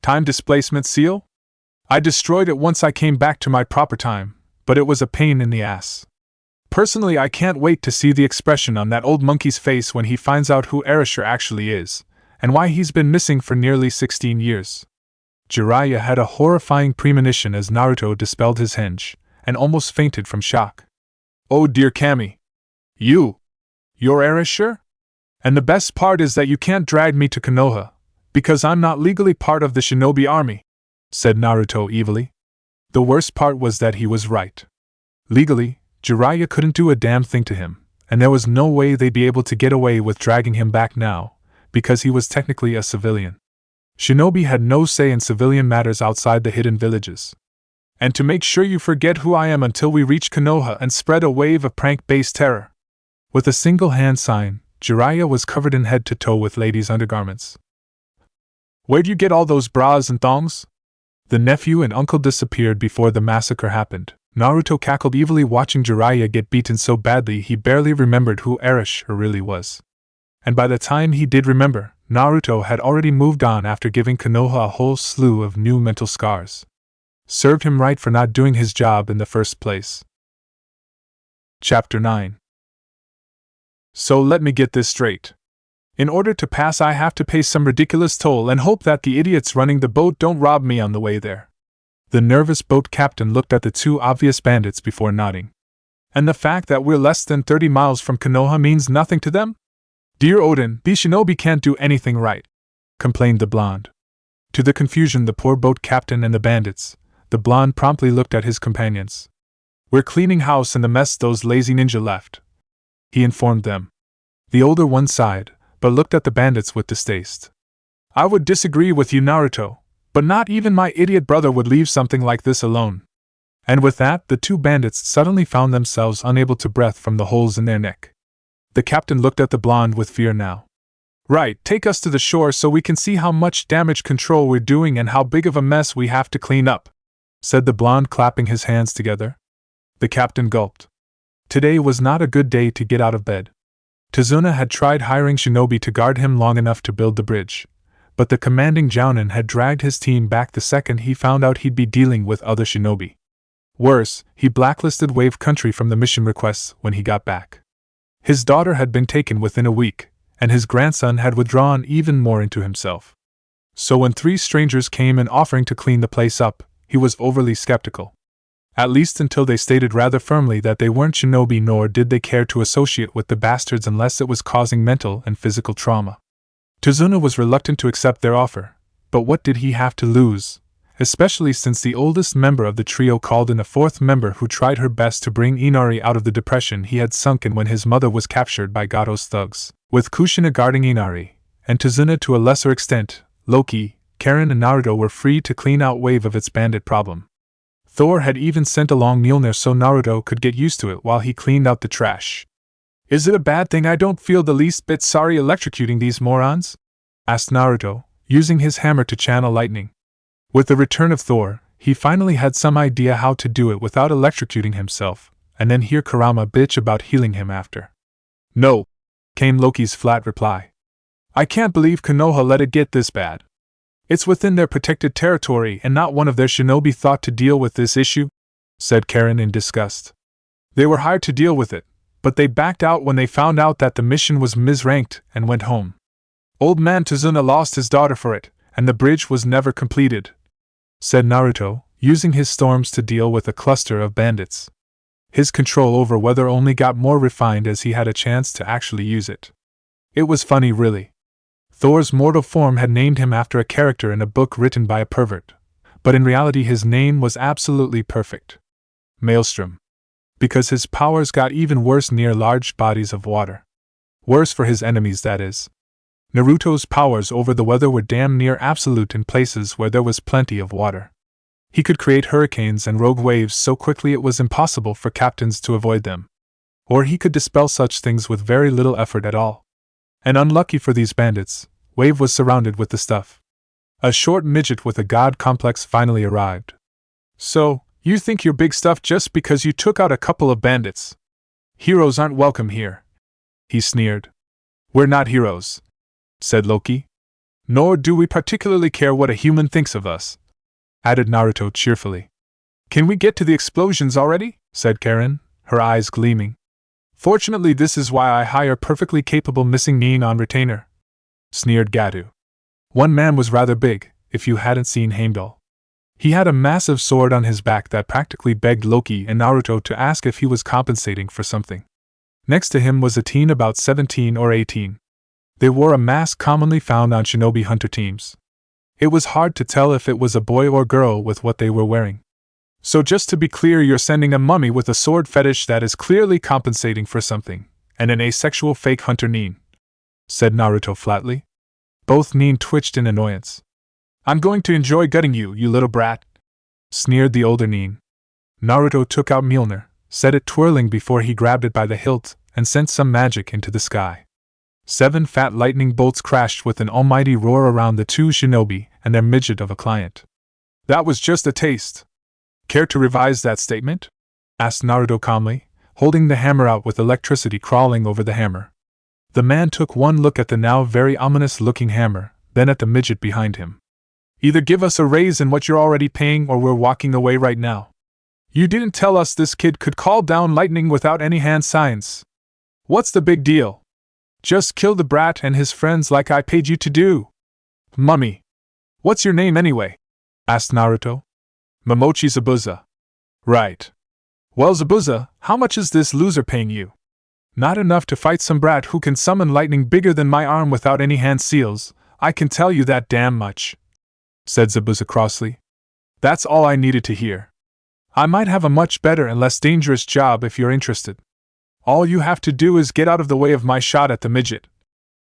"Time displacement seal? I destroyed it once I came back to my proper time, but it was a pain in the ass. Personally, I can't wait to see the expression on that old monkey's face when he finds out who Erasure actually is, and why he's been missing for nearly 16 years. Jiraiya had a horrifying premonition as Naruto dispelled his henge, and almost fainted from shock. "Oh dear Kami. You're Erasure? And the best part is that you can't drag me to Konoha, because I'm not legally part of the shinobi army," said Naruto evilly. The worst part was that he was right. Legally, Jiraiya couldn't do a damn thing to him, and there was no way they'd be able to get away with dragging him back now, because he was technically a civilian. Shinobi had no say in civilian matters outside the hidden villages. "And to make sure you forget who I am until we reach Konoha and spread a wave of prank-based terror." With a single hand sign, Jiraiya was covered in head to toe with ladies' undergarments. "Where'd you get all those bras and thongs?" The nephew and uncle disappeared before the massacre happened. Naruto cackled evilly watching Jiraiya get beaten so badly he barely remembered who Erasure really was. And by the time he did remember, Naruto had already moved on after giving Konoha a whole slew of new mental scars. Served him right for not doing his job in the first place. Chapter 9. So let me get this straight. In order to pass, I have to pay some ridiculous toll and hope that the idiots running the boat don't rob me on the way there. The nervous boat captain looked at the two obvious bandits before nodding. And the fact that we're less than 30 miles from Konoha means nothing to them? "Dear Odin, these shinobi can't do anything right," complained the blonde. To the confusion the poor boat captain and the bandits, the blonde promptly looked at his companions. "We're cleaning house in the mess those lazy ninja left," he informed them. The older one sighed, but looked at the bandits with distaste. "I would disagree with you, Naruto, but not even my idiot brother would leave something like this alone." And with that, the two bandits suddenly found themselves unable to breathe from the holes in their neck. The captain looked at the blonde with fear now. "Right, take us to the shore so we can see how much damage control we're doing and how big of a mess we have to clean up," said the blonde, clapping his hands together. The captain gulped. Today was not a good day to get out of bed. Tazuna had tried hiring shinobi to guard him long enough to build the bridge, but the commanding jounin had dragged his team back the second he found out he'd be dealing with other shinobi. Worse, he blacklisted Wave Country from the mission requests when he got back. His daughter had been taken within a week, and his grandson had withdrawn even more into himself. So when 3 strangers came in offering to clean the place up, he was overly skeptical. At least until they stated rather firmly that they weren't shinobi, nor did they care to associate with the bastards unless it was causing mental and physical trauma. Tazuna was reluctant to accept their offer, but what did he have to lose? Especially since the oldest member of the trio called in a 4th member who tried her best to bring Inari out of the depression he had sunk in when his mother was captured by Gato's thugs. With Kushina guarding Inari, and Tazuna to a lesser extent, Loki, Karen and Naruto were free to clean out Wave of its bandit problem. Thor had even sent along Mjolnir so Naruto could get used to it while he cleaned out the trash. "Is it a bad thing I don't feel the least bit sorry electrocuting these morons?" asked Naruto, using his hammer to channel lightning. With the return of Thor, he finally had some idea how to do it without electrocuting himself, and then hear Kurama bitch about healing him after. "No," came Loki's flat reply. "I can't believe Konoha let it get this bad. It's within their protected territory and not one of their shinobi thought to deal with this issue, said Karen in disgust. They were hired to deal with it, but they backed out when they found out that the mission was misranked and went home. Old man Tazuna lost his daughter for it, and the bridge was never completed, said Naruto, using his storms to deal with a cluster of bandits. His control over weather only got more refined as he had a chance to actually use it. It was funny, really. Thor's mortal form had named him after a character in a book written by a pervert, but in reality his name was absolutely perfect. Maelstrom. Because his powers got even worse near large bodies of water. Worse for his enemies, that is. Naruto's powers over the weather were damn near absolute in places where there was plenty of water. He could create hurricanes and rogue waves so quickly it was impossible for captains to avoid them. Or he could dispel such things with very little effort at all. And unlucky for these bandits, Wave was surrounded with the stuff. A short midget with a god complex finally arrived. So, you think you're big stuff just because you took out a couple of bandits? Heroes aren't welcome here, he sneered. We're not heroes, said Loki. Nor do we particularly care what a human thinks of us, added Naruto cheerfully. Can we get to the explosions already? Said Karen, her eyes gleaming. Fortunately, this is why I hire perfectly capable missing nin on retainer, sneered Gato. One man was rather big, if you hadn't seen Heimdall. He had a massive sword on his back that practically begged Loki and Naruto to ask if he was compensating for something. Next to him was a teen about 17 or 18. They wore a mask commonly found on shinobi hunter teams. It was hard to tell if it was a boy or girl with what they were wearing. So just to be clear, you're sending a mummy with a sword fetish that is clearly compensating for something, and an asexual fake hunter nin, said Naruto flatly. Both nin twitched in annoyance. I'm going to enjoy gutting you, you little brat, sneered the older nin. Naruto took out Mjolnir, set it twirling before he grabbed it by the hilt, and sent some magic into the sky. 7 fat lightning bolts crashed with an almighty roar around the two shinobi and their midget of a client. That was just a taste. Care to revise that statement? Asked Naruto calmly, holding the hammer out with electricity crawling over the hammer. The man took one look at the now very ominous-looking hammer, then at the midget behind him. Either give us a raise in what you're already paying or we're walking away right now. You didn't tell us this kid could call down lightning without any hand signs. What's the big deal? Just kill the brat and his friends like I paid you to do. Mummy. What's your name anyway? Asked Naruto. Momochi Zabuza. Right. Well, Zabuza, how much is this loser paying you? Not enough to fight some brat who can summon lightning bigger than my arm without any hand seals, I can tell you that damn much, said Zabuza crossly. That's all I needed to hear. I might have a much better and less dangerous job if you're interested. All you have to do is get out of the way of my shot at the midget,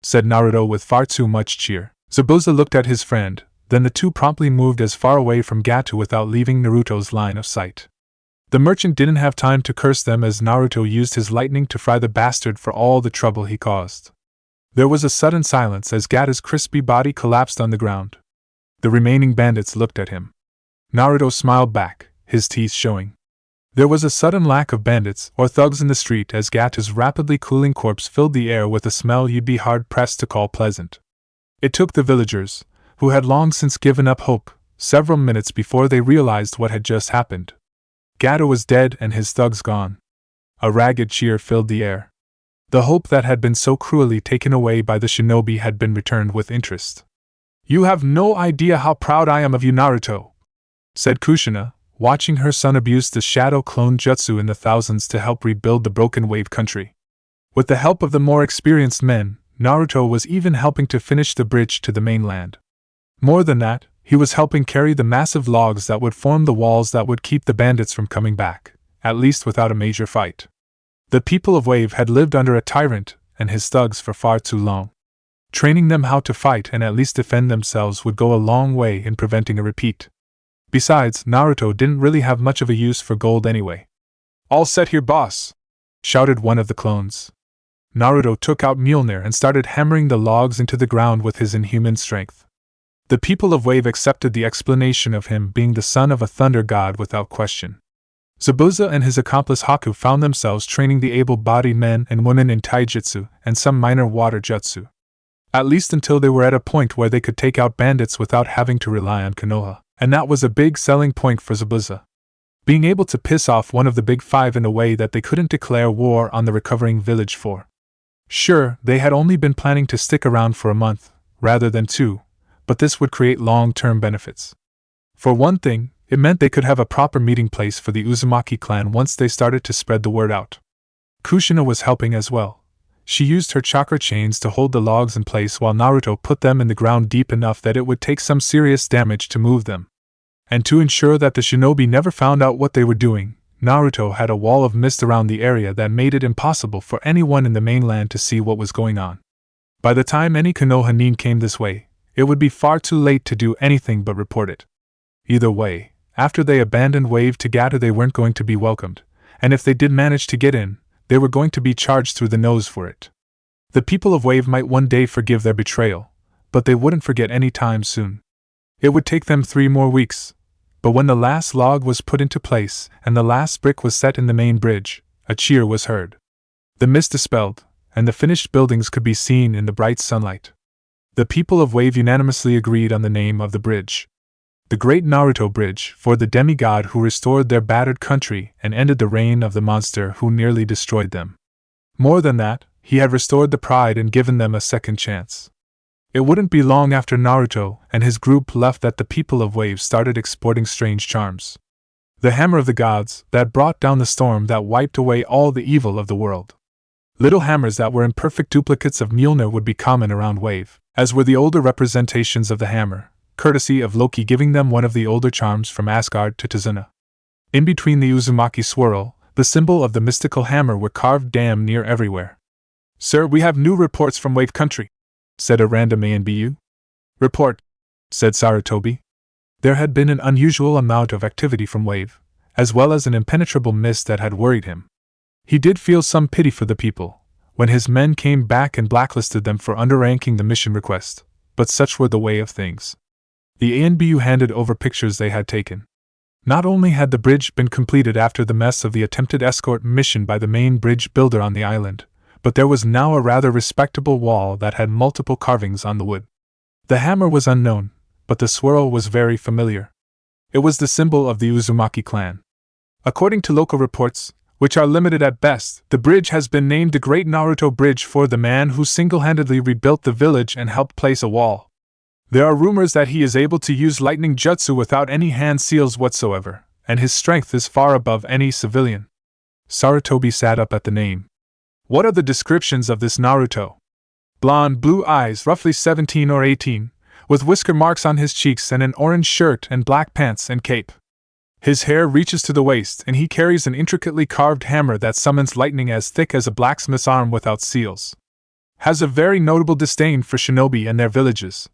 said Naruto with far too much cheer. Zabuza looked at his friend, then the two promptly moved as far away from Gato without leaving Naruto's line of sight. The merchant didn't have time to curse them as Naruto used his lightning to fry the bastard for all the trouble he caused. There was a sudden silence as Gato's crispy body collapsed on the ground. The remaining bandits looked at him. Naruto smiled back, his teeth showing. There was a sudden lack of bandits or thugs in the street as Gato's rapidly cooling corpse filled the air with a smell you'd be hard-pressed to call pleasant. It took the villagers, who had long since given up hope, several minutes before they realized what had just happened. Gato was dead and his thugs gone. A ragged cheer filled the air. The hope that had been so cruelly taken away by the shinobi had been returned with interest. You have no idea how proud I am of you, Naruto, said Kushina, watching her son abuse the shadow clone jutsu in the thousands to help rebuild the broken wave country. With the help of the more experienced men, Naruto was even helping to finish the bridge to the mainland. More than that, he was helping carry the massive logs that would form the walls that would keep the bandits from coming back, at least without a major fight. The people of Wave had lived under a tyrant and his thugs for far too long. Training them how to fight and at least defend themselves would go a long way in preventing a repeat. Besides, Naruto didn't really have much of a use for gold anyway. All set here, boss, shouted one of the clones. Naruto took out Mjolnir and started hammering the logs into the ground with his inhuman strength. The people of Wave accepted the explanation of him being the son of a thunder god without question. Zabuza and his accomplice Haku found themselves training the able-bodied men and women in taijutsu and some minor water jutsu. At least until they were at a point where they could take out bandits without having to rely on Konoha, and that was a big selling point for Zabuza. Being able to piss off one of the big five in a way that they couldn't declare war on the recovering village for. Sure, they had only been planning to stick around for a month, rather than 2, but this would create long-term benefits. For one thing, it meant they could have a proper meeting place for the Uzumaki clan once they started to spread the word out. Kushina was helping as well. She used her chakra chains to hold the logs in place while Naruto put them in the ground deep enough that it would take some serious damage to move them. And to ensure that the shinobi never found out what they were doing, Naruto had a wall of mist around the area that made it impossible for anyone in the mainland to see what was going on. By the time any Konoha nin came this way, it would be far too late to do anything but report it. Either way, after they abandoned Wave together, they weren't going to be welcomed, and if they did manage to get in, they were going to be charged through the nose for it. The people of Wave might one day forgive their betrayal, but they wouldn't forget any time soon. It would take them 3 more weeks, but when the last log was put into place and the last brick was set in the main bridge, a cheer was heard. The mist dispelled, and the finished buildings could be seen in the bright sunlight. The people of Wave unanimously agreed on the name of the bridge. The Great Naruto Bridge, for the demigod who restored their battered country and ended the reign of the monster who nearly destroyed them. More than that, he had restored the pride and given them a second chance. It wouldn't be long after Naruto and his group left that the people of Wave started exporting strange charms. The hammer of the gods that brought down the storm that wiped away all the evil of the world. Little hammers that were imperfect duplicates of Mjolnir would be common around Wave, as were the older representations of the hammer, courtesy of Loki giving them one of the older charms from Asgard to Tizuna. In between the Uzumaki swirl, the symbol of the mystical hammer were carved damn near everywhere. "Sir, we have new reports from Wave Country," said a random ANBU. "Report," said Sarutobi. There had been an unusual amount of activity from Wave, as well as an impenetrable mist that had worried him. He did feel some pity for the people, when his men came back and blacklisted them for underranking the mission request, but such were the way of things. The ANBU handed over pictures they had taken. Not only had the bridge been completed after the mess of the attempted escort mission by the main bridge builder on the island, but there was now a rather respectable wall that had multiple carvings on the wood. The hammer was unknown, but the swirl was very familiar. It was the symbol of the Uzumaki clan. According to local reports, which are limited at best, the bridge has been named the Great Naruto Bridge for the man who single-handedly rebuilt the village and helped place a wall. There are rumors that he is able to use lightning jutsu without any hand seals whatsoever, and his strength is far above any civilian. Sarutobi sat up at the name. What are the descriptions of this Naruto? Blonde, blue eyes, roughly 17 or 18, with whisker marks on his cheeks and an orange shirt and black pants and cape. His hair reaches to the waist and he carries an intricately carved hammer that summons lightning as thick as a blacksmith's arm without seals. Has a very notable disdain for shinobi and their villages,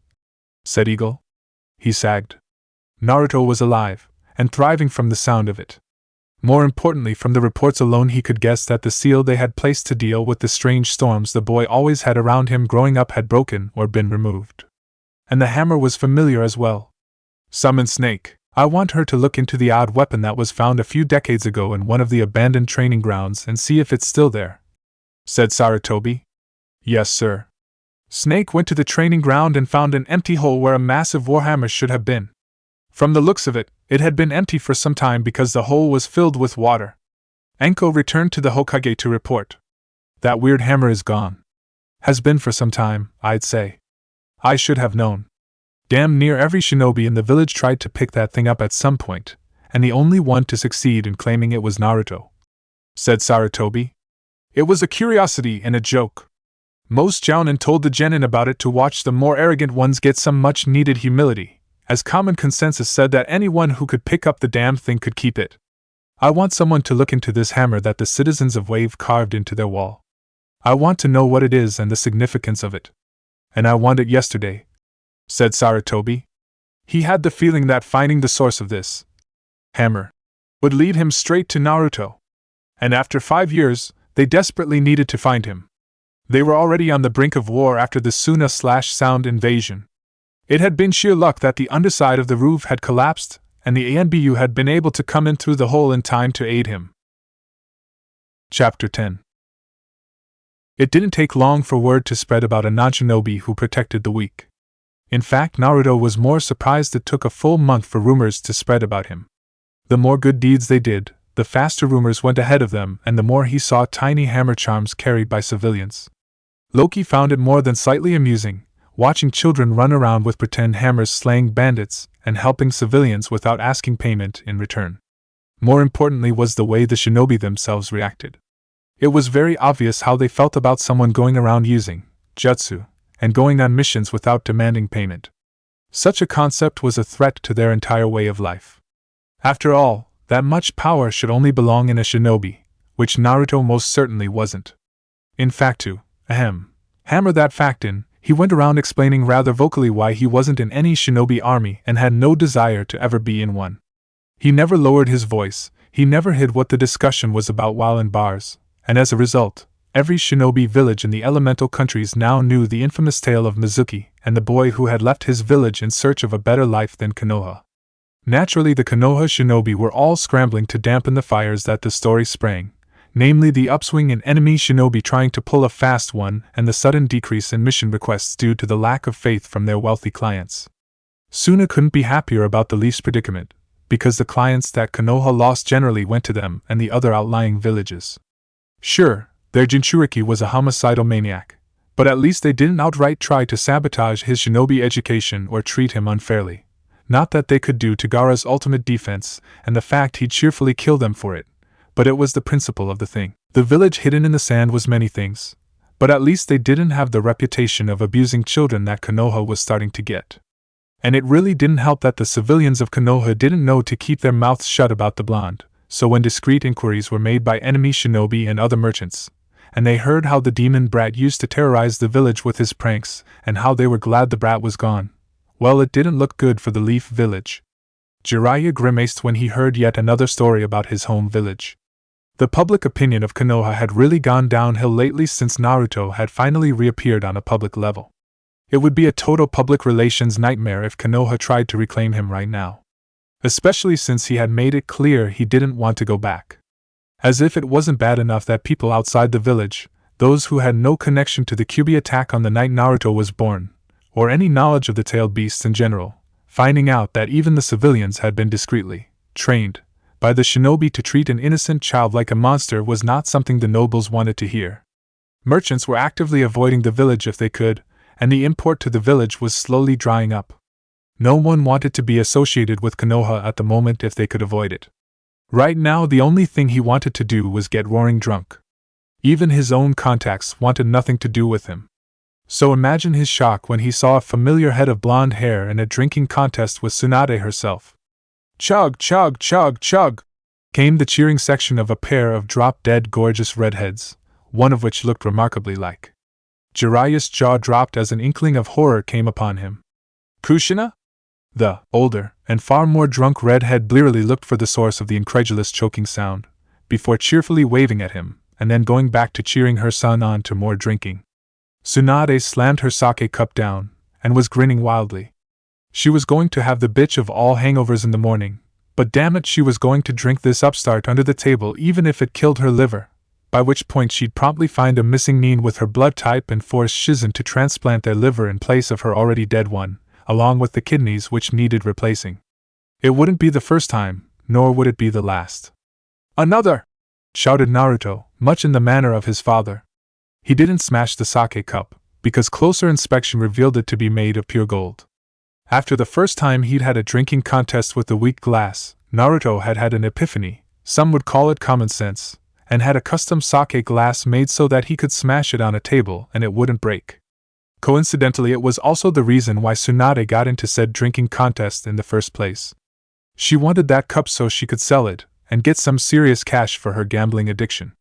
said Eagle. He sagged. Naruto was alive, and thriving from the sound of it. More importantly, from the reports alone he could guess that the seal they had placed to deal with the strange storms the boy always had around him growing up had broken or been removed. And the hammer was familiar as well. Summon Snake. I want her to look into the odd weapon that was found a few decades ago in one of the abandoned training grounds and see if it's still there, said Sarutobi. Yes, sir. Snake went to the training ground and found an empty hole where a massive warhammer should have been. From the looks of it, it had been empty for some time because the hole was filled with water. Enko returned to the Hokage to report. That weird hammer is gone. Has been for some time, I'd say. I should have known. Damn near every shinobi in the village tried to pick that thing up at some point, and the only one to succeed in claiming it was Naruto, said Sarutobi. It was a curiosity and a joke. Most jounin told the genin about it to watch the more arrogant ones get some much-needed humility, as common consensus said that anyone who could pick up the damn thing could keep it. I want someone to look into this hammer that the citizens of Wave carved into their wall. I want to know what it is and the significance of it. And I want it yesterday, said Sarutobi. He had the feeling that finding the source of this hammer would lead him straight to Naruto. And after 5 years, they desperately needed to find him. They were already on the brink of war after the Suna/Sound invasion. It had been sheer luck that the underside of the roof had collapsed, and the ANBU had been able to come in through the hole in time to aid him. Chapter 10. It didn't take long for word to spread about a non-shinobi who protected the weak. In fact, Naruto was more surprised it took a full month for rumors to spread about him. The more good deeds they did, the faster rumors went ahead of them, and the more he saw tiny hammer charms carried by civilians. Loki found it more than slightly amusing, watching children run around with pretend hammers slaying bandits and helping civilians without asking payment in return. More importantly was the way the shinobi themselves reacted. It was very obvious how they felt about someone going around using jutsu and going on missions without demanding payment. Such a concept was a threat to their entire way of life. After all, that much power should only belong in a shinobi, which Naruto most certainly wasn't. In fact, to hammer that fact in, he went around explaining rather vocally why he wasn't in any shinobi army and had no desire to ever be in one. He never lowered his voice, he never hid what the discussion was about while in bars, and as a result, every shinobi village in the elemental countries now knew the infamous tale of Mizuki and the boy who had left his village in search of a better life than Konoha. Naturally, the Konoha shinobi were all scrambling to dampen the fires that the story sprang, namely the upswing in enemy shinobi trying to pull a fast one and the sudden decrease in mission requests due to the lack of faith from their wealthy clients. Suna couldn't be happier about the least predicament, because the clients that Konoha lost generally went to them and the other outlying villages. Sure, their Jinchuriki was a homicidal maniac, but at least they didn't outright try to sabotage his shinobi education or treat him unfairly. Not that they could do Tagara's ultimate defense, and the fact he'd cheerfully kill them for it, but it was the principle of the thing. The village hidden in the sand was many things, but at least they didn't have the reputation of abusing children that Konoha was starting to get. And it really didn't help that the civilians of Konoha didn't know to keep their mouths shut about the blonde, so when discreet inquiries were made by enemy shinobi and other merchants, and they heard how the demon brat used to terrorize the village with his pranks, and how they were glad the brat was gone, well, it didn't look good for the Leaf Village. Jiraiya grimaced when he heard yet another story about his home village. The public opinion of Konoha had really gone downhill lately since Naruto had finally reappeared on a public level. It would be a total public relations nightmare if Konoha tried to reclaim him right now. Especially since he had made it clear he didn't want to go back. As if it wasn't bad enough that people outside the village, those who had no connection to the Kyuubi attack on the night Naruto was born, or any knowledge of the tailed beasts in general, finding out that even the civilians had been discreetly trained by the shinobi to treat an innocent child like a monster was not something the nobles wanted to hear. Merchants were actively avoiding the village if they could, and the import to the village was slowly drying up. No one wanted to be associated with Konoha at the moment if they could avoid it. Right now, the only thing he wanted to do was get roaring drunk. Even his own contacts wanted nothing to do with him. So imagine his shock when he saw a familiar head of blonde hair in a drinking contest with Tsunade herself. Chug, chug, chug, chug! Came the cheering section of a pair of drop-dead gorgeous redheads, one of which looked remarkably like. Jiraiya's jaw dropped as an inkling of horror came upon him. Kushina? The older and far more drunk redhead blearily looked for the source of the incredulous choking sound, before cheerfully waving at him, and then going back to cheering her son on to more drinking. Tsunade slammed her sake cup down, and was grinning wildly. She was going to have the bitch of all hangovers in the morning, but damn it, she was going to drink this upstart under the table even if it killed her liver, by which point she'd promptly find a missing nin with her blood type and force Shizen to transplant their liver in place of her already dead one, along with the kidneys which needed replacing. It wouldn't be the first time, nor would it be the last. Another! Shouted Naruto, much in the manner of his father. He didn't smash the sake cup, because closer inspection revealed it to be made of pure gold. After the first time he'd had a drinking contest with the weak glass, Naruto had had an epiphany, some would call it common sense, and had a custom sake glass made so that he could smash it on a table and it wouldn't break. Coincidentally, it was also the reason why Tsunade got into said drinking contest in the first place. She wanted that cup so she could sell it and get some serious cash for her gambling addiction.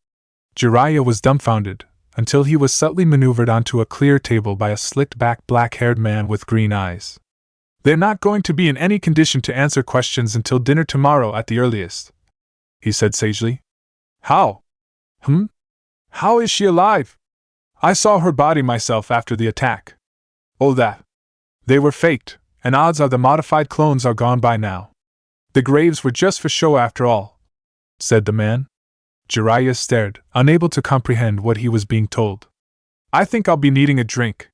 Jiraiya was dumbfounded, until he was subtly maneuvered onto a clear table by a slicked-back black-haired man with green eyes. They're not going to be in any condition to answer questions until dinner tomorrow at the earliest, he said sagely. How? How is she alive? I saw her body myself after the attack. Oh, that. They were faked, and odds are the modified clones are gone by now. The graves were just for show after all, said the man. Jiraiya stared, unable to comprehend what he was being told. I think I'll be needing a drink.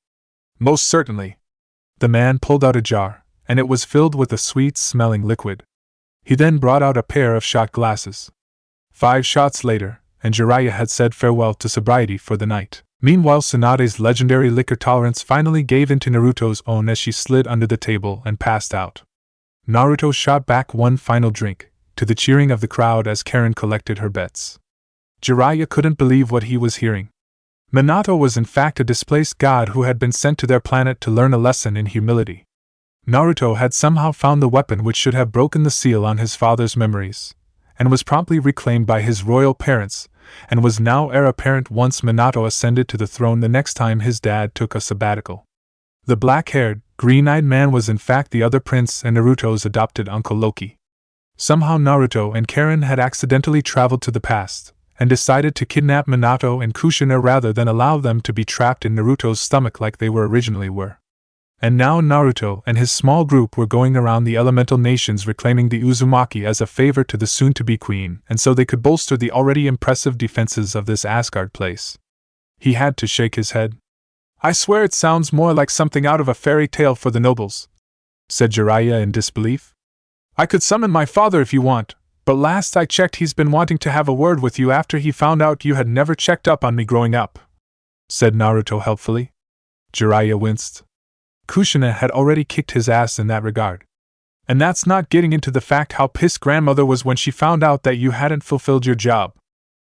Most certainly. The man pulled out a jar, and it was filled with a sweet-smelling liquid. He then brought out a pair of shot glasses. 5 shots later, and Jiraiya had said farewell to sobriety for the night. Meanwhile, Tsunade's legendary liquor tolerance finally gave in to Naruto's own as she slid under the table and passed out. Naruto shot back one final drink, to the cheering of the crowd as Karen collected her bets. Jiraiya couldn't believe what he was hearing. Minato was in fact a displaced god who had been sent to their planet to learn a lesson in humility. Naruto had somehow found the weapon which should have broken the seal on his father's memories, and was promptly reclaimed by his royal parents, and was now heir apparent once Minato ascended to the throne the next time his dad took a sabbatical. The black-haired, green-eyed man was in fact the other prince and Naruto's adopted uncle Loki. Somehow Naruto and Karen had accidentally traveled to the past, and decided to kidnap Minato and Kushina rather than allow them to be trapped in Naruto's stomach like they originally were. And now Naruto and his small group were going around the elemental nations reclaiming the Uzumaki as a favor to the soon-to-be queen, and so they could bolster the already impressive defenses of this Asgard place. He had to shake his head. I swear it sounds more like something out of a fairy tale for the nobles, said Jiraiya in disbelief. I could summon my father if you want, but last I checked he's been wanting to have a word with you after he found out you had never checked up on me growing up, said Naruto helpfully. Jiraiya winced. Kushina had already kicked his ass in that regard. And that's not getting into the fact how pissed grandmother was when she found out that you hadn't fulfilled your job.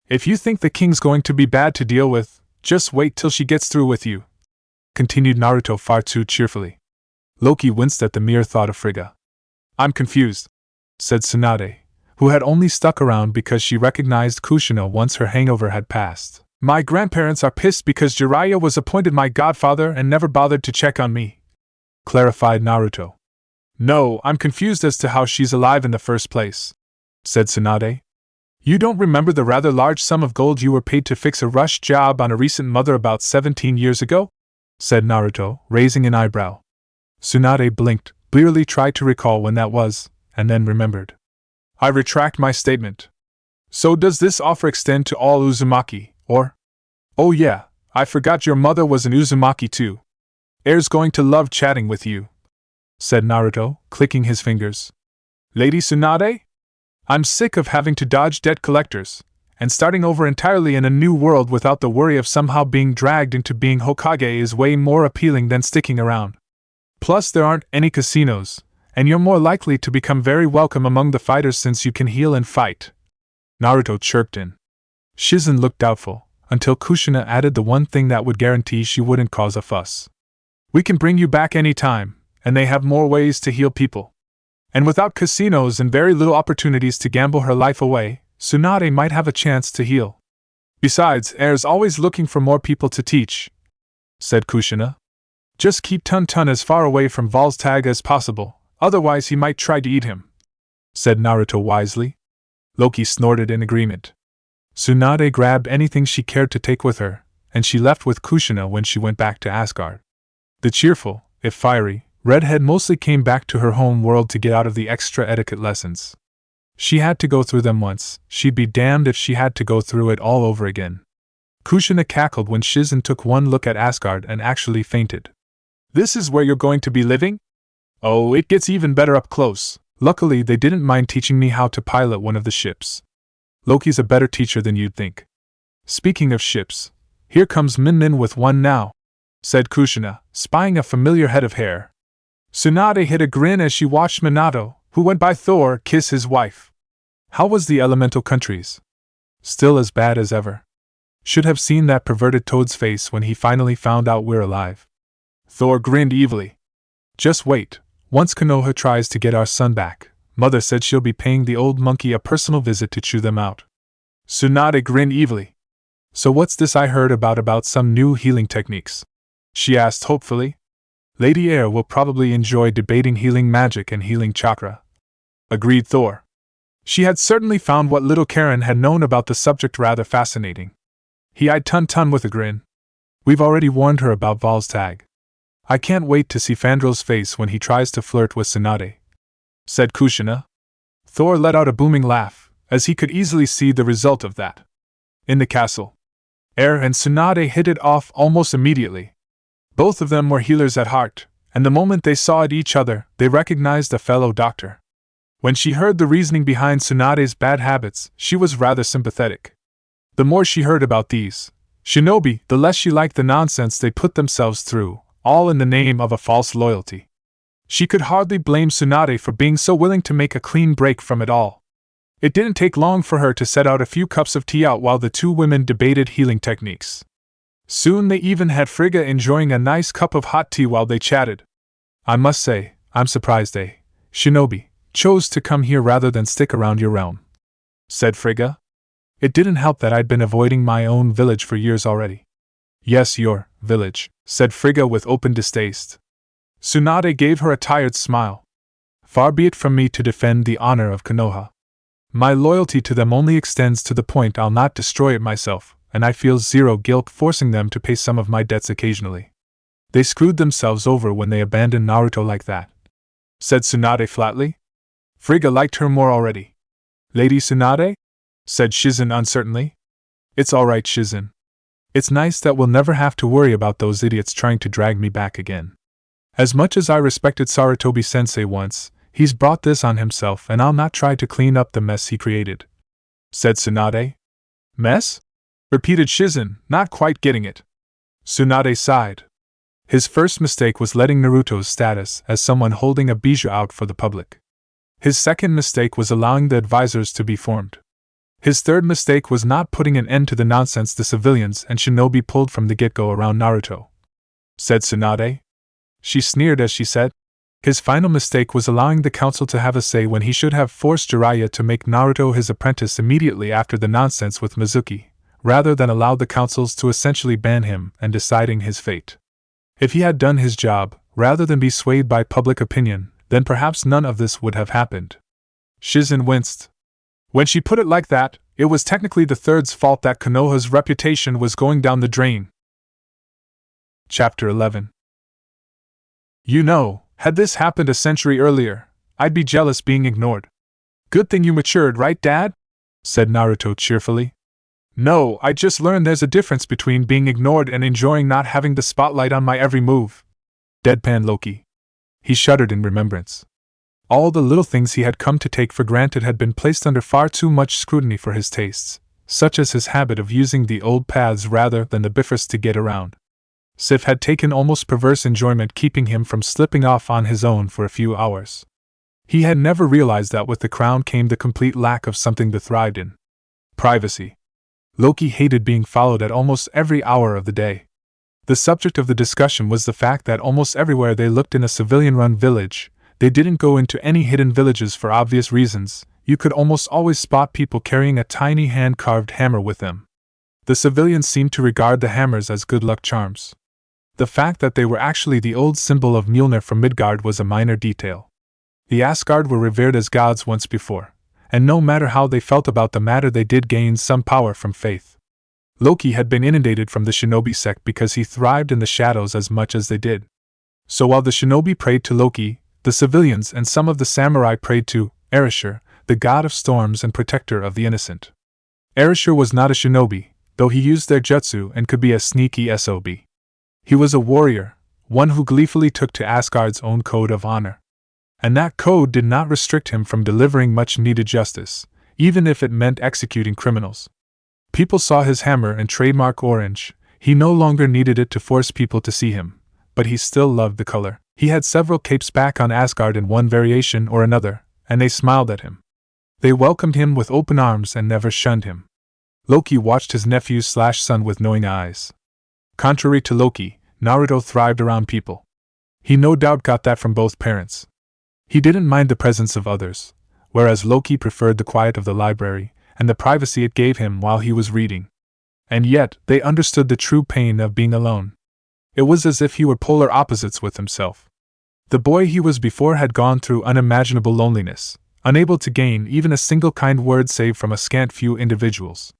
If you think the king's going to be bad to deal with, just wait till she gets through with you, continued Naruto far too cheerfully. Loki winced at the mere thought of Frigga. I'm confused, said Tsunade, who had only stuck around because she recognized Kushina once her hangover had passed. My grandparents are pissed because Jiraiya was appointed my godfather and never bothered to check on me, clarified Naruto. No, I'm confused as to how she's alive in the first place, said Tsunade. You don't remember the rather large sum of gold you were paid to fix a rush job on a recent mother about 17 years ago? Said Naruto, raising an eyebrow. Tsunade blinked, blearily tried to recall when that was, and then remembered. I retract my statement. So does this offer extend to all Uzumaki, or? Oh yeah, I forgot your mother was an Uzumaki too. Heir's going to love chatting with you, said Naruto, clicking his fingers. Lady Tsunade? I'm sick of having to dodge debt collectors, and starting over entirely in a new world without the worry of somehow being dragged into being Hokage is way more appealing than sticking around. Plus there aren't any casinos, and you're more likely to become very welcome among the fighters since you can heal and fight. Naruto chirped in. Shizen looked doubtful, until Kushina added the one thing that would guarantee she wouldn't cause a fuss. We can bring you back any time, and they have more ways to heal people. And without casinos and very little opportunities to gamble her life away, Tsunade might have a chance to heal. Besides, Heir's always looking for more people to teach, said Kushina. Just keep Tun as far away from Volstagg as possible, otherwise he might try to eat him, said Naruto wisely. Loki snorted in agreement. Tsunade grabbed anything she cared to take with her, and she left with Kushina when she went back to Asgard. The cheerful, if fiery, redhead mostly came back to her home world to get out of the extra etiquette lessons. She had to go through them once, she'd be damned if she had to go through it all over again. Kushina cackled when Shizen took one look at Asgard and actually fainted. This is where you're going to be living? Oh, it gets even better up close. Luckily they didn't mind teaching me how to pilot one of the ships. Loki's a better teacher than you'd think. Speaking of ships, here comes Min with one now, said Kushina, spying a familiar head of hair. Tsunade hid a grin as she watched Minato, who went by Thor, kiss his wife. How was the elemental countries? Still as bad as ever. Should have seen that perverted toad's face when he finally found out we're alive. Thor grinned evilly. Just wait, once Konoha tries to get our son back, Mother said she'll be paying the old monkey a personal visit to chew them out. Tsunade grinned evilly. So what's this I heard about some new healing techniques? She asked hopefully. Lady Heir will probably enjoy debating healing magic and healing chakra, agreed Thor. She had certainly found what little Karen had known about the subject rather fascinating. He eyed Tun with a grin. We've already warned her about Volstagg. I can't wait to see Fandrel's face when he tries to flirt with Tsunade, said Kushina. Thor let out a booming laugh, as he could easily see the result of that. In the castle. and Tsunade hit it off almost immediately. Both of them were healers at heart, and the moment they saw each other, they recognized a fellow doctor. When she heard the reasoning behind Tsunade's bad habits, she was rather sympathetic. The more she heard about these shinobi, the less she liked the nonsense they put themselves through, all in the name of a false loyalty. She could hardly blame Tsunade for being so willing to make a clean break from it all. It didn't take long for her to set out a few cups of tea out while the two women debated healing techniques. Soon they even had Frigga enjoying a nice cup of hot tea while they chatted. I must say, I'm surprised shinobi, chose to come here rather than stick around your realm, said Frigga. It didn't help that I'd been avoiding my own village for years already. Yes, your village, said Frigga with open distaste. Tsunade gave her a tired smile. Far be it from me to defend the honor of Konoha. My loyalty to them only extends to the point I'll not destroy it myself, and I feel zero guilt forcing them to pay some of my debts occasionally. They screwed themselves over when they abandoned Naruto like that, said Tsunade flatly. Frigga liked her more already. Lady Tsunade? Said Shizen uncertainly. It's alright, Shizen. It's nice that we'll never have to worry about those idiots trying to drag me back again. As much as I respected Sarutobi-sensei once, he's brought this on himself and I'll not try to clean up the mess he created, said Tsunade. Mess? Repeated Shizen, not quite getting it. Tsunade sighed. His first mistake was letting Naruto's status as someone holding a bijou out for the public. His second mistake was allowing the advisors to be formed. His third mistake was not putting an end to the nonsense the civilians and shinobi pulled from the get-go around Naruto, said Tsunade. She sneered as she said, his final mistake was allowing the council to have a say when he should have forced Jiraiya to make Naruto his apprentice immediately after the nonsense with Mizuki, rather than allow the councils to essentially ban him and deciding his fate. If he had done his job, rather than be swayed by public opinion, then perhaps none of this would have happened. Shizen winced. When she put it like that, it was technically the third's fault that Konoha's reputation was going down the drain. Chapter 11. You know, had this happened a century earlier, I'd be jealous being ignored. Good thing you matured, right, Dad? Said Naruto cheerfully. No, I just learned there's a difference between being ignored and enjoying not having the spotlight on my every move. Deadpan Loki. He shuddered in remembrance. All the little things he had come to take for granted had been placed under far too much scrutiny for his tastes, such as his habit of using the old paths rather than the Bifrost to get around. Sif had taken almost perverse enjoyment keeping him from slipping off on his own for a few hours. He had never realized that with the crown came the complete lack of something to thrive in. Privacy. Loki hated being followed at almost every hour of the day. The subject of the discussion was the fact that almost everywhere they looked in a civilian-run village, they didn't go into any hidden villages for obvious reasons, you could almost always spot people carrying a tiny hand-carved hammer with them. The civilians seemed to regard the hammers as good luck charms. The fact that they were actually the old symbol of Mjolnir from Midgard was a minor detail. The Asgard were revered as gods once before, and no matter how they felt about the matter they did gain some power from faith. Loki had been inundated from the shinobi sect because he thrived in the shadows as much as they did. So while the shinobi prayed to Loki, the civilians and some of the samurai prayed to Erishur, the god of storms and protector of the innocent. Erishur was not a shinobi, though he used their jutsu and could be a sneaky SOB. He was a warrior, one who gleefully took to Asgard's own code of honor. And that code did not restrict him from delivering much-needed justice, even if it meant executing criminals. People saw his hammer and trademark orange. He no longer needed it to force people to see him, but he still loved the color. He had several capes back on Asgard in one variation or another, and they smiled at him. They welcomed him with open arms and never shunned him. Loki watched his nephew/son with knowing eyes. Contrary to Loki, Naruto thrived around people. He no doubt got that from both parents. He didn't mind the presence of others, whereas Loki preferred the quiet of the library and the privacy it gave him while he was reading. And yet, they understood the true pain of being alone. It was as if he were polar opposites with himself. The boy he was before had gone through unimaginable loneliness, unable to gain even a single kind word save from a scant few individuals,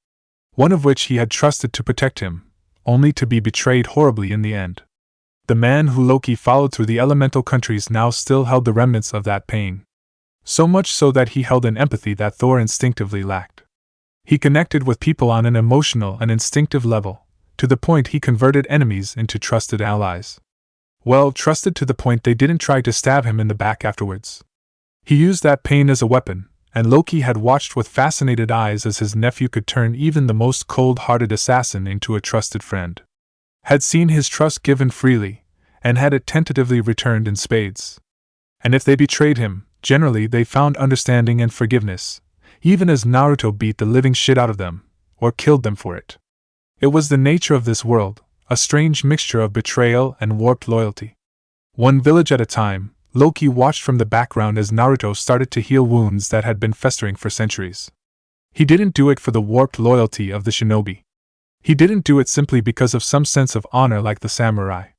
one of which he had trusted to protect him, only to be betrayed horribly in the end. The man who Loki followed through the elemental countries now still held the remnants of that pain. So much so that he held an empathy that Thor instinctively lacked. He connected with people on an emotional and instinctive level, to the point he converted enemies into trusted allies. Well, trusted to the point they didn't try to stab him in the back afterwards. He used that pain as a weapon, and Loki had watched with fascinated eyes as his nephew could turn even the most cold-hearted assassin into a trusted friend. Had seen his trust given freely, and had it tentatively returned in spades. And if they betrayed him, generally they found understanding and forgiveness, even as Naruto beat the living shit out of them, or killed them for it. It was the nature of this world, a strange mixture of betrayal and warped loyalty. One village at a time, Loki watched from the background as Naruto started to heal wounds that had been festering for centuries. He didn't do it for the warped loyalty of the shinobi. He didn't do it simply because of some sense of honor like the samurai.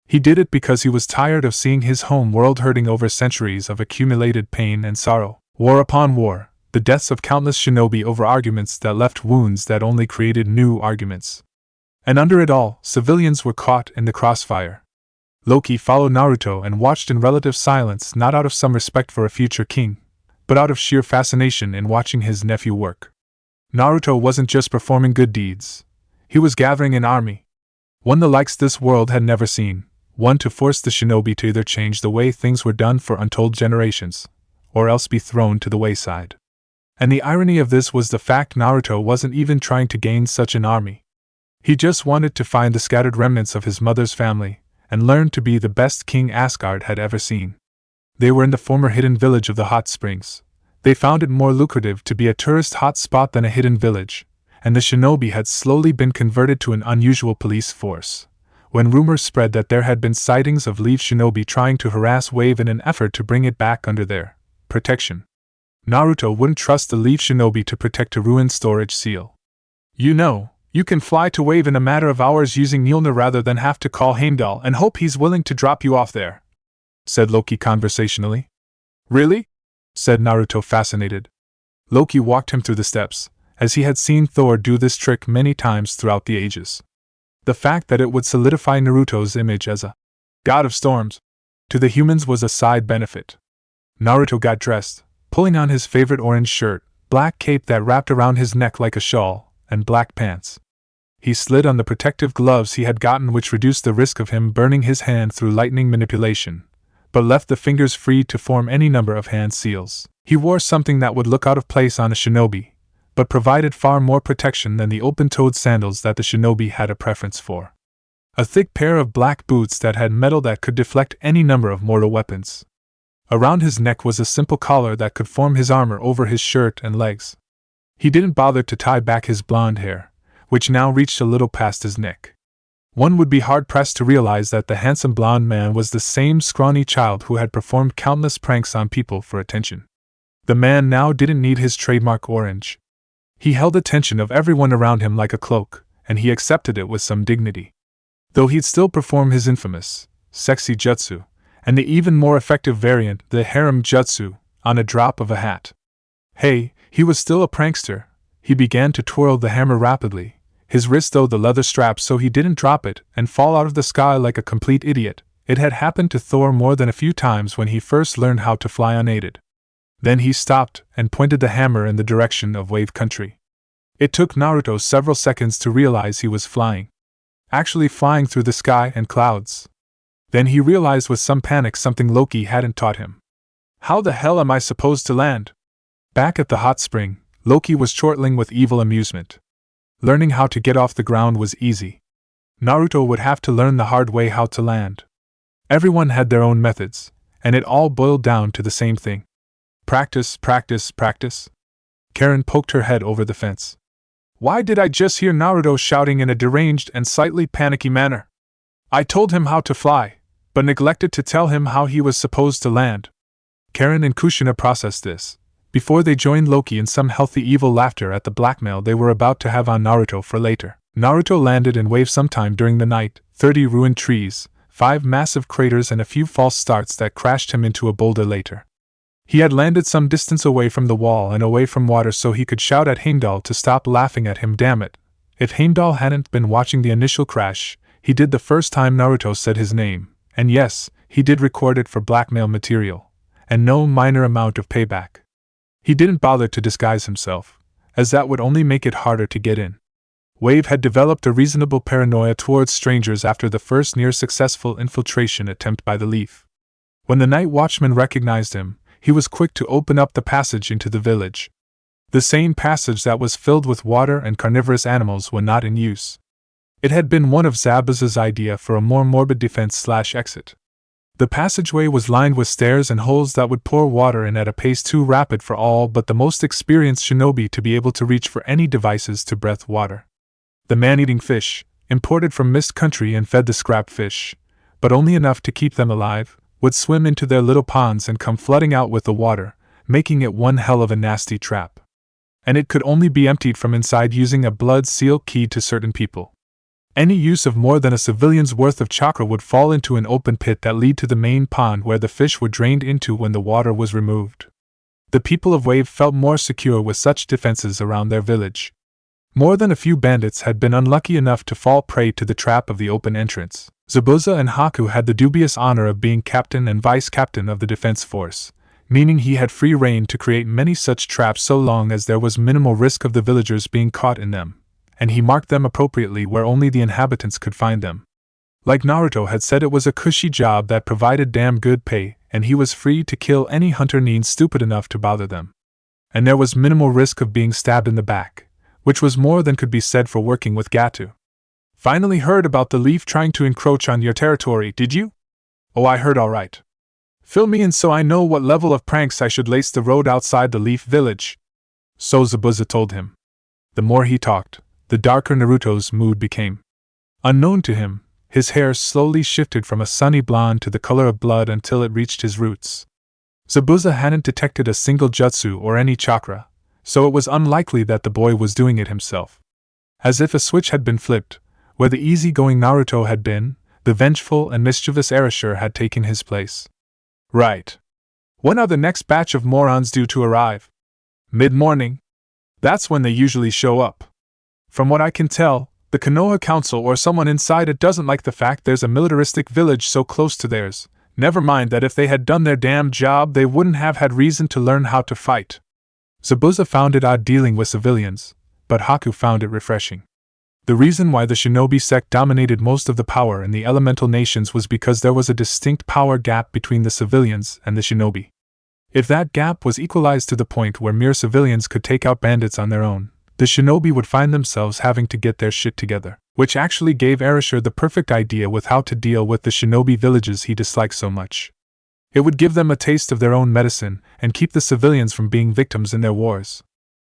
He did it because he was tired of seeing his home world hurting over centuries of accumulated pain and sorrow, war upon war, the deaths of countless shinobi over arguments that left wounds that only created new arguments. And under it all, civilians were caught in the crossfire. Loki followed Naruto and watched in relative silence, not out of some respect for a future king, but out of sheer fascination in watching his nephew work. Naruto wasn't just performing good deeds. He was gathering an army. One the likes this world had never seen, one to force the shinobi to either change the way things were done for untold generations, or else be thrown to the wayside. And the irony of this was the fact Naruto wasn't even trying to gain such an army. He just wanted to find the scattered remnants of his mother's family, and learn to be the best king Asgard had ever seen. They were in the former hidden village of the hot springs. They found it more lucrative to be a tourist hot spot than a hidden village, and the shinobi had slowly been converted to an unusual police force. When rumors spread that there had been sightings of Leaf shinobi trying to harass Wave in an effort to bring it back under their protection, Naruto wouldn't trust the Leaf shinobi to protect a ruined storage seal. You can fly to Wave in a matter of hours using Mjolnir rather than have to call Heimdall and hope he's willing to drop you off there, said Loki conversationally. Really? Said Naruto, fascinated. Loki walked him through the steps, as he had seen Thor do this trick many times throughout the ages. The fact that it would solidify Naruto's image as a god of storms to the humans was a side benefit. Naruto got dressed, pulling on his favorite orange shirt, black cape that wrapped around his neck like a shawl, and black pants. He slid on the protective gloves he had gotten, which reduced the risk of him burning his hand through lightning manipulation, but left the fingers free to form any number of hand seals. He wore something that would look out of place on a shinobi, but provided far more protection than the open-toed sandals that the shinobi had a preference for. A thick pair of black boots that had metal that could deflect any number of mortal weapons. Around his neck was a simple collar that could form his armor over his shirt and legs. He didn't bother to tie back his blonde hair, which now reached a little past his neck. One would be hard-pressed to realize that the handsome blonde man was the same scrawny child who had performed countless pranks on people for attention. The man now didn't need his trademark orange. He held the attention of everyone around him like a cloak, and he accepted it with some dignity. Though he'd still perform his infamous, sexy jutsu, and the even more effective variant, the harem jutsu, on a drop of a hat. Hey, he was still a prankster. He began to twirl the hammer rapidly, his wrist though the leather strap so he didn't drop it and fall out of the sky like a complete idiot. It had happened to Thor more than a few times when he first learned how to fly unaided. Then he stopped and pointed the hammer in the direction of Wave Country. It took Naruto several seconds to realize he was flying. Actually flying through the sky and clouds. Then he realized with some panic something Loki hadn't taught him. How the hell am I supposed to land? Back at the hot spring, Loki was chortling with evil amusement. Learning how to get off the ground was easy. Naruto would have to learn the hard way how to land. Everyone had their own methods, and it all boiled down to the same thing. Practice, practice, practice. Karen poked her head over the fence. Why did I just hear Naruto shouting in a deranged and slightly panicky manner? I told him how to fly, but neglected to tell him how he was supposed to land. Karen and Kushina processed this, before they joined Loki in some healthy evil laughter at the blackmail they were about to have on Naruto for later. Naruto landed in Wave sometime during the night, 30 ruined trees, 5 massive craters and a few false starts that crashed him into a boulder later. He had landed some distance away from the wall and away from water so he could shout at Heimdall to stop laughing at him. Damn it. If Heimdall hadn't been watching the initial crash, he did the first time Naruto said his name, and yes, he did record it for blackmail material, and no minor amount of payback. He didn't bother to disguise himself, as that would only make it harder to get in. Wave had developed a reasonable paranoia towards strangers after the first near-successful infiltration attempt by the Leaf. When the night watchman recognized him, he was quick to open up the passage into the village. The same passage that was filled with water and carnivorous animals when not in use. It had been one of Zabuza's idea for a more morbid defense/exit. The passageway was lined with stairs and holes that would pour water in at a pace too rapid for all but the most experienced shinobi to be able to reach for any devices to breathe water. The man-eating fish, imported from Mist Country and fed the scrap fish, but only enough to keep them alive, would swim into their little ponds and come flooding out with the water, making it one hell of a nasty trap. And it could only be emptied from inside using a blood seal key to certain people. Any use of more than a civilian's worth of chakra would fall into an open pit that led to the main pond where the fish were drained into when the water was removed. The people of Wave felt more secure with such defenses around their village. More than a few bandits had been unlucky enough to fall prey to the trap of the open entrance. Zabuza and Haku had the dubious honor of being captain and vice-captain of the defense force, meaning he had free rein to create many such traps so long as there was minimal risk of the villagers being caught in them, and he marked them appropriately where only the inhabitants could find them. Like Naruto had said, it was a cushy job that provided damn good pay, and he was free to kill any hunter Nin stupid enough to bother them. And there was minimal risk of being stabbed in the back, which was more than could be said for working with Gatu. Finally heard about the Leaf trying to encroach on your territory, did you? Oh, I heard all right. Fill me in so I know what level of pranks I should lace the road outside the Leaf village. So Zabuza told him. The more he talked, the darker Naruto's mood became. Unknown to him, his hair slowly shifted from a sunny blonde to the color of blood until it reached his roots. Zabuza hadn't detected a single jutsu or any chakra, so it was unlikely that the boy was doing it himself. As if a switch had been flipped, where the easy-going Naruto had been, the vengeful and mischievous Erasure had taken his place. Right. When are the next batch of morons due to arrive? Mid-morning? That's when they usually show up. From what I can tell, the Konoha Council or someone inside it doesn't like the fact there's a militaristic village so close to theirs. Never mind that if they had done their damn job they wouldn't have had reason to learn how to fight. Zabuza found it odd dealing with civilians, but Haku found it refreshing. The reason why the shinobi sect dominated most of the power in the elemental nations was because there was a distinct power gap between the civilians and the shinobi. If that gap was equalized to the point where mere civilians could take out bandits on their own, the shinobi would find themselves having to get their shit together, which actually gave Erasure the perfect idea with how to deal with the shinobi villages he disliked so much. It would give them a taste of their own medicine and keep the civilians from being victims in their wars.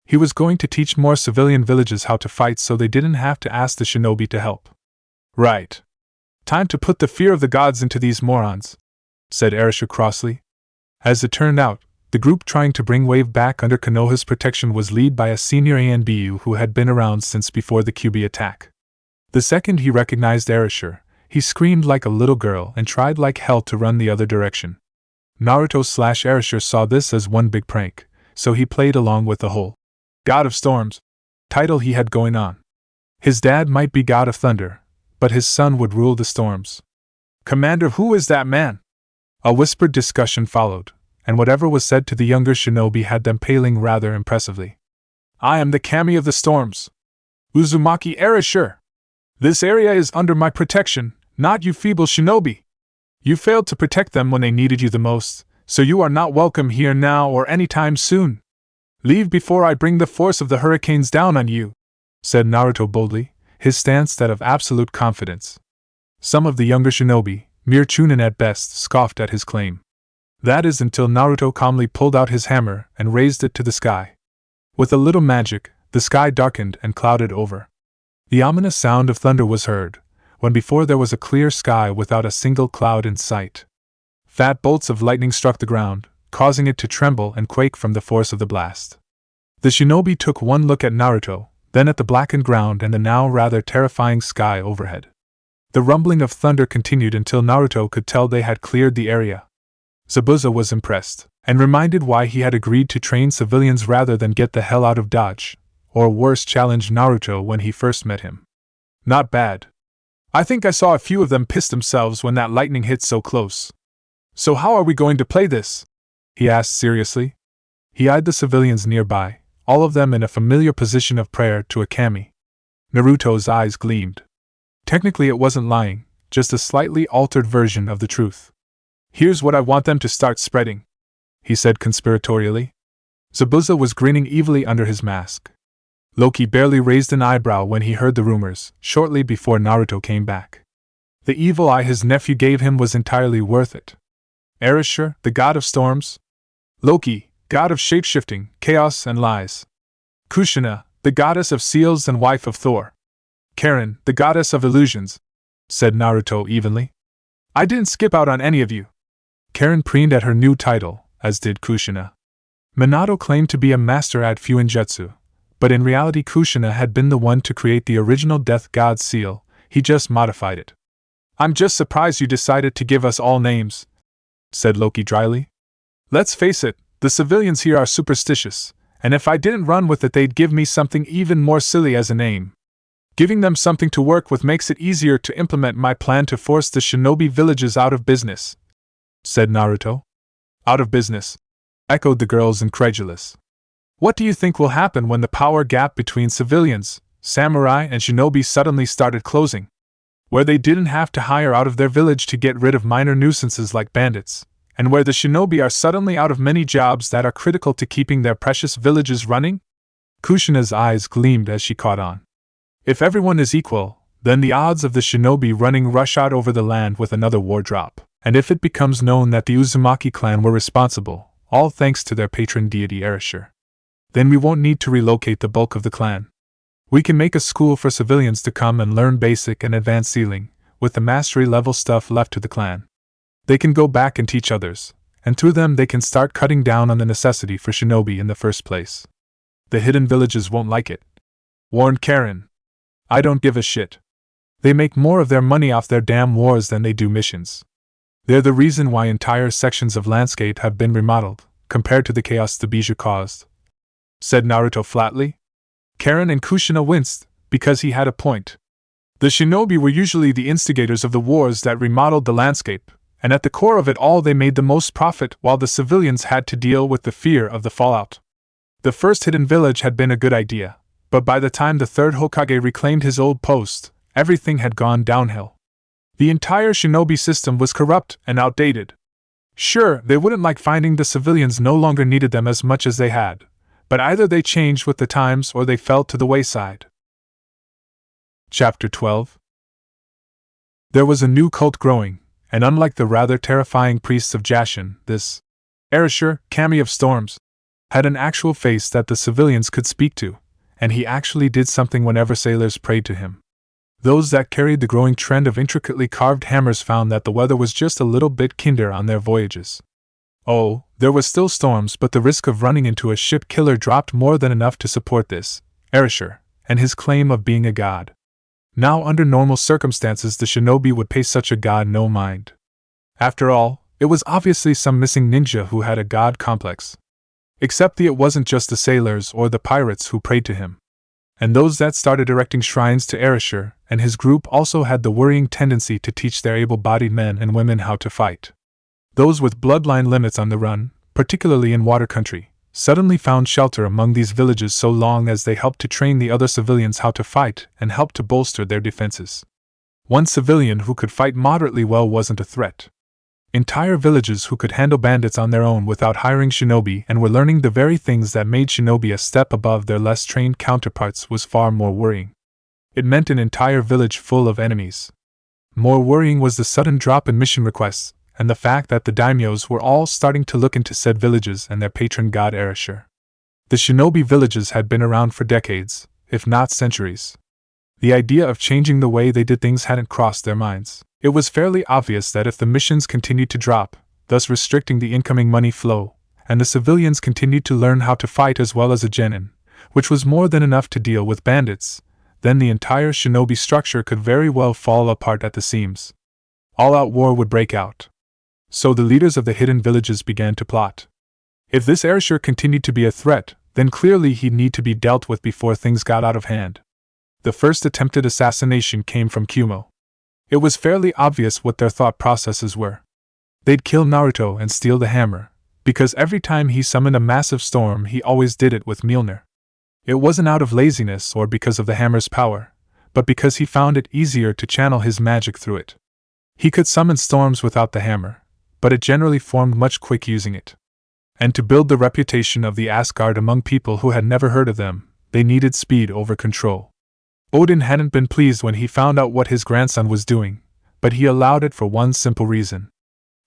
He was going to teach more civilian villages how to fight so they didn't have to ask the shinobi to help. Right. Time to put the fear of the gods into these morons, said Erasure crossly. As it turned out, the group trying to bring Wave back under Konoha's protection was led by a senior ANBU who had been around since before the QB attack. The second he recognized Erasure, he screamed like a little girl and tried like hell to run the other direction. Naruto/Erasure saw this as one big prank, so he played along with the whole God of Storms title he had going on. His dad might be God of Thunder, but his son would rule the storms. Commander, who is that man? A whispered discussion followed, and whatever was said to the younger shinobi had them paling rather impressively. I am the Kami of the Storms. Uzumaki Erasure. This area is under my protection, not you feeble shinobi. You failed to protect them when they needed you the most, so you are not welcome here now or anytime soon. Leave before I bring the force of the hurricanes down on you, said Naruto boldly, his stance that of absolute confidence. Some of the younger shinobi, mere chunin at best, scoffed at his claim. That is until Naruto calmly pulled out his hammer and raised it to the sky. With a little magic, the sky darkened and clouded over. The ominous sound of thunder was heard, when before there was a clear sky without a single cloud in sight. Fat bolts of lightning struck the ground, causing it to tremble and quake from the force of the blast. The shinobi took one look at Naruto, then at the blackened ground and the now rather terrifying sky overhead. The rumbling of thunder continued until Naruto could tell they had cleared the area. Zabuza was impressed, and reminded why he had agreed to train civilians rather than get the hell out of Dodge, or worse challenge Naruto when he first met him. Not bad. I think I saw a few of them piss themselves when that lightning hit so close. So how are we going to play this? He asked seriously. He eyed the civilians nearby, all of them in a familiar position of prayer to a kami. Naruto's eyes gleamed. Technically it wasn't lying, just a slightly altered version of the truth. Here's what I want them to start spreading, he said conspiratorially. Zabuza was grinning evilly under his mask. Loki barely raised an eyebrow when he heard the rumors, shortly before Naruto came back. The evil eye his nephew gave him was entirely worth it. Ereshkigal, the god of storms. Loki, god of shapeshifting, chaos, and lies. Kushina, the goddess of seals and wife of Thor. Karen, the goddess of illusions, said Naruto evenly. I didn't skip out on any of you. Karen preened at her new title, as did Kushina. Minato claimed to be a master at Fuinjutsu, but in reality Kushina had been the one to create the original Death God seal, he just modified it. I'm just surprised you decided to give us all names, said Loki dryly. Let's face it, the civilians here are superstitious, and if I didn't run with it they'd give me something even more silly as a name. Giving them something to work with makes it easier to implement my plan to force the shinobi villages out of business, said Naruto. Out of business, echoed the girls incredulous. What do you think will happen when the power gap between civilians, samurai, and shinobi suddenly started closing? Where they didn't have to hire out of their village to get rid of minor nuisances like bandits, and where the shinobi are suddenly out of many jobs that are critical to keeping their precious villages running? Kushina's eyes gleamed as she caught on. If everyone is equal, then the odds of the shinobi running roughshod over the land with another war drop, and if it becomes known that the Uzumaki clan were responsible, all thanks to their patron deity Ereshkigal, then we won't need to relocate the bulk of the clan. We can make a school for civilians to come and learn basic and advanced sealing, with the mastery level stuff left to the clan. They can go back and teach others, and through them they can start cutting down on the necessity for shinobi in the first place. The hidden villages won't like it, warned Karen. I don't give a shit. They make more of their money off their damn wars than they do missions. They're the reason why entire sections of landscape have been remodeled, compared to the chaos the Bijou caused, said Naruto flatly. Karen and Kushina winced, because he had a point. The shinobi were usually the instigators of the wars that remodeled the landscape, and at the core of it all they made the most profit while the civilians had to deal with the fear of the fallout. The first hidden village had been a good idea, but by the time the third Hokage reclaimed his old post, everything had gone downhill. The entire shinobi system was corrupt and outdated. Sure, they wouldn't like finding the civilians no longer needed them as much as they had, but either they changed with the times or they fell to the wayside. Chapter 12. There was a new cult growing, and unlike the rather terrifying priests of Jashin, this Ereshkigal, Kami of Storms, had an actual face that the civilians could speak to, and he actually did something whenever sailors prayed to him. Those that carried the growing trend of intricately carved hammers found that the weather was just a little bit kinder on their voyages. Oh, there was still storms, but the risk of running into a ship killer dropped more than enough to support this, Ereshkigal, and his claim of being a god. Now under normal circumstances the shinobi would pay such a god no mind. After all, it was obviously some missing ninja who had a god complex. Except it wasn't just the sailors or the pirates who prayed to him. And those that started erecting shrines to Ereshkigal and his group also had the worrying tendency to teach their able-bodied men and women how to fight. Those with bloodline limits on the run, particularly in water country, suddenly found shelter among these villages so long as they helped to train the other civilians how to fight and helped to bolster their defenses. One civilian who could fight moderately well wasn't a threat. Entire villages who could handle bandits on their own without hiring shinobi and were learning the very things that made shinobi a step above their less trained counterparts was far more worrying. It meant an entire village full of enemies. More worrying was the sudden drop in mission requests, and the fact that the daimyos were all starting to look into said villages and their patron god Ereshkigal. The shinobi villages had been around for decades, if not centuries. The idea of changing the way they did things hadn't crossed their minds. It was fairly obvious that if the missions continued to drop, thus restricting the incoming money flow, and the civilians continued to learn how to fight as well as a genin, which was more than enough to deal with bandits, then the entire shinobi structure could very well fall apart at the seams. All-out war would break out. So the leaders of the hidden villages began to plot. If this Ereshkigal continued to be a threat, then clearly he'd need to be dealt with before things got out of hand. The first attempted assassination came from Kumo. It was fairly obvious what their thought processes were. They'd kill Naruto and steal the hammer, because every time he summoned a massive storm he always did it with Mjolnir. It wasn't out of laziness or because of the hammer's power, but because he found it easier to channel his magic through it. He could summon storms without the hammer, but it generally formed much quick using it. And to build the reputation of the Asgard among people who had never heard of them, they needed speed over control. Odin hadn't been pleased when he found out what his grandson was doing, but he allowed it for one simple reason.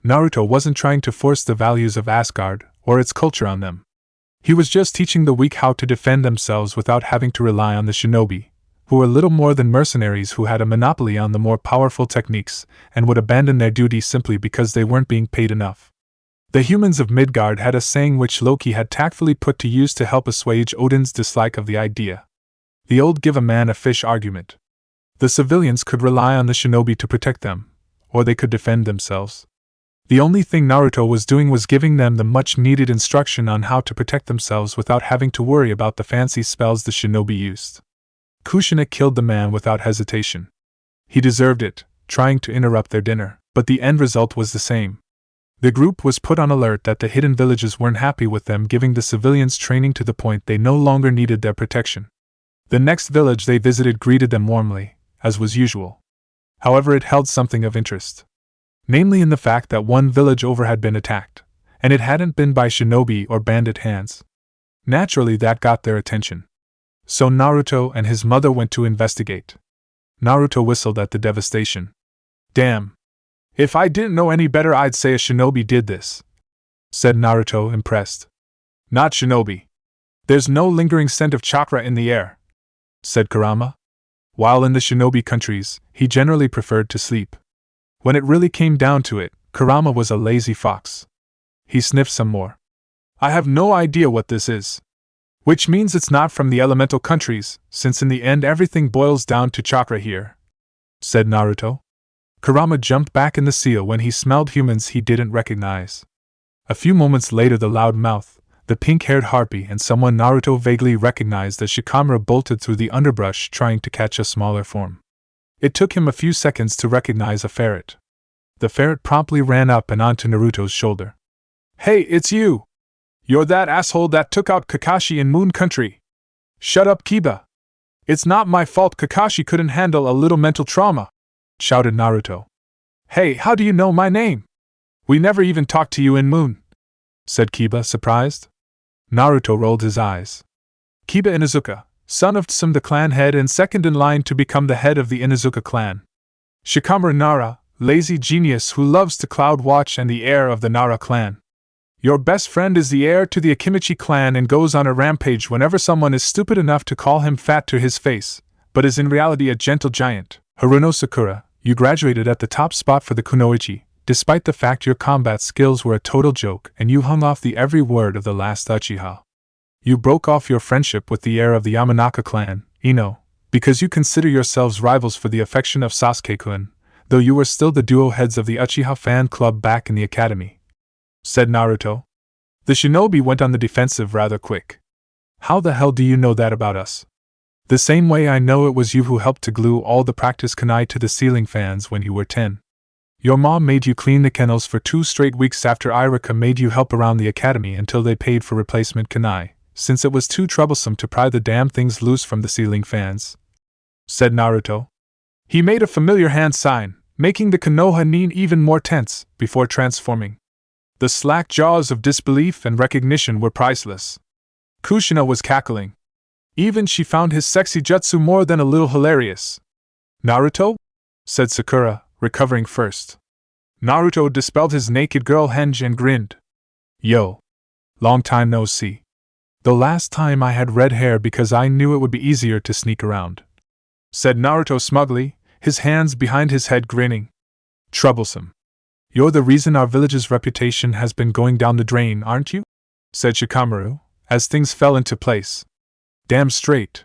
Naruto wasn't trying to force the values of Asgard or its culture on them. He was just teaching the weak how to defend themselves without having to rely on the shinobi, who were little more than mercenaries who had a monopoly on the more powerful techniques and would abandon their duty simply because they weren't being paid enough. The humans of Midgard had a saying which Loki had tactfully put to use to help assuage Odin's dislike of the idea. The old give a man a fish argument. The civilians could rely on the shinobi to protect them, or they could defend themselves. The only thing Naruto was doing was giving them the much-needed instruction on how to protect themselves without having to worry about the fancy spells the shinobi used. Kushina killed the man without hesitation. He deserved it, trying to interrupt their dinner, but the end result was the same. The group was put on alert that the hidden villages weren't happy with them giving the civilians training to the point they no longer needed their protection. The next village they visited greeted them warmly, as was usual. However, it held something of interest. Namely in the fact that one village over had been attacked, and it hadn't been by shinobi or bandit hands. Naturally, that got their attention. So Naruto and his mother went to investigate. Naruto whistled at the devastation. "Damn. If I didn't know any better, I'd say a shinobi did this," said Naruto, impressed. "Not shinobi. There's no lingering scent of chakra in the air," said Kurama. While in the shinobi countries, he generally preferred to sleep. When it really came down to it, Kurama was a lazy fox. He sniffed some more. "I have no idea what this is. Which means it's not from the elemental countries, since in the end everything boils down to chakra here," said Naruto. Kurama jumped back in the seal when he smelled humans he didn't recognize. A few moments later, the loud mouth, the pink-haired harpy, and someone Naruto vaguely recognized as Shikamaru bolted through the underbrush trying to catch a smaller form. It took him a few seconds to recognize a ferret. The ferret promptly ran up and onto Naruto's shoulder. "Hey, it's you! You're that asshole that took out Kakashi in Moon Country! Shut up, Kiba! It's not my fault Kakashi couldn't handle a little mental trauma!" shouted Naruto. "Hey, how do you know my name? We never even talked to you in Moon," said Kiba, surprised. Naruto rolled his eyes. Kiba Inuzuka, son of Tsum the clan head and second in line to become the head of the Inuzuka clan. Shikamaru Nara, lazy genius who loves to cloud watch and the heir of the Nara clan. Your best friend is the heir to the Akimichi clan and goes on a rampage whenever someone is stupid enough to call him fat to his face, but is in reality a gentle giant. Haruno Sakura, you graduated at the top spot for the Kunoichi, despite the fact your combat skills were a total joke and you hung off the every word of the last Uchiha. You broke off your friendship with the heir of the Yamanaka clan, Ino, because you consider yourselves rivals for the affection of Sasuke-kun, though you were still the duo heads of the Uchiha fan club back in the academy," said Naruto. The shinobi went on the defensive rather quick. "How the hell do you know that about us?" "The same way I know it was you who helped to glue all the practice kunai to the ceiling fans when you were 10. Your mom made you clean the kennels for 2 straight weeks after Irika made you help around the academy until they paid for replacement kunai, since it was too troublesome to pry the damn things loose from the ceiling fans," said Naruto. He made a familiar hand sign, making the Konoha Nin even more tense, before transforming. The slack jaws of disbelief and recognition were priceless. Kushina was cackling. Even she found his sexy jutsu more than a little hilarious. "Naruto?" said Sakura, recovering first. Naruto dispelled his naked girl henge and grinned. "Yo. Long time no see. The last time I had red hair because I knew it would be easier to sneak around," said Naruto smugly, his hands behind his head grinning. "Troublesome. You're the reason our village's reputation has been going down the drain, aren't you?" said Shikamaru, as things fell into place. "Damn straight.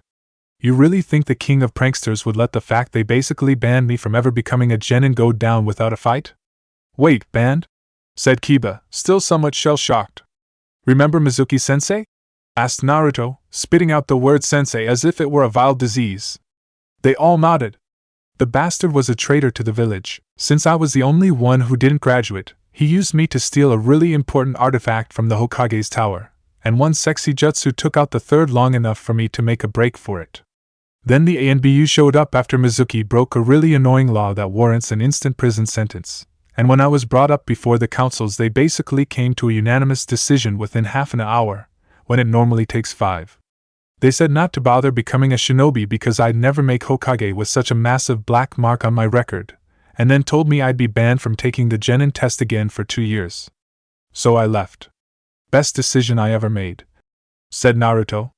You really think the king of pranksters would let the fact they basically banned me from ever becoming a genin go down without a fight?" "Wait, banned?" said Kiba, still somewhat shell-shocked. "Remember Mizuki-sensei?" asked Naruto, spitting out the word sensei as if it were a vile disease. They all nodded. "The bastard was a traitor to the village. Since I was the only one who didn't graduate, he used me to steal a really important artifact from the Hokage's tower, and one sexy jutsu took out the third long enough for me to make a break for it. Then the ANBU showed up after Mizuki broke a really annoying law that warrants an instant prison sentence, and when I was brought up before the councils they basically came to a unanimous decision within half an hour, when it normally takes 5. They said not to bother becoming a shinobi because I'd never make Hokage with such a massive black mark on my record, and then told me I'd be banned from taking the genin test again for 2 years. So I left. Best decision I ever made, said Naruto.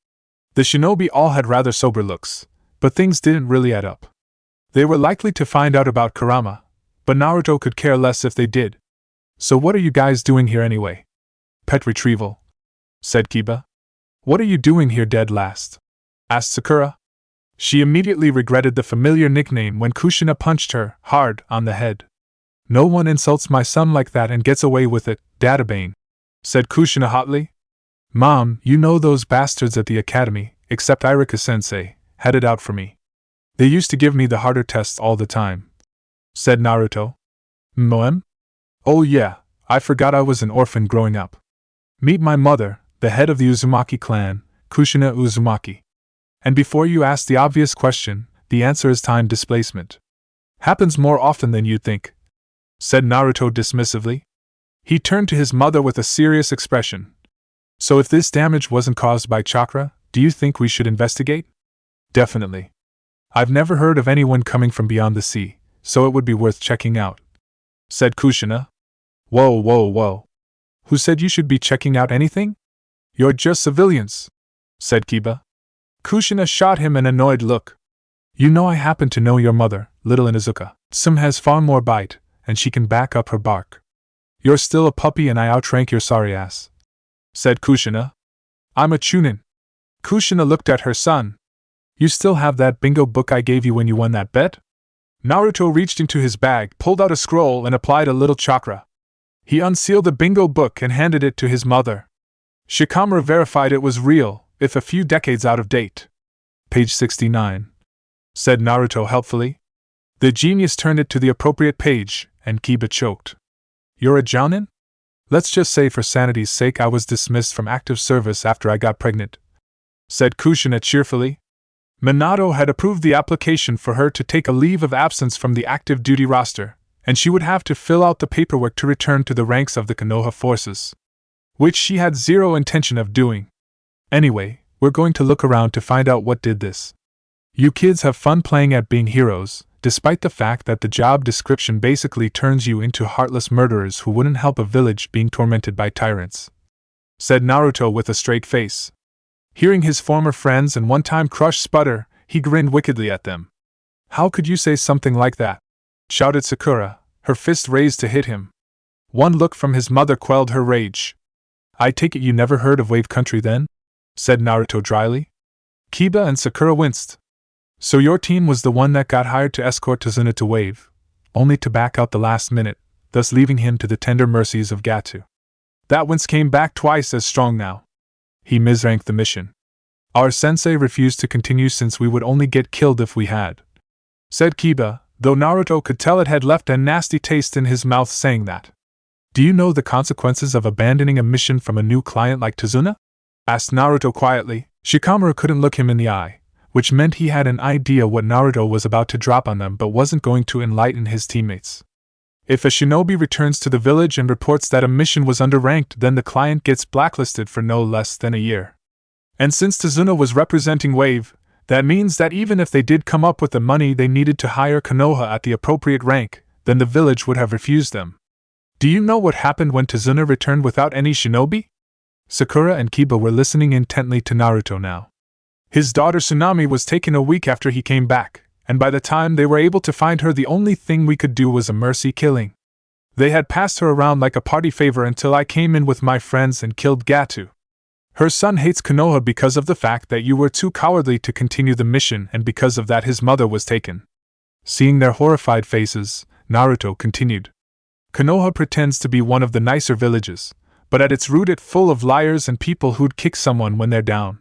The shinobi all had rather sober looks, but things didn't really add up. They were likely to find out about Kurama, but Naruto could care less if they did. So what are you guys doing here anyway? Pet retrieval, said Kiba. What are you doing here dead last? Asked Sakura. She immediately regretted the familiar nickname when Kushina punched her, hard, on the head. No one insults my son like that and gets away with it, Databane, said Kushina hotly. Mom, you know those bastards at the academy, except Irika-sensei, had it out for me. They used to give me the harder tests all the time, said Naruto. Moem? Oh yeah, I forgot I was an orphan growing up. Meet my mother, the head of the Uzumaki clan, Kushina Uzumaki. And before you ask the obvious question, the answer is time displacement. Happens more often than you'd think, said Naruto dismissively. He turned to his mother with a serious expression. So if this damage wasn't caused by chakra, do you think we should investigate? Definitely. I've never heard of anyone coming from beyond the sea, so it would be worth checking out, said Kushina. Whoa. Who said you should be checking out anything? You're just civilians, said Kiba. Kushina shot him an annoyed look. You know I happen to know your mother, little Inuzuka. Some has far more bite, and she can back up her bark. You're still a puppy and I outrank your sorry ass, said Kushina. I'm a chunin. Kushina looked at her son. You still have that bingo book I gave you when you won that bet? Naruto reached into his bag, pulled out a scroll and applied a little chakra. He unsealed the bingo book and handed it to his mother. Shikamaru verified it was real, if a few decades out of date. Page 69, said Naruto helpfully. The genius turned it to the appropriate page, and Kiba choked. You're a jounin? Let's just say for sanity's sake I was dismissed from active service after I got pregnant, said Kushina cheerfully. Minato had approved the application for her to take a leave of absence from the active duty roster, and she would have to fill out the paperwork to return to the ranks of the Konoha forces, which she had zero intention of doing. Anyway, we're going to look around to find out what did this. You kids have fun playing at being heroes, despite the fact that the job description basically turns you into heartless murderers who wouldn't help a village being tormented by tyrants, said Naruto with a straight face. Hearing his former friends and one-time crush sputter, he grinned wickedly at them. How could you say something like that? Shouted Sakura, her fist raised to hit him. One look from his mother quelled her rage. I take it you never heard of Wave Country then? Said Naruto dryly. Kiba and Sakura winced. So your team was the one that got hired to escort Tazuna to Wave, only to back out the last minute, thus leaving him to the tender mercies of Gatu. That wince came back twice as strong now. He misranked the mission. Our sensei refused to continue since we would only get killed if we had, said Kiba, though Naruto could tell it had left a nasty taste in his mouth saying that. Do you know the consequences of abandoning a mission from a new client like Tazuna? Asked Naruto quietly. Shikamaru couldn't look him in the eye, which meant he had an idea what Naruto was about to drop on them but wasn't going to enlighten his teammates. If a shinobi returns to the village and reports that a mission was underranked, then the client gets blacklisted for no less than a year. And since Tazuna was representing Wave, that means that even if they did come up with the money they needed to hire Konoha at the appropriate rank, then the village would have refused them. Do you know what happened when Tazuna returned without any shinobi? Sakura and Kiba were listening intently to Naruto now. His daughter Tsunami was taken a week after he came back, and by the time they were able to find her the only thing we could do was a mercy killing. They had passed her around like a party favor until I came in with my friends and killed Gatu. Her son hates Konoha because of the fact that you were too cowardly to continue the mission, and because of that his mother was taken. Seeing their horrified faces, Naruto continued. Konoha pretends to be one of the nicer villages, but at its root it's full of liars and people who'd kick someone when they're down.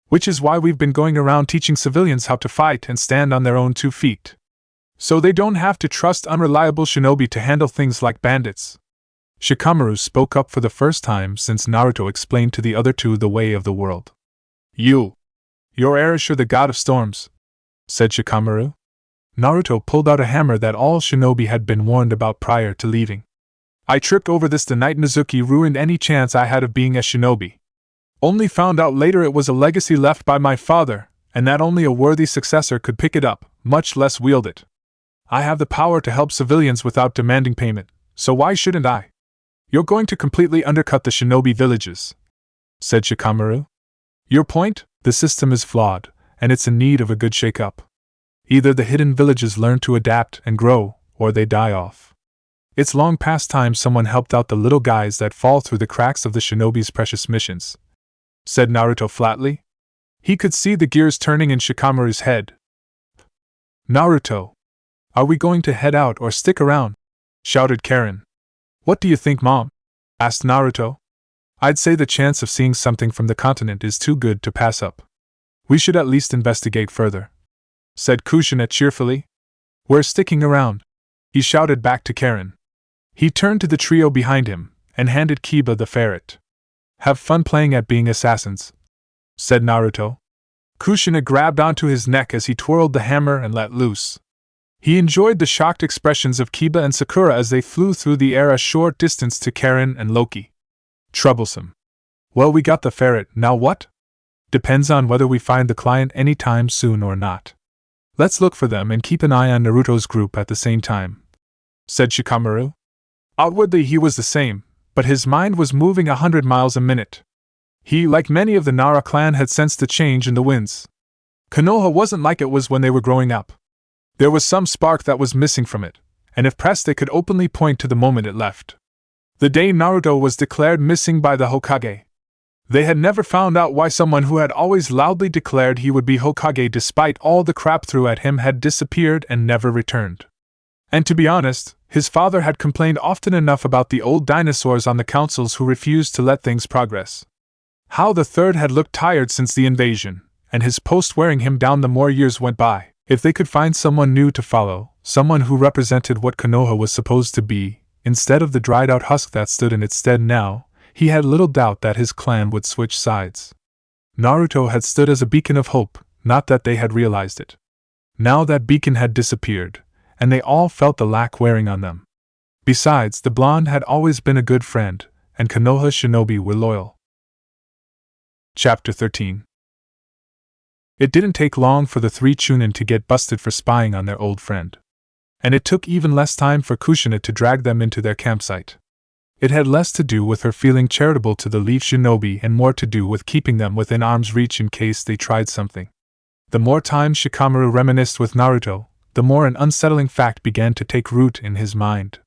Which is why we've been going around teaching civilians how to fight and stand on their own 2 feet. So they don't have to trust unreliable shinobi to handle things like bandits. Shikamaru spoke up for the first time since Naruto explained to the other two the way of the world. You're Erisher, the god of storms, said Shikamaru. Naruto pulled out a hammer that all shinobi had been warned about prior to leaving. I tripped over this the night Nezuki ruined any chance I had of being a shinobi. Only found out later it was a legacy left by my father, and that only a worthy successor could pick it up, much less wield it. I have the power to help civilians without demanding payment, so why shouldn't I? You're going to completely undercut the shinobi villages, said Shikamaru. Your point? The system is flawed, and it's in need of a good shake-up. Either the hidden villages learn to adapt and grow, or they die off. It's long past time someone helped out the little guys that fall through the cracks of the shinobi's precious missions, said Naruto flatly. He could see the gears turning in Shikamaru's head. Naruto, are we going to head out or stick around? Shouted Karen. What do you think, Mom? Asked Naruto. I'd say the chance of seeing something from the continent is too good to pass up. We should at least investigate further, said Kushina cheerfully. We're sticking around, he shouted back to Karen. He turned to the trio behind him and handed Kiba the ferret. Have fun playing at being assassins, said Naruto. Kushina grabbed onto his neck as he twirled the hammer and let loose. He enjoyed the shocked expressions of Kiba and Sakura as they flew through the air a short distance to Karen and Loki. Troublesome. Well, we got the ferret, now what? Depends on whether we find the client anytime soon or not. Let's look for them and keep an eye on Naruto's group at the same time, said Shikamaru. Outwardly he was the same, but his mind was moving 100 miles a minute. He, like many of the Nara clan, had sensed the change in the winds. Konoha wasn't like it was when they were growing up. There was some spark that was missing from it, and if pressed they could openly point to the moment it left. The day Naruto was declared missing by the Hokage. They had never found out why someone who had always loudly declared he would be Hokage despite all the crap threw at him had disappeared and never returned. And to be honest, his father had complained often enough about the old dinosaurs on the councils who refused to let things progress. How the third had looked tired since the invasion, and his post wearing him down the more years went by. If they could find someone new to follow, someone who represented what Konoha was supposed to be, instead of the dried-out husk that stood in its stead now, he had little doubt that his clan would switch sides. Naruto had stood as a beacon of hope, not that they had realized it. Now that beacon had disappeared, and they all felt the lack wearing on them. Besides, the blonde had always been a good friend, and Konoha's shinobi were loyal. Chapter 13. It didn't take long for the three Chunin to get busted for spying on their old friend. And it took even less time for Kushina to drag them into their campsite. It had less to do with her feeling charitable to the Leaf Shinobi and more to do with keeping them within arm's reach in case they tried something. The more time Shikamaru reminisced with Naruto, the more an unsettling fact began to take root in his mind.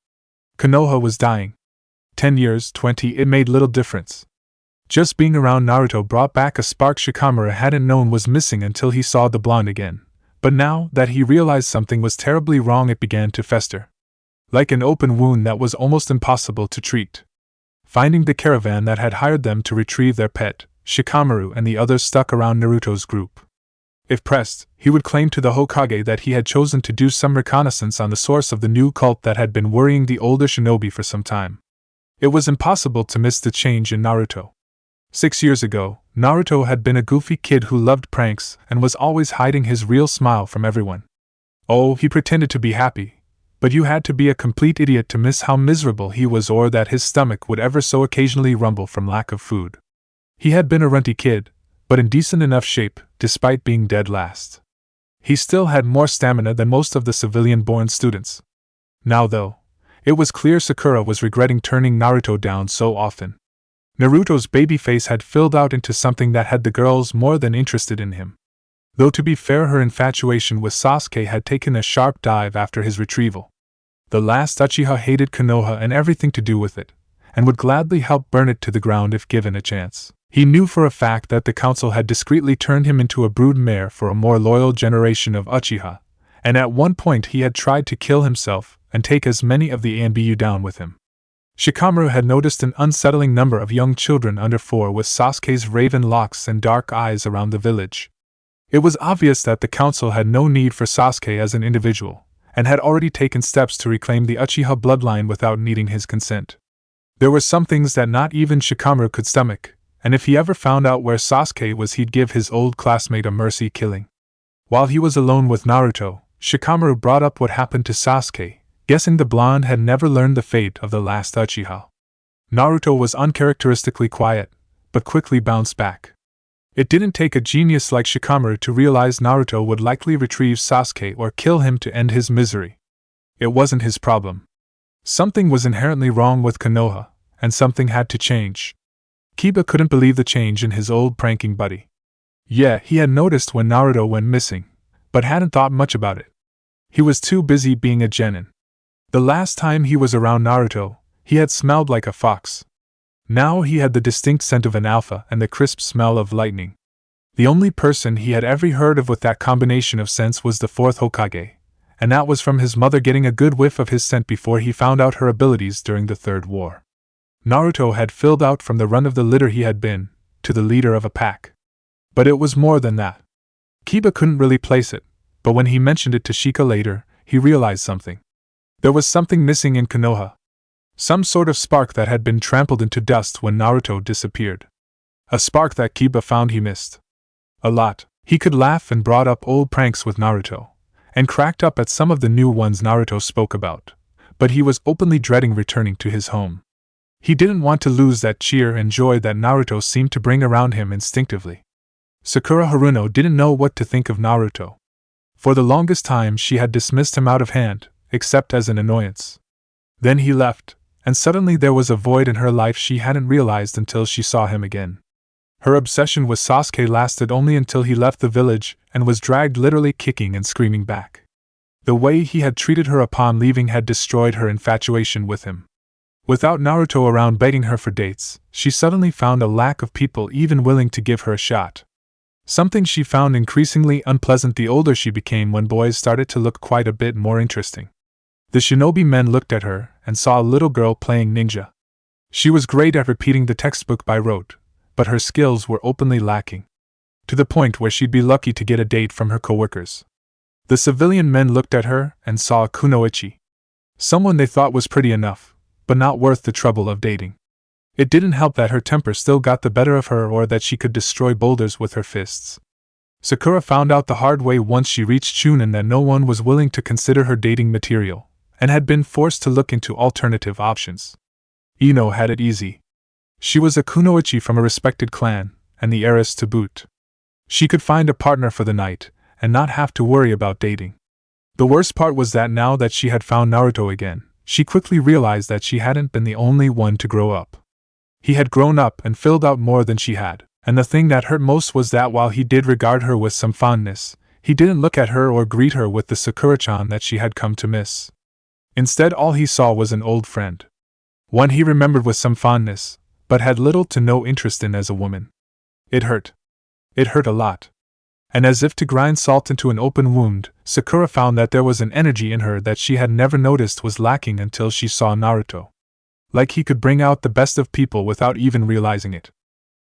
Konoha was dying. 10 years, 20, it made little difference. Just being around Naruto brought back a spark Shikamaru hadn't known was missing until he saw the blonde again. But now that he realized something was terribly wrong, it began to fester. Like an open wound that was almost impossible to treat. Finding the caravan that had hired them to retrieve their pet, Shikamaru and the others stuck around Naruto's group. If pressed, he would claim to the Hokage that he had chosen to do some reconnaissance on the source of the new cult that had been worrying the older shinobi for some time. It was impossible to miss the change in Naruto. 6 years ago, Naruto had been a goofy kid who loved pranks and was always hiding his real smile from everyone. Oh, he pretended to be happy, but you had to be a complete idiot to miss how miserable he was or that his stomach would ever so occasionally rumble from lack of food. He had been a runty kid, but in decent enough shape, despite being dead last. He still had more stamina than most of the civilian-born students. Now though, it was clear Sakura was regretting turning Naruto down so often. Naruto's baby face had filled out into something that had the girls more than interested in him. Though to be fair, her infatuation with Sasuke had taken a sharp dive after his retrieval. The last Uchiha hated Konoha and everything to do with it, and would gladly help burn it to the ground if given a chance. He knew for a fact that the council had discreetly turned him into a broodmare for a more loyal generation of Uchiha, and at one point he had tried to kill himself and take as many of the Anbu down with him. Shikamaru had noticed an unsettling number of young children under 4 with Sasuke's raven locks and dark eyes around the village. It was obvious that the council had no need for Sasuke as an individual, and had already taken steps to reclaim the Uchiha bloodline without needing his consent. There were some things that not even Shikamaru could stomach, and if he ever found out where Sasuke was, he'd give his old classmate a mercy killing. While he was alone with Naruto, Shikamaru brought up what happened to Sasuke, guessing the blonde had never learned the fate of the last Uchiha. Naruto was uncharacteristically quiet, but quickly bounced back. It didn't take a genius like Shikamaru to realize Naruto would likely retrieve Sasuke or kill him to end his misery. It wasn't his problem. Something was inherently wrong with Konoha, and something had to change. Kiba couldn't believe the change in his old pranking buddy. Yeah, he had noticed when Naruto went missing, but hadn't thought much about it. He was too busy being a genin. The last time he was around Naruto, he had smelled like a fox. Now he had the distinct scent of an alpha and the crisp smell of lightning. The only person he had ever heard of with that combination of scents was the Fourth Hokage, and that was from his mother getting a good whiff of his scent before he found out her abilities during the Third War. Naruto had filled out from the run of the litter he had been, to the leader of a pack. But it was more than that. Kiba couldn't really place it, but when he mentioned it to Shika later, he realized something. There was something missing in Konoha. Some sort of spark that had been trampled into dust when Naruto disappeared. A spark that Kiba found he missed. A lot. He could laugh and brought up old pranks with Naruto, and cracked up at some of the new ones Naruto spoke about, but he was openly dreading returning to his home. He didn't want to lose that cheer and joy that Naruto seemed to bring around him instinctively. Sakura Haruno didn't know what to think of Naruto. For the longest time she had dismissed him out of hand, except as an annoyance. Then he left, and suddenly there was a void in her life she hadn't realized until she saw him again. Her obsession with Sasuke lasted only until he left the village and was dragged literally kicking and screaming back. The way he had treated her upon leaving had destroyed her infatuation with him. Without Naruto around begging her for dates, she suddenly found a lack of people even willing to give her a shot. Something she found increasingly unpleasant the older she became when boys started to look quite a bit more interesting. The shinobi men looked at her and saw a little girl playing ninja. She was great at repeating the textbook by rote, but her skills were openly lacking, to the point where she'd be lucky to get a date from her coworkers. The civilian men looked at her and saw a kunoichi. Someone they thought was pretty enough, but not worth the trouble of dating. It didn't help that her temper still got the better of her or that she could destroy boulders with her fists. Sakura found out the hard way once she reached Chunin that no one was willing to consider her dating material, and had been forced to look into alternative options. Ino had it easy. She was a kunoichi from a respected clan, and the heiress to boot. She could find a partner for the night, and not have to worry about dating. The worst part was that now that she had found Naruto again, she quickly realized that she hadn't been the only one to grow up. He had grown up and filled out more than she had, and the thing that hurt most was that while he did regard her with some fondness, he didn't look at her or greet her with the Sakura-chan that she had come to miss. Instead, all he saw was an old friend. One he remembered with some fondness, but had little to no interest in as a woman. It hurt. It hurt a lot. And as if to grind salt into an open wound, Sakura found that there was an energy in her that she had never noticed was lacking until she saw Naruto. Like he could bring out the best of people without even realizing it.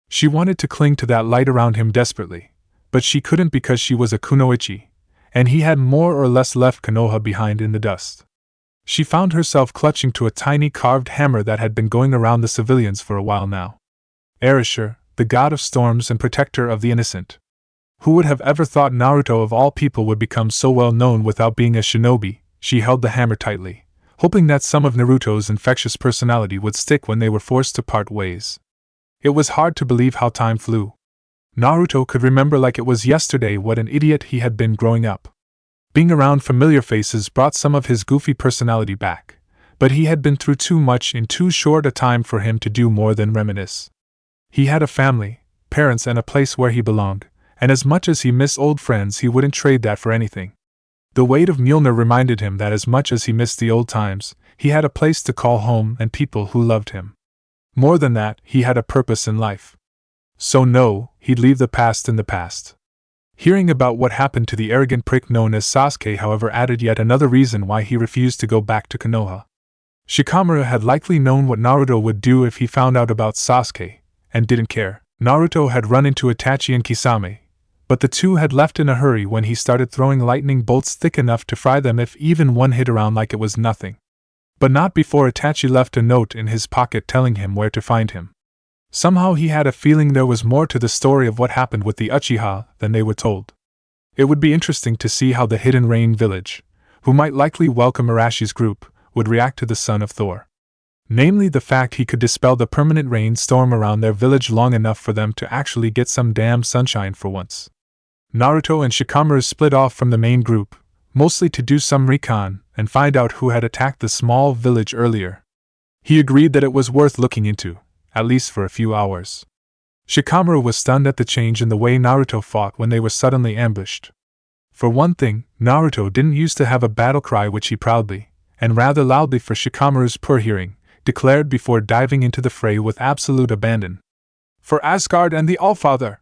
She wanted to cling to that light around him desperately, but she couldn't because she was a kunoichi, and he had more or less left Konoha behind in the dust. She found herself clutching to a tiny carved hammer that had been going around the civilians for a while now. Ereshur, the god of storms and protector of the innocent. Who would have ever thought Naruto of all people would become so well known without being a shinobi? She held the hammer tightly, hoping that some of Naruto's infectious personality would stick when they were forced to part ways. It was hard to believe how time flew. Naruto could remember like it was yesterday what an idiot he had been growing up. Being around familiar faces brought some of his goofy personality back, but he had been through too much in too short a time for him to do more than reminisce. He had a family, parents, and a place where he belonged, and as much as he missed old friends he wouldn't trade that for anything. The weight of Mjolnir reminded him that as much as he missed the old times, he had a place to call home and people who loved him. More than that, he had a purpose in life. So no, he'd leave the past in the past. Hearing about what happened to the arrogant prick known as Sasuke, however, added yet another reason why he refused to go back to Konoha. Shikamaru had likely known what Naruto would do if he found out about Sasuke, and didn't care. Naruto had run into Itachi and Kisame, but the two had left in a hurry when he started throwing lightning bolts thick enough to fry them if even one hit around like it was nothing. But not before Itachi left a note in his pocket telling him where to find him. Somehow he had a feeling there was more to the story of what happened with the Uchiha than they were told. It would be interesting to see how the Hidden Rain village, who might likely welcome Arashi's group, would react to the son of Thor. Namely the fact he could dispel the permanent rain storm around their village long enough for them to actually get some damn sunshine for once. Naruto and Shikamaru split off from the main group, mostly to do some recon and find out who had attacked the small village earlier. He agreed that it was worth looking into, at least for a few hours. Shikamaru was stunned at the change in the way Naruto fought when they were suddenly ambushed. For one thing, Naruto didn't used to have a battle cry which he proudly, and rather loudly for Shikamaru's poor hearing, declared before diving into the fray with absolute abandon. For Asgard and the Allfather!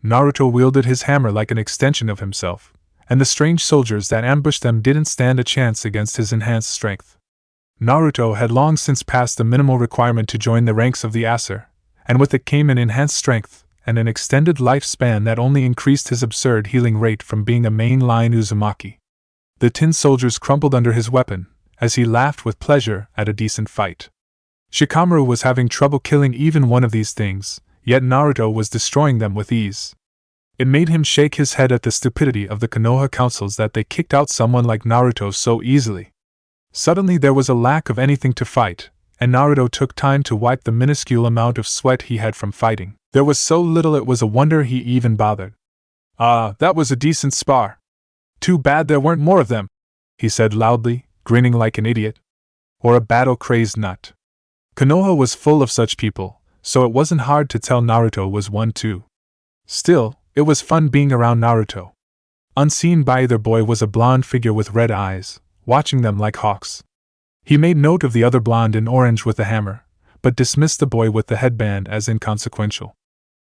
Naruto wielded his hammer like an extension of himself, and the strange soldiers that ambushed them didn't stand a chance against his enhanced strength. Naruto had long since passed the minimal requirement to join the ranks of the Aesir, and with it came an enhanced strength and an extended lifespan that only increased his absurd healing rate from being a mainline Uzumaki. The tin soldiers crumpled under his weapon, as he laughed with pleasure at a decent fight. Shikamaru was having trouble killing even one of these things, yet Naruto was destroying them with ease. It made him shake his head at the stupidity of the Konoha councils that they kicked out someone like Naruto so easily. Suddenly there was a lack of anything to fight, and Naruto took time to wipe the minuscule amount of sweat he had from fighting. There was so little it was a wonder he even bothered. "Ah, that was a decent spar. Too bad there weren't more of them," he said loudly, grinning like an idiot. Or a battle-crazed nut. Konoha was full of such people, so it wasn't hard to tell Naruto was one too. Still, it was fun being around Naruto. Unseen by either boy was a blonde figure with red eyes, watching them like hawks. He made note of the other blonde in orange with the hammer, but dismissed the boy with the headband as inconsequential.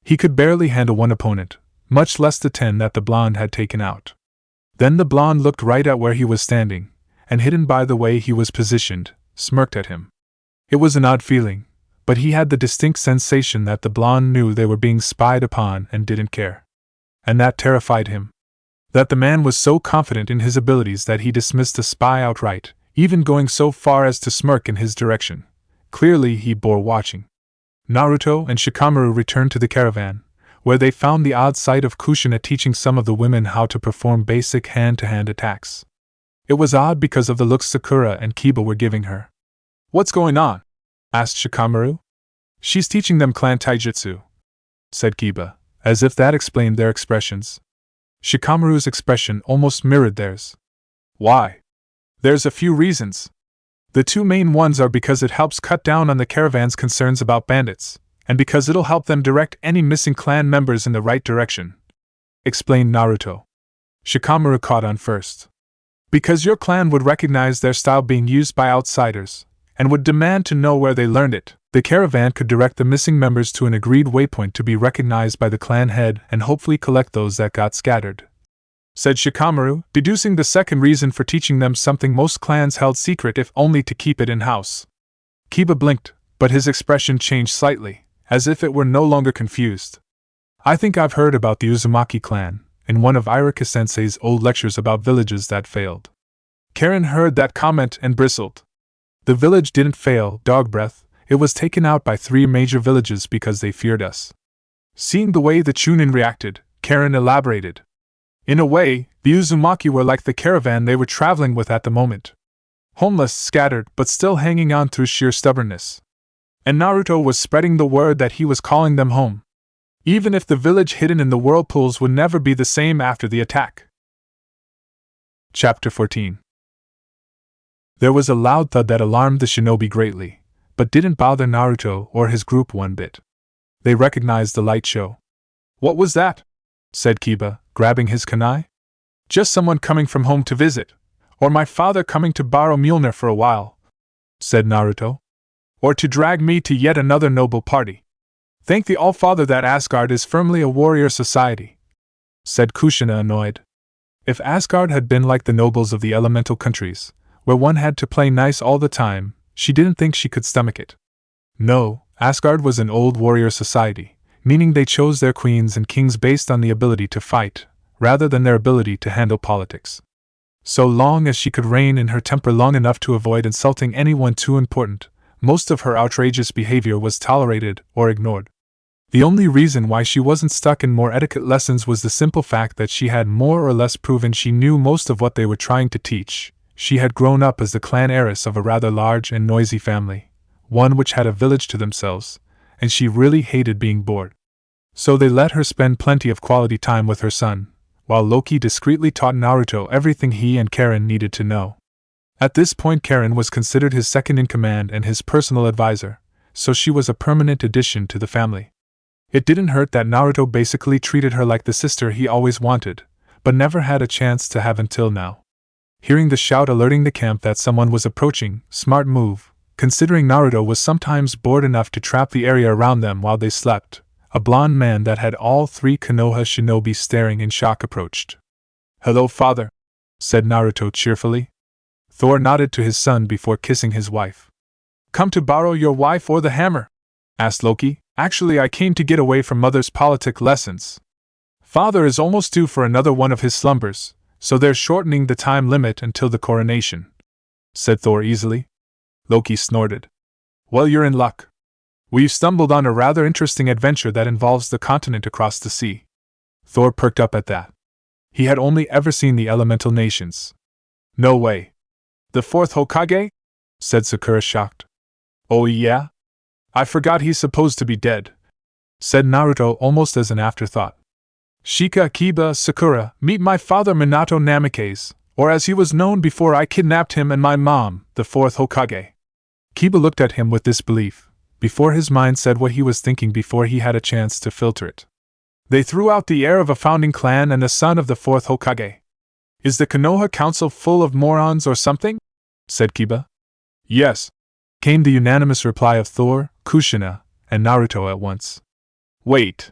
He could barely handle one opponent, much less the 10 that the blonde had taken out. Then the blonde looked right at where he was standing, and hidden by the way he was positioned, smirked at him. It was an odd feeling, but he had the distinct sensation that the blonde knew they were being spied upon and didn't care. And that terrified him. That the man was so confident in his abilities that he dismissed the spy outright, even going so far as to smirk in his direction. Clearly he bore watching. Naruto and Shikamaru returned to the caravan, where they found the odd sight of Kushina teaching some of the women how to perform basic hand-to-hand attacks. It was odd because of the looks Sakura and Kiba were giving her. "What's going on?" asked Shikamaru. "She's teaching them clan taijutsu," said Kiba, as if that explained their expressions. Shikamaru's expression almost mirrored theirs. "Why?" "There's a few reasons. The two main ones are because it helps cut down on the caravan's concerns about bandits, and because it'll help them direct any missing clan members in the right direction," explained Naruto. Shikamaru caught on first. "Because your clan would recognize their style being used by outsiders, and would demand to know where they learned it. The caravan could direct the missing members to an agreed waypoint to be recognized by the clan head and hopefully collect those that got scattered," said Shikamaru, deducing the second reason for teaching them something most clans held secret if only to keep it in-house. Kiba blinked, but his expression changed slightly, as if it were no longer confused. "I think I've heard about the Uzumaki clan, in one of Irika-sensei's old lectures about villages that failed." Karen heard that comment and bristled. "The village didn't fail, dog breath. It was taken out by 3 major villages because they feared us." Seeing the way the Chunin reacted, Karen elaborated. "In a way, the Uzumaki were like the caravan they were traveling with at the moment. Homeless, scattered, but still hanging on through sheer stubbornness. And Naruto was spreading the word that he was calling them home. Even if the village hidden in the whirlpools would never be the same after the attack." Chapter 14. There was a loud thud that alarmed the shinobi greatly, but didn't bother Naruto or his group one bit. They recognized the light show. "What was that?" said Kiba, grabbing his kunai. "Just someone coming from home to visit, or my father coming to borrow Mjolnir for a while," said Naruto. "Or to drag me to yet another noble party. Thank the Allfather that Asgard is firmly a warrior society," said Kushina, annoyed. If Asgard had been like the nobles of the elemental countries, where one had to play nice all the time, she didn't think she could stomach it. No, Asgard was an old warrior society, meaning they chose their queens and kings based on the ability to fight, rather than their ability to handle politics. So long as she could rein in her temper long enough to avoid insulting anyone too important, most of her outrageous behavior was tolerated or ignored. The only reason why she wasn't stuck in more etiquette lessons was the simple fact that she had more or less proven she knew most of what they were trying to teach. She had grown up as the clan heiress of a rather large and noisy family, one which had a village to themselves, and she really hated being bored. So they let her spend plenty of quality time with her son, while Loki discreetly taught Naruto everything he and Karen needed to know. At this point, Karen was considered his second-in-command and his personal advisor, so she was a permanent addition to the family. It didn't hurt that Naruto basically treated her like the sister he always wanted, but never had a chance to have until now. Hearing the shout alerting the camp that someone was approaching, smart move, considering Naruto was sometimes bored enough to trap the area around them while they slept, a blond man that had all three Konoha shinobi staring in shock approached. "Hello, father," said Naruto cheerfully. Thor nodded to his son before kissing his wife. "Come to borrow your wife or the hammer?" asked Loki. "Actually, I came to get away from mother's politic lessons. Father is almost due for another one of his slumbers, so they're shortening the time limit until the coronation," said Thor easily. Loki snorted. "Well, you're in luck. We've stumbled on a rather interesting adventure that involves the continent across the sea." Thor perked up at that. He had only ever seen the elemental nations. "No way. The Fourth Hokage?" said Sakura shocked. "Oh yeah? I forgot he's supposed to be dead," said Naruto almost as an afterthought. "Shika Akiba Sakura, meet my father Minato Namikaze, or as he was known before I kidnapped him, and my mom, the Fourth Hokage." Kiba looked at him with disbelief, before his mind said what he was thinking before he had a chance to filter it. "They threw out the heir of a founding clan and the son of the Fourth Hokage. Is the Konoha Council full of morons or something?" said Kiba. "Yes," came the unanimous reply of Thor, Kushina, and Naruto at once. "Wait.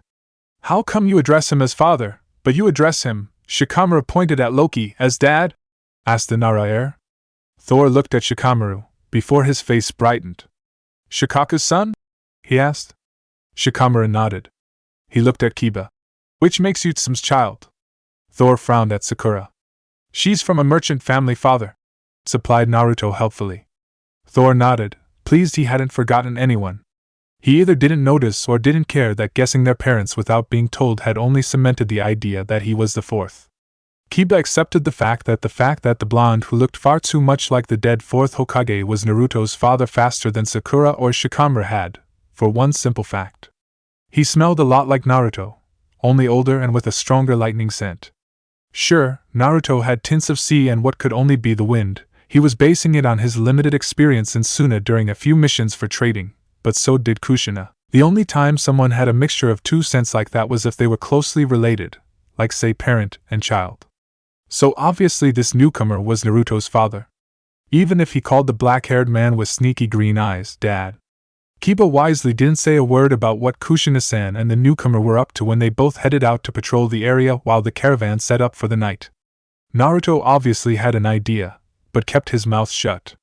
How come you address him as father, but you address him," Shikamaru pointed at Loki, "as dad?" asked the Nara heir. Thor looked at Shikamaru, before his face brightened. "Shikaku's son?" he asked. Shikamaru nodded. He looked at Kiba. "Which makes you Tsume's child?" Thor frowned at Sakura. "She's from a merchant family, father," supplied Naruto helpfully. Thor nodded, pleased he hadn't forgotten anyone. He either didn't notice or didn't care that guessing their parents without being told had only cemented the idea that he was the fourth. Kiba accepted the fact that the blonde who looked far too much like the dead Fourth Hokage was Naruto's father faster than Sakura or Shikamaru had, for one simple fact. He smelled a lot like Naruto, only older and with a stronger lightning scent. Sure, Naruto had tints of sea and what could only be the wind. He was basing it on his limited experience in Suna during a few missions for trading, but so did Kushina. The only time someone had a mixture of two scents like that was if they were closely related, like say parent and child. So obviously this newcomer was Naruto's father. Even if he called the black-haired man with sneaky green eyes Dad. Kiba wisely didn't say a word about what Kushina-san and the newcomer were up to when they both headed out to patrol the area while the caravan set up for the night. Naruto obviously had an idea, but kept his mouth shut.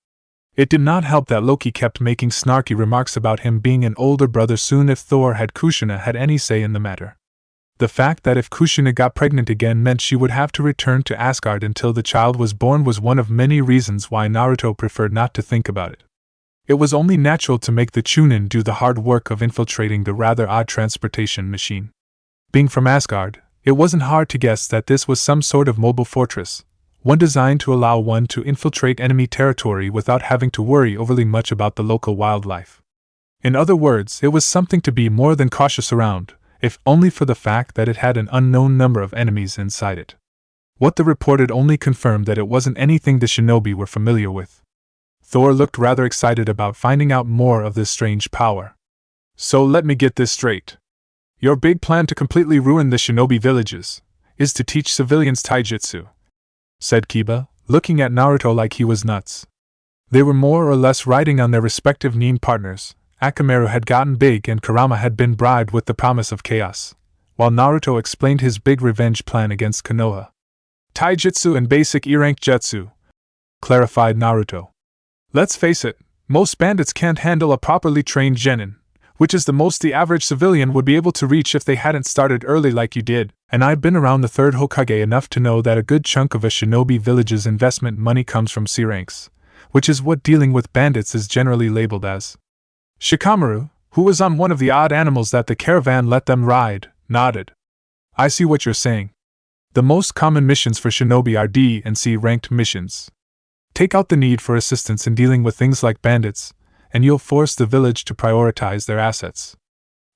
It did not help that Loki kept making snarky remarks about him being an older brother soon if Thor had Kushina had any say in the matter. The fact that if Kushina got pregnant again meant she would have to return to Asgard until the child was born was one of many reasons why Naruto preferred not to think about it. It was only natural to make the Chunin do the hard work of infiltrating the rather odd transportation machine. Being from Asgard, it wasn't hard to guess that this was some sort of mobile fortress, one designed to allow one to infiltrate enemy territory without having to worry overly much about the local wildlife. In other words, it was something to be more than cautious around, if only for the fact that it had an unknown number of enemies inside it. What the reported only confirmed that it wasn't anything the shinobi were familiar with. Thor looked rather excited about finding out more of this strange power. "So let me get this straight. Your big plan to completely ruin the shinobi villages is to teach civilians taijutsu," said Kiba, looking at Naruto like he was nuts. They were more or less riding on their respective nin partners. Akamaru had gotten big and Kurama had been bribed with the promise of chaos, while Naruto explained his big revenge plan against Konoha. "Taijutsu and basic E-rank jutsu," clarified Naruto. "Let's face it, most bandits can't handle a properly trained genin, which is the most the average civilian would be able to reach if they hadn't started early like you did, and I've been around the third Hokage enough to know that a good chunk of a shinobi village's investment money comes from C ranks, which is what dealing with bandits is generally labeled as." Shikamaru, who was on one of the odd animals that the caravan let them ride, nodded. I see what you're saying. The most common missions for shinobi are D and C ranked missions. Take out the need for assistance in dealing with things like bandits, and you'll force the village to prioritize their assets.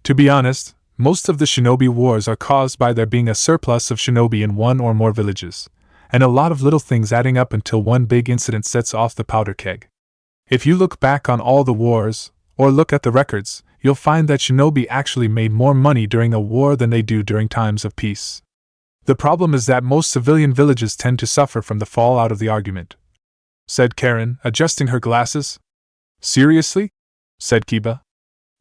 To be honest, most of the shinobi wars are caused by there being a surplus of shinobi in one or more villages, and a lot of little things adding up until one big incident sets off the powder keg. If you look back on all the wars, or look at the records, you'll find that shinobi actually made more money during a war than they do during times of peace. The problem is that most civilian villages tend to suffer from the fallout of the argument, said Karen, adjusting her glasses. Seriously? Said Kiba.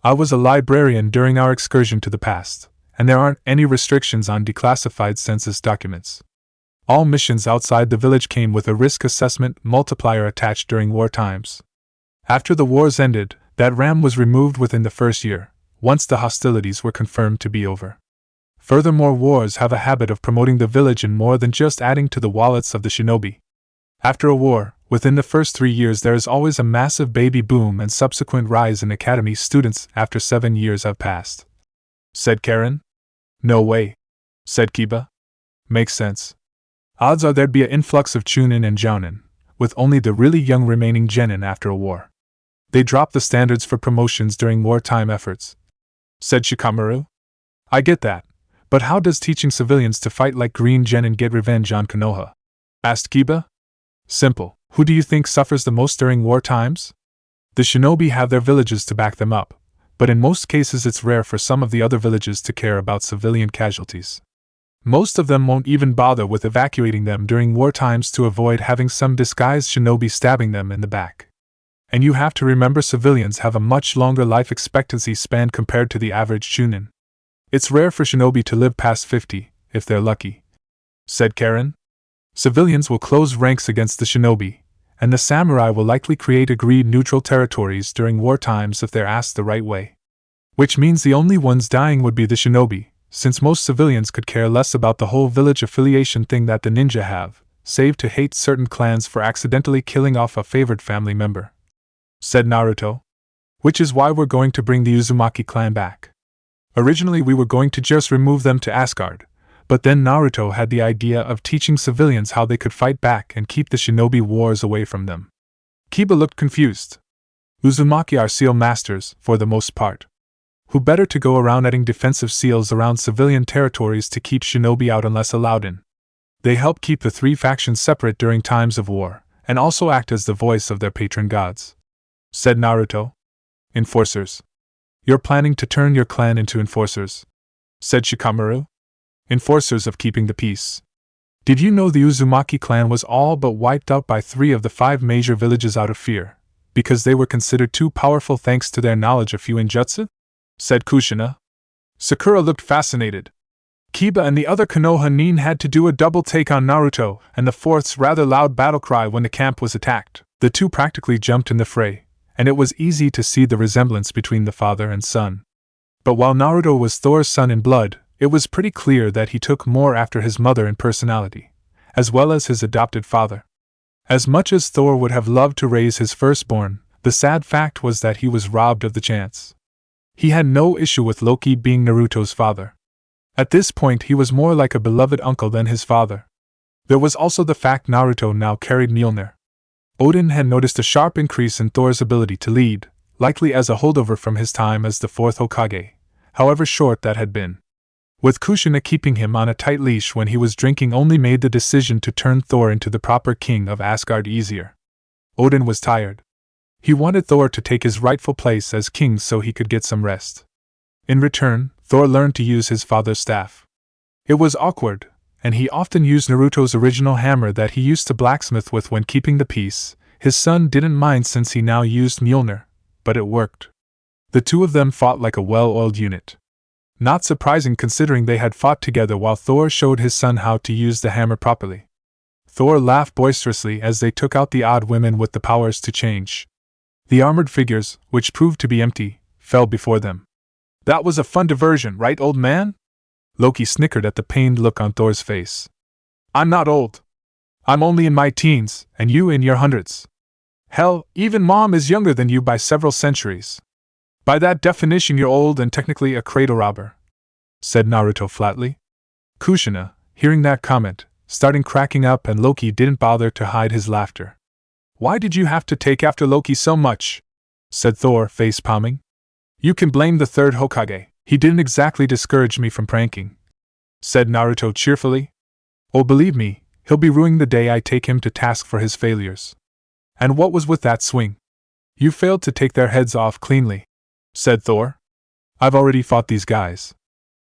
I was a librarian during our excursion to the past, and there aren't any restrictions on declassified census documents. All missions outside the village came with a risk assessment multiplier attached during war times. After the wars ended, that RAM was removed within the first year, once the hostilities were confirmed to be over. Furthermore, wars have a habit of promoting the village in more than just adding to the wallets of the shinobi. After a war, within the first 3 years there is always a massive baby boom and subsequent rise in academy students after 7 years have passed. Said Karen. No way. Said Kiba. Makes sense. Odds are there'd be an influx of chunin and jounin, with only the really young remaining genin after a war. They drop the standards for promotions during wartime efforts. Said Shikamaru. I get that, but how does teaching civilians to fight like green genin get revenge on Konoha? Asked Kiba. Simple. Who do you think suffers the most during war times? The shinobi have their villages to back them up, but in most cases it's rare for some of the other villages to care about civilian casualties. Most of them won't even bother with evacuating them during war times to avoid having some disguised shinobi stabbing them in the back. And you have to remember civilians have a much longer life expectancy span compared to the average chunin. It's rare for shinobi to live past 50, if they're lucky. Said Karen. Civilians will close ranks against the shinobi, and the samurai will likely create agreed neutral territories during war times if they're asked the right way. Which means the only ones dying would be the shinobi, since most civilians could care less about the whole village affiliation thing that the ninja have, save to hate certain clans for accidentally killing off a favored family member. Said Naruto. Which is why we're going to bring the Uzumaki clan back. Originally we were going to just remove them to Asgard, but then Naruto had the idea of teaching civilians how they could fight back and keep the shinobi wars away from them. Kiba looked confused. Uzumaki are seal masters, for the most part. Who better to go around adding defensive seals around civilian territories to keep shinobi out unless allowed in? They help keep the three factions separate during times of war, and also act as the voice of their patron gods. Said Naruto. Enforcers. You're planning to turn your clan into enforcers? Said Shikamaru. Enforcers of keeping the peace. Did you know the Uzumaki clan was all but wiped out by 3 of the 5 major villages out of fear, because they were considered too powerful thanks to their knowledge of Fuinjutsu? Said Kushina. Sakura looked fascinated. Kiba and the other Konoha nin had to do a double take on Naruto and the fourth's rather loud battle cry when the camp was attacked. The two practically jumped in the fray, and it was easy to see the resemblance between the father and son. But while Naruto was Thor's son in blood, it was pretty clear that he took more after his mother in personality, as well as his adopted father. As much as Thor would have loved to raise his firstborn, the sad fact was that he was robbed of the chance. He had no issue with Loki being Naruto's father. At this point he was more like a beloved uncle than his father. There was also the fact Naruto now carried Mjolnir. Odin had noticed a sharp increase in Thor's ability to lead, likely as a holdover from his time as the Fourth Hokage, however short that had been. With Kushina keeping him on a tight leash when he was drinking only made the decision to turn Thor into the proper king of Asgard easier. Odin was tired. He wanted Thor to take his rightful place as king so he could get some rest. In return, Thor learned to use his father's staff. It was awkward, and he often used Naruto's original hammer that he used to blacksmith with when keeping the peace. His son didn't mind since he now used Mjolnir, but it worked. The two of them fought like a well-oiled unit. Not surprising considering they had fought together while Thor showed his son how to use the hammer properly. Thor laughed boisterously as they took out the odd women with the powers to change. The armored figures, which proved to be empty, fell before them. That was a fun diversion, right, old man? Loki snickered at the pained look on Thor's face. I'm not old. I'm only in my teens, and you in your hundreds. Hell, even Mom is younger than you by several centuries. By that definition, you're old and technically a cradle robber, said Naruto flatly. Kushina, hearing that comment, started cracking up, and Loki didn't bother to hide his laughter. Why did you have to take after Loki so much? Said Thor, face palming. You can blame the third Hokage. He didn't exactly discourage me from pranking, said Naruto cheerfully. Oh, believe me, he'll be ruining the day I take him to task for his failures. And what was with that swing? You failed to take their heads off cleanly, said Thor. I've already fought these guys.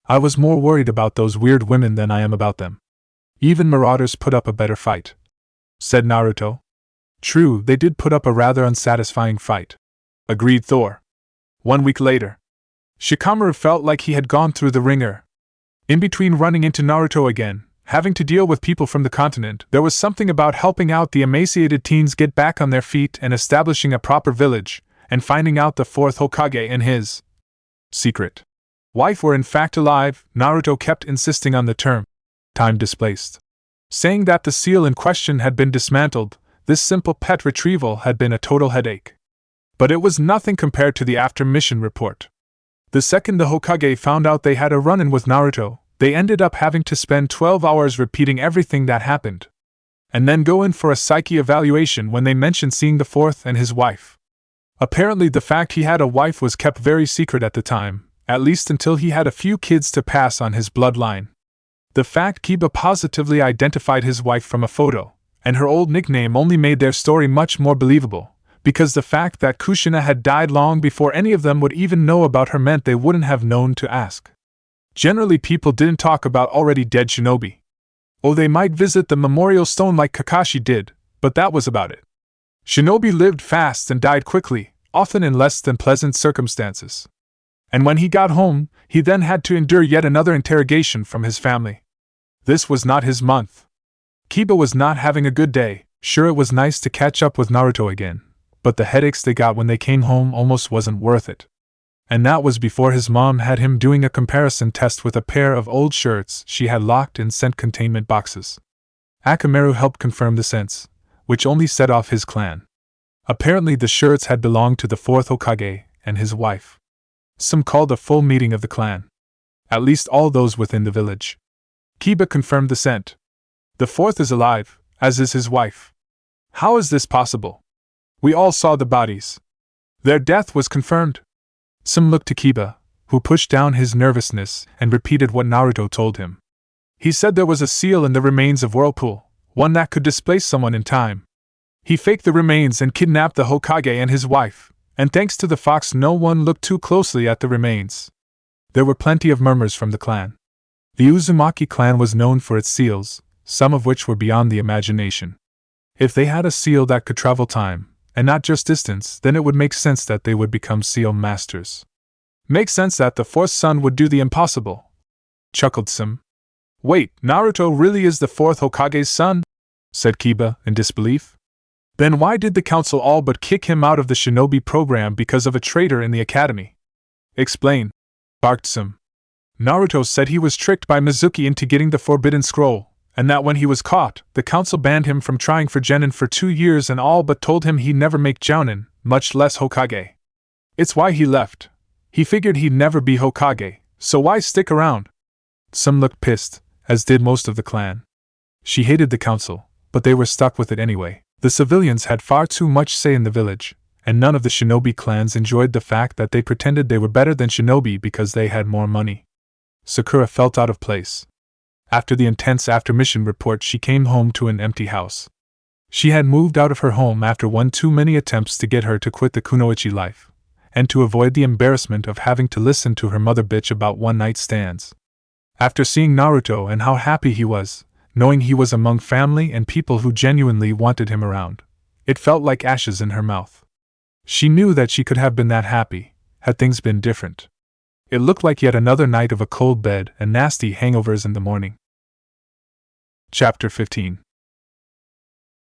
I was more worried about those weird women than I am about them. Even marauders put up a better fight, said Naruto. True, they did put up a rather unsatisfying fight, agreed Thor. 1 week later, Shikamaru felt like he had gone through the ringer. In between running into Naruto again, having to deal with people from the continent, there was something about helping out the emaciated teens get back on their feet and establishing a proper village, and finding out the fourth Hokage and his secret wife were in fact alive. Naruto kept insisting on the term time displaced, saying that the seal in question had been dismantled. This simple pet retrieval had been a total headache. But it was nothing compared to the after-mission report. The second the Hokage found out they had a run-in with Naruto, they ended up having to spend 12 hours repeating everything that happened, and then go in for a psyche evaluation when they mentioned seeing the fourth and his wife. Apparently the fact he had a wife was kept very secret at the time, at least until he had a few kids to pass on his bloodline. The fact Kiba positively identified his wife from a photo, and her old nickname only made their story much more believable, because the fact that Kushina had died long before any of them would even know about her meant they wouldn't have known to ask. Generally, people didn't talk about already dead shinobi. Oh, they might visit the memorial stone like Kakashi did, but that was about it. Shinobi lived fast and died quickly, often in less than pleasant circumstances. And when he got home, he then had to endure yet another interrogation from his family. This was not his month. Kiba was not having a good day. Sure, it was nice to catch up with Naruto again, but the headaches they got when they came home almost wasn't worth it. And that was before his mom had him doing a comparison test with a pair of old shirts she had locked in scent containment boxes. Akamaru helped confirm the scents, which only set off his clan. Apparently the shirts had belonged to the fourth Hokage and his wife. Some called a full meeting of the clan. At least all those within the village. Kiba confirmed the scent. The fourth is alive, as is his wife. How is this possible? We all saw the bodies. Their death was confirmed. Some looked to Kiba, who pushed down his nervousness and repeated what Naruto told him. He said there was a seal in the remains of Whirlpool, one that could displace someone in time. He faked the remains and kidnapped the Hokage and his wife, and thanks to the fox no one looked too closely at the remains. There were plenty of murmurs from the clan. The Uzumaki clan was known for its seals, some of which were beyond the imagination. If they had a seal that could travel time, and not just distance, then it would make sense that they would become seal masters. Makes sense that the fourth son would do the impossible, chuckled Sim. Wait, Naruto really is the fourth Hokage's son? Said Kiba, in disbelief. Then why did the council all but kick him out of the shinobi program because of a traitor in the academy? Explain, barked Sim. Naruto said he was tricked by Mizuki into getting the forbidden scroll, and that when he was caught, the council banned him from trying for genin for 2 years and all but told him he'd never make jounin, much less Hokage. It's why he left. He figured he'd never be Hokage, so why stick around? Some looked pissed, as did most of the clan. She hated the council, but they were stuck with it anyway. The civilians had far too much say in the village, and none of the shinobi clans enjoyed the fact that they pretended they were better than shinobi because they had more money. Sakura felt out of place. After the intense after-mission report, she came home to an empty house. She had moved out of her home after one too many attempts to get her to quit the kunoichi life, and to avoid the embarrassment of having to listen to her mother bitch about one-night stands. After seeing Naruto and how happy he was, knowing he was among family and people who genuinely wanted him around, it felt like ashes in her mouth. She knew that she could have been that happy, had things been different. It looked like yet another night of a cold bed and nasty hangovers in the morning. Chapter 15.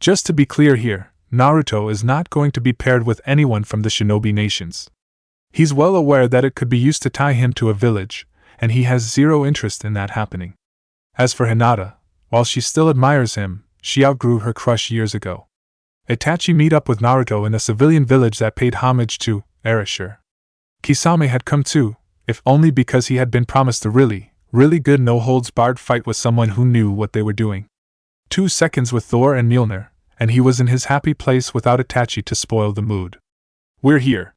Just to be clear here, Naruto is not going to be paired with anyone from the shinobi nations. He's well aware that it could be used to tie him to a village, and he has zero interest in that happening. As for Hinata, while she still admires him, she outgrew her crush years ago. Itachi meet up with Naruto in a civilian village that paid homage to Erasure. Kisame had come too, if only because he had been promised a really good no-holds-barred fight with someone who knew what they were doing. 2 seconds with Thor and Mjolnir, and he was in his happy place without Itachi to spoil the mood. We're here.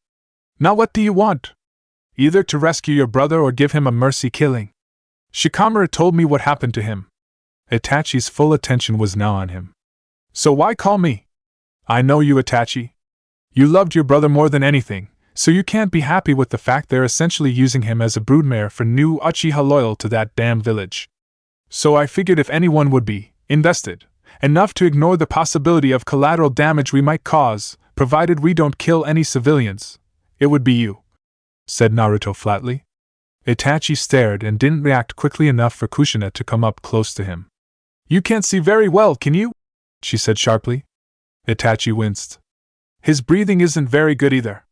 Now what do you want? Either to rescue your brother or give him a mercy killing. Shikamaru told me what happened to him. Itachi's full attention was now on him. So why call me? I know you, Itachi. You loved your brother more than anything, so you can't be happy with the fact they're essentially using him as a broodmare for new Uchiha loyal to that damn village. So I figured if anyone would be invested enough to ignore the possibility of collateral damage we might cause, provided we don't kill any civilians, it would be you, said Naruto flatly. Itachi stared and didn't react quickly enough for Kushina to come up close to him. You can't see very well, can you? She said sharply. Itachi winced. His breathing isn't very good either.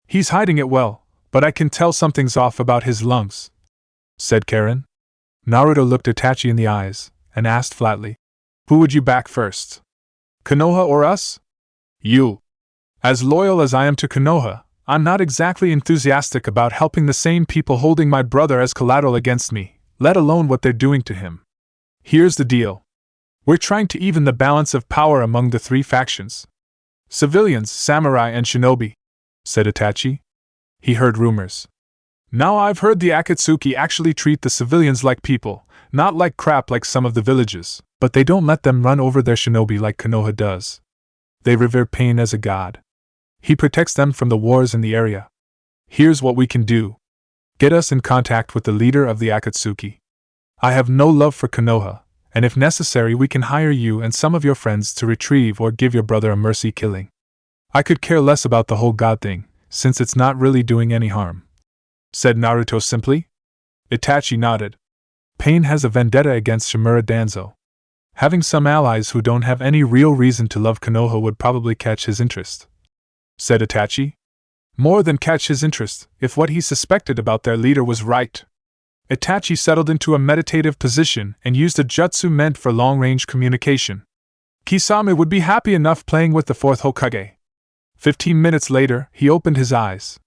He's hiding it well, but I can tell something's off about his lungs, said Karen. Naruto looked Itachi in the eyes and asked flatly, who would you back first? Konoha or us? You. As loyal as I am to Konoha, I'm not exactly enthusiastic about helping the same people holding my brother as collateral against me, let alone what they're doing to him. Here's the deal. We're trying to even the balance of power among the 3 factions. Civilians, samurai, and shinobi, said Itachi. He heard rumors. Now I've heard the Akatsuki actually treat the civilians like people, not like crap like some of the villages, but they don't let them run over their shinobi like Konoha does. They revere Pain as a god. He protects them from the wars in the area. Here's what we can do. Get us in contact with the leader of the Akatsuki. I have no love for Konoha, and if necessary we can hire you and some of your friends to retrieve or give your brother a mercy killing. I could care less about the whole god thing, since it's not really doing any harm, said Naruto simply. Itachi nodded. Pain has a vendetta against Shimura Danzo. Having some allies who don't have any real reason to love Konoha would probably catch his interest, said Itachi. More than catch his interest, if what he suspected about their leader was right. Itachi settled into a meditative position and used a jutsu meant for long-range communication. Kisame would be happy enough playing with the Fourth Hokage. 15 minutes later, he opened his eyes.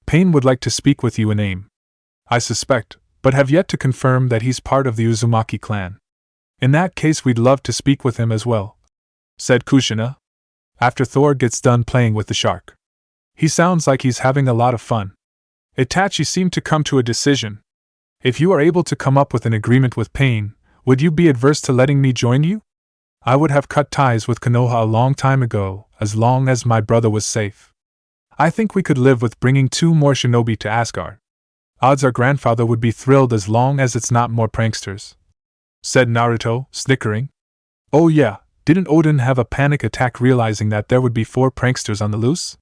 Pain would like to speak with you in name. I suspect, but have yet to confirm that he's part of the Uzumaki clan. In that case we'd love to speak with him as well, said Kushina. After Thor gets done playing with the shark. He sounds like he's having a lot of fun. Itachi seemed to come to a decision. If you are able to come up with an agreement with Pain, would you be adverse to letting me join you? I would have cut ties with Konoha a long time ago, as long as my brother was safe. I think we could live with bringing 2 more shinobi to Asgard. Odds our grandfather would be thrilled as long as it's not more pranksters, said Naruto, snickering. Oh yeah, didn't Odin have a panic attack realizing that there would be 4 pranksters on the loose?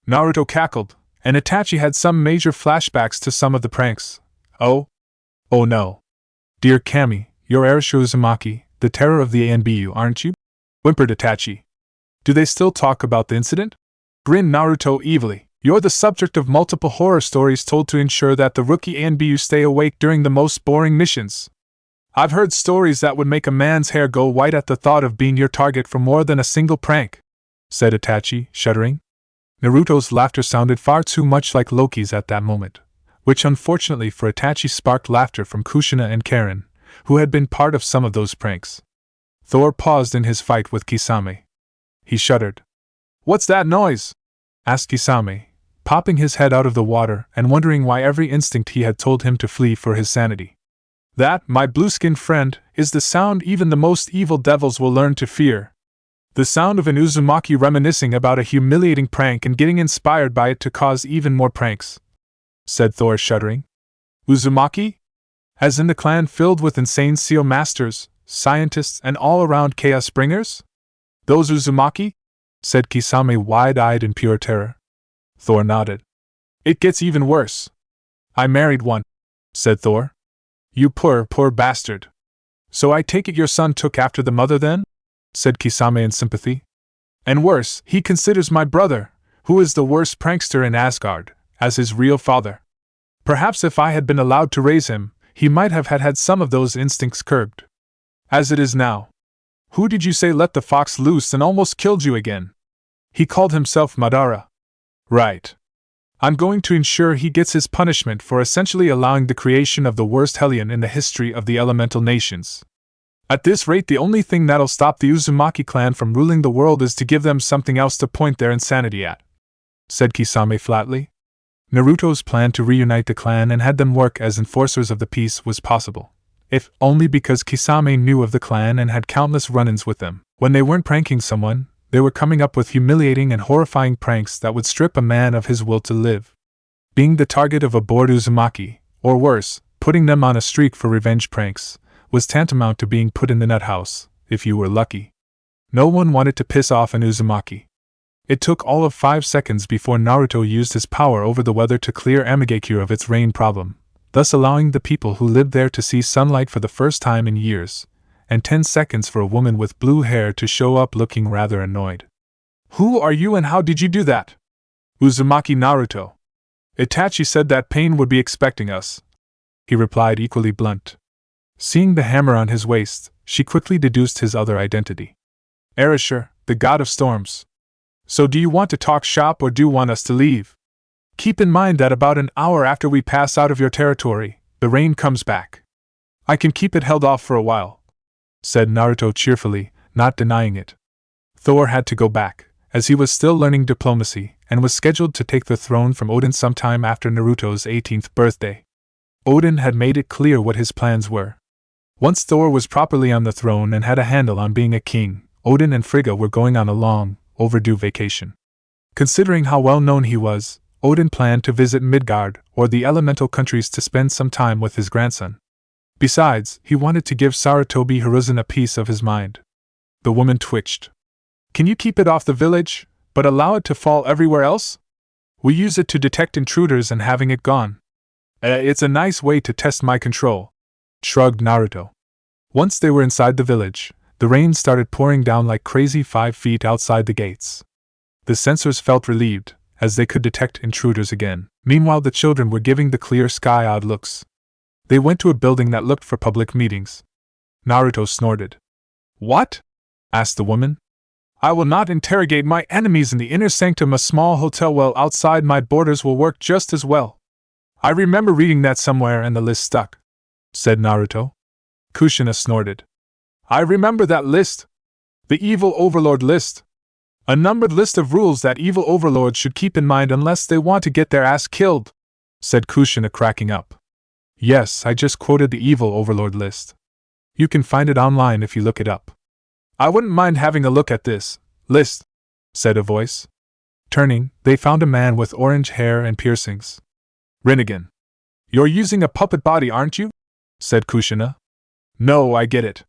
Naruto cackled, and Itachi had some major flashbacks to some of the pranks. Oh no. Dear Kami, you're Arisho Uzumaki, the terror of the ANBU, aren't you? Whimpered Itachi. Do they still talk about the incident? Grinned Naruto evilly. You're the subject of multiple horror stories told to ensure that the rookie ANBU stay awake during the most boring missions. I've heard stories that would make a man's hair go white at the thought of being your target for more than a single prank, said Itachi, shuddering. Naruto's laughter sounded far too much like Loki's at that moment, which unfortunately for Itachi sparked laughter from Kushina and Karen, who had been part of some of those pranks. Thor paused in his fight with Kisame. He shuddered. What's that noise? Asked Kisame, popping his head out of the water and wondering why every instinct he had told him to flee for his sanity. That, my blue-skinned friend, is the sound even the most evil devils will learn to fear. The sound of an Uzumaki reminiscing about a humiliating prank and getting inspired by it to cause even more pranks, said Thor, shuddering. Uzumaki? As in the clan filled with insane seal masters, scientists, and all-around chaos bringers? Those Uzumaki? Said Kisame, wide-eyed in pure terror. Thor nodded. It gets even worse. I married one, said Thor. You poor bastard. So I take it your son took after the mother then? Said Kisame in sympathy. And worse, he considers my brother, who is the worst prankster in Asgard, as his real father. Perhaps if I had been allowed to raise him, he might have had some of those instincts curbed. As it is now. Who did you say let the fox loose and almost killed you again? He called himself Madara. Right. I'm going to ensure he gets his punishment for essentially allowing the creation of the worst hellion in the history of the elemental nations. At this rate, the only thing that'll stop the Uzumaki clan from ruling the world is to give them something else to point their insanity at," said Kisame flatly. Naruto's plan to reunite the clan and had them work as enforcers of the peace was possible, if only because Kisame knew of the clan and had countless run-ins with them. When they weren't pranking someone, they were coming up with humiliating and horrifying pranks that would strip a man of his will to live. Being the target of a bored Uzumaki, or worse, putting them on a streak for revenge pranks, was tantamount to being put in the nut house, if you were lucky. No one wanted to piss off an Uzumaki. It took all of 5 seconds before Naruto used his power over the weather to clear Amigakure of its rain problem, thus allowing the people who lived there to see sunlight for the first time in years, and 10 seconds for a woman with blue hair to show up looking rather annoyed. "Who are you and how did you do that?" "Uzumaki Naruto. Itachi said that Pain would be expecting us," he replied, equally blunt. Seeing the hammer on his waist, she quickly deduced his other identity. "Erasure, the god of storms. So do you want to talk shop or do you want us to leave? Keep in mind that about an hour after we pass out of your territory, the rain comes back. I can keep it held off for a while," said Naruto cheerfully, not denying it. Thor had to go back, as he was still learning diplomacy, and was scheduled to take the throne from Odin sometime after Naruto's 18th birthday. Odin had made it clear what his plans were. Once Thor was properly on the throne and had a handle on being a king, Odin and Frigga were going on a long, overdue vacation. Considering how well known he was, Odin planned to visit Midgard or the elemental countries to spend some time with his grandson. Besides, he wanted to give Sarutobi Hiruzen a piece of his mind. The woman twitched. "Can you keep it off the village, but allow it to fall everywhere else? We use it to detect intruders and having it gone. It's a nice way to test my control," shrugged Naruto. Once they were inside the village, the rain started pouring down like crazy 5 feet outside the gates. The sensors felt relieved, as they could detect intruders again. Meanwhile, the children were giving the clear sky odd looks. They went to a building that looked for public meetings. Naruto snorted. "What?" asked the woman. "I will not interrogate my enemies in the inner sanctum. A small hotel well outside my borders will work just as well. I remember reading that somewhere and the list stuck," said Naruto. Kushina snorted. "I remember that list. The evil overlord list. A numbered list of rules that evil overlords should keep in mind unless they want to get their ass killed," said Kushina, cracking up. "Yes, I just quoted the evil overlord list. You can find it online if you look it up." "I wouldn't mind having a look at this list," said a voice. Turning, they found a man with orange hair and piercings. "Rinnegan. You're using a puppet body, aren't you?" said Kushina. "No, I get it.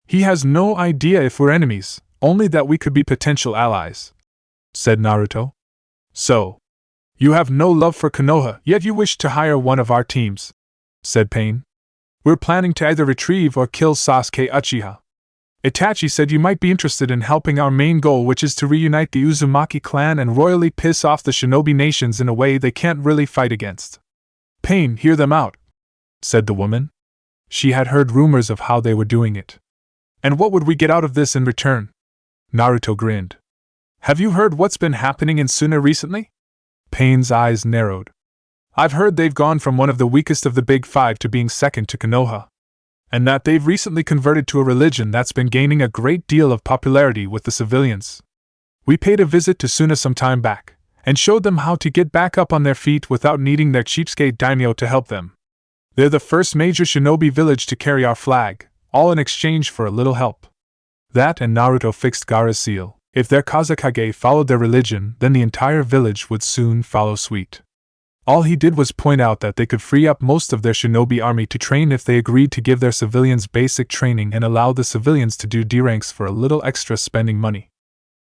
He has no idea if we're enemies, only that we could be potential allies," said Naruto. "So, you have no love for Konoha, yet you wish to hire one of our teams," said Pain. "We're planning to either retrieve or kill Sasuke Uchiha. Itachi said you might be interested in helping our main goal, which is to reunite the Uzumaki clan and royally piss off the shinobi nations in a way they can't really fight against." "Pain, hear them out," said the woman. She had heard rumors of how they were doing it. "And what would we get out of this in return?" Naruto grinned. "Have you heard what's been happening in Suna recently?" Pain's eyes narrowed. "I've heard they've gone from one of the weakest of the Big Five to being second to Konoha. And that they've recently converted to a religion that's been gaining a great deal of popularity with the civilians. We paid a visit to Suna some time back, and showed them how to get back up on their feet without needing their cheapskate daimyo to help them. They're the first major shinobi village to carry our flag, all in exchange for a little help." That and Naruto fixed Gaara's seal. If their Kazekage followed their religion, then the entire village would soon follow suit. All he did was point out that they could free up most of their shinobi army to train if they agreed to give their civilians basic training and allow the civilians to do D-ranks for a little extra spending money.